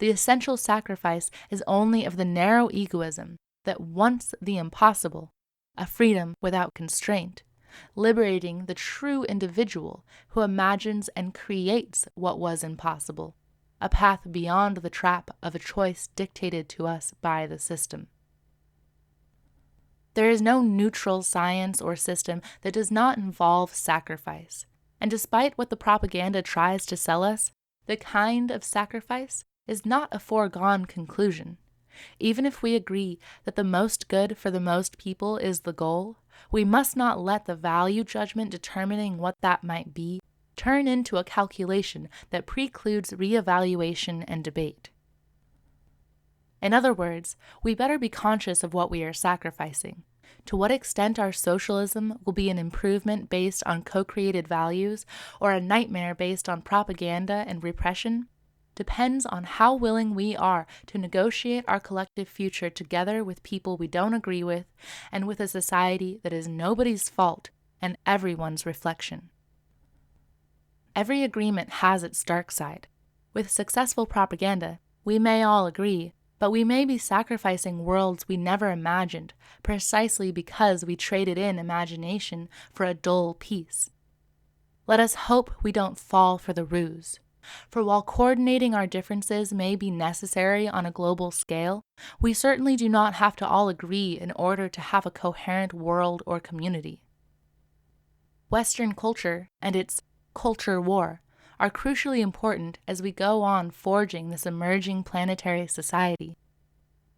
The essential sacrifice is only of the narrow egoism that wants the impossible, a freedom without constraint, liberating the true individual who imagines and creates what was impossible, a path beyond the trap of a choice dictated to us by the system. There is no neutral science or system that does not involve sacrifice, and despite what the propaganda tries to sell us, the kind of sacrifice is not a foregone conclusion. Even if we agree that the most good for the most people is the goal, we must not let the value judgment determining what that might be turn into a calculation that precludes reevaluation and debate. In other words, we better be conscious of what we are sacrificing. To what extent our socialism will be an improvement based on co-created values or a nightmare based on propaganda and repression depends on how willing we are to negotiate our collective future together with people we don't agree with and with a society that is nobody's fault and everyone's reflection. Every agreement has its dark side. With successful propaganda, we may all agree, but we may be sacrificing worlds we never imagined precisely because we traded in imagination for a dull peace. Let us hope we don't fall for the ruse. For while coordinating our differences may be necessary on a global scale, we certainly do not have to all agree in order to have a coherent world or community. Western culture and its culture war are crucially important as we go on forging this emerging planetary society.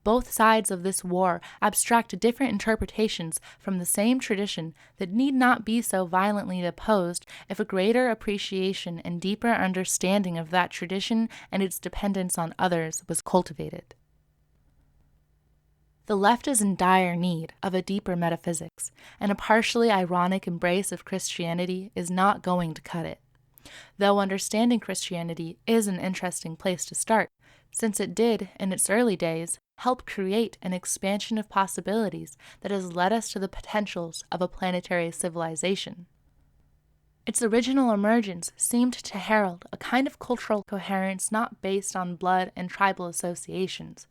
Both sides of this war abstract different interpretations from the same tradition that need not be so violently opposed if a greater appreciation and deeper understanding of that tradition and its dependence on others was cultivated. The left is in dire need of a deeper metaphysics, and a partially ironic embrace of Christianity is not going to cut it. Though understanding Christianity is an interesting place to start, since it did, in its early days, help create an expansion of possibilities that has led us to the potentials of a planetary civilization. Its original emergence seemed to herald a kind of cultural coherence not based on blood and tribal associations,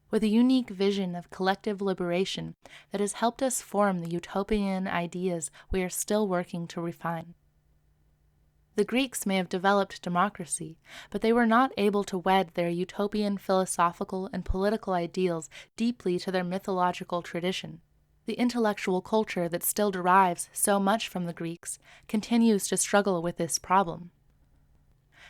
with a unique vision of collective liberation that has helped us form the utopian ideas we are still working to refine. The Greeks may have developed democracy, but they were not able to wed their utopian philosophical and political ideals deeply to their mythological tradition. The intellectual culture that still derives so much from the Greeks continues to struggle with this problem.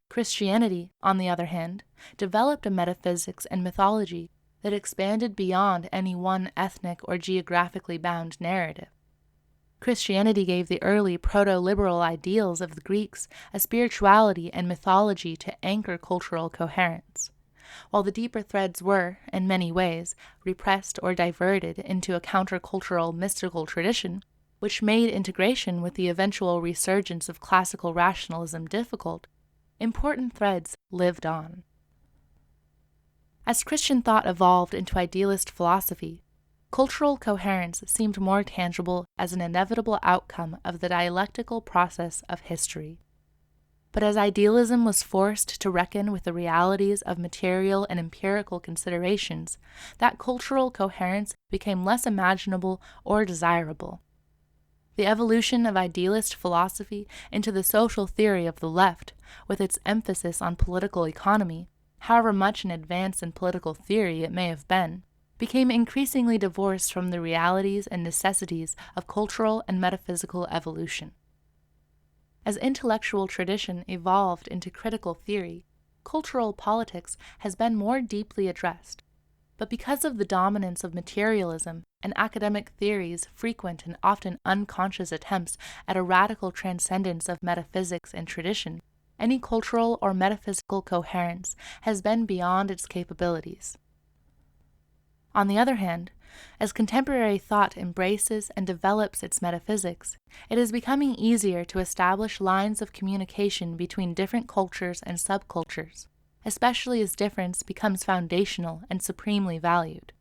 Christianity, on the other hand, developed a metaphysics and mythology that expanded beyond any one ethnic or geographically bound narrative. Christianity gave the early proto-liberal ideals of the Greeks a spirituality and mythology to anchor cultural coherence, while the deeper threads were, in many ways, repressed or diverted into a countercultural mystical tradition, which made integration with the eventual resurgence of classical rationalism difficult. Important threads lived on. As Christian thought evolved into idealist philosophy, cultural coherence seemed more tangible as an inevitable outcome of the dialectical process of history. But as idealism was forced to reckon with the realities of material and empirical considerations, that cultural coherence became less imaginable or desirable. The evolution of idealist philosophy into the social theory of the left, with its emphasis on political economy, however much an advance in political theory it may have been, became increasingly divorced from the realities and necessities of cultural and metaphysical evolution. As intellectual tradition evolved into critical theory, cultural politics has been more deeply addressed. But because of the dominance of materialism and academic theory's frequent and often unconscious attempts at a radical transcendence of metaphysics and tradition, any cultural or metaphysical coherence has been beyond its capabilities. On the other hand, as contemporary thought embraces and develops its metaphysics, it is becoming easier to establish lines of communication between different cultures and subcultures, especially as difference becomes foundational and supremely valued.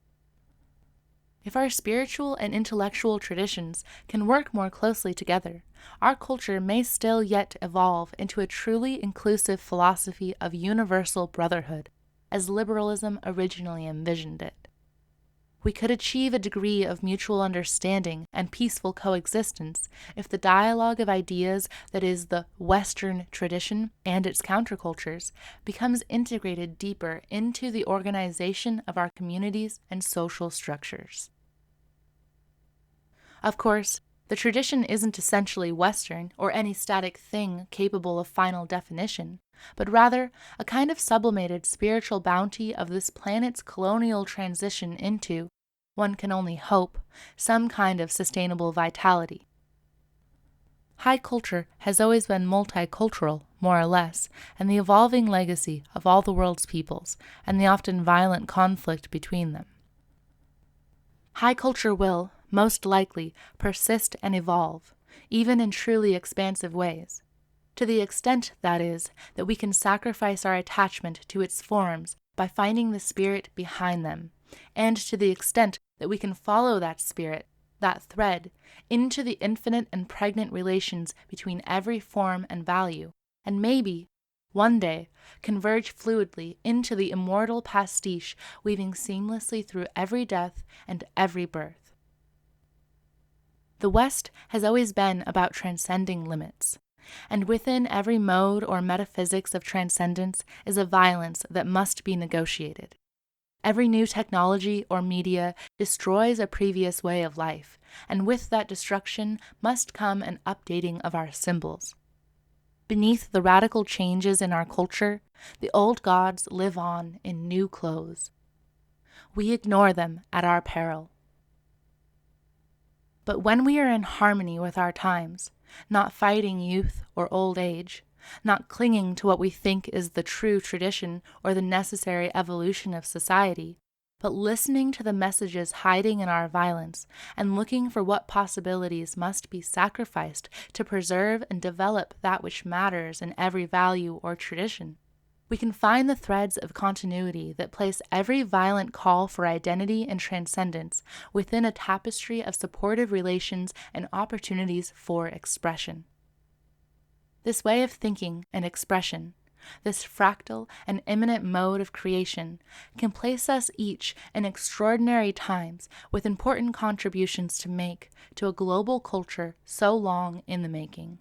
If our spiritual and intellectual traditions can work more closely together, our culture may still yet evolve into a truly inclusive philosophy of universal brotherhood, as liberalism originally envisioned it. We could achieve a degree of mutual understanding and peaceful coexistence if the dialogue of ideas that is the Western tradition and its countercultures becomes integrated deeper into the organization of our communities and social structures. Of course, the tradition isn't essentially Western or any static thing capable of final definition, but rather a kind of sublimated spiritual bounty of this planet's colonial transition into, one can only hope, some kind of sustainable vitality. High culture has always been multicultural, more or less, and the evolving legacy of all the world's peoples, and the often violent conflict between them. High culture will, most likely, persist and evolve, even in truly expansive ways, to the extent, that is, that we can sacrifice our attachment to its forms by finding the spirit behind them, and to the extent that we can follow that spirit, that thread, into the infinite and pregnant relations between every form and value, and maybe, one day, converge fluidly into the immortal pastiche weaving seamlessly through every death and every birth. The West has always been about transcending limits, and within every mode or metaphysics of transcendence is a violence that must be negotiated. Every new technology or media destroys a previous way of life, and with that destruction must come an updating of our symbols. Beneath the radical changes in our culture, the old gods live on in new clothes. We ignore them at our peril. But when we are in harmony with our times, not fighting youth or old age, not clinging to what we think is the true tradition or the necessary evolution of society, but listening to the messages hiding in our violence and looking for what possibilities must be sacrificed to preserve and develop that which matters in every value or tradition, we can find the threads of continuity that place every violent call for identity and transcendence within a tapestry of supportive relations and opportunities for expression. This way of thinking and expression, this fractal and immanent mode of creation, can place us each in extraordinary times with important contributions to make to a global culture so long in the making.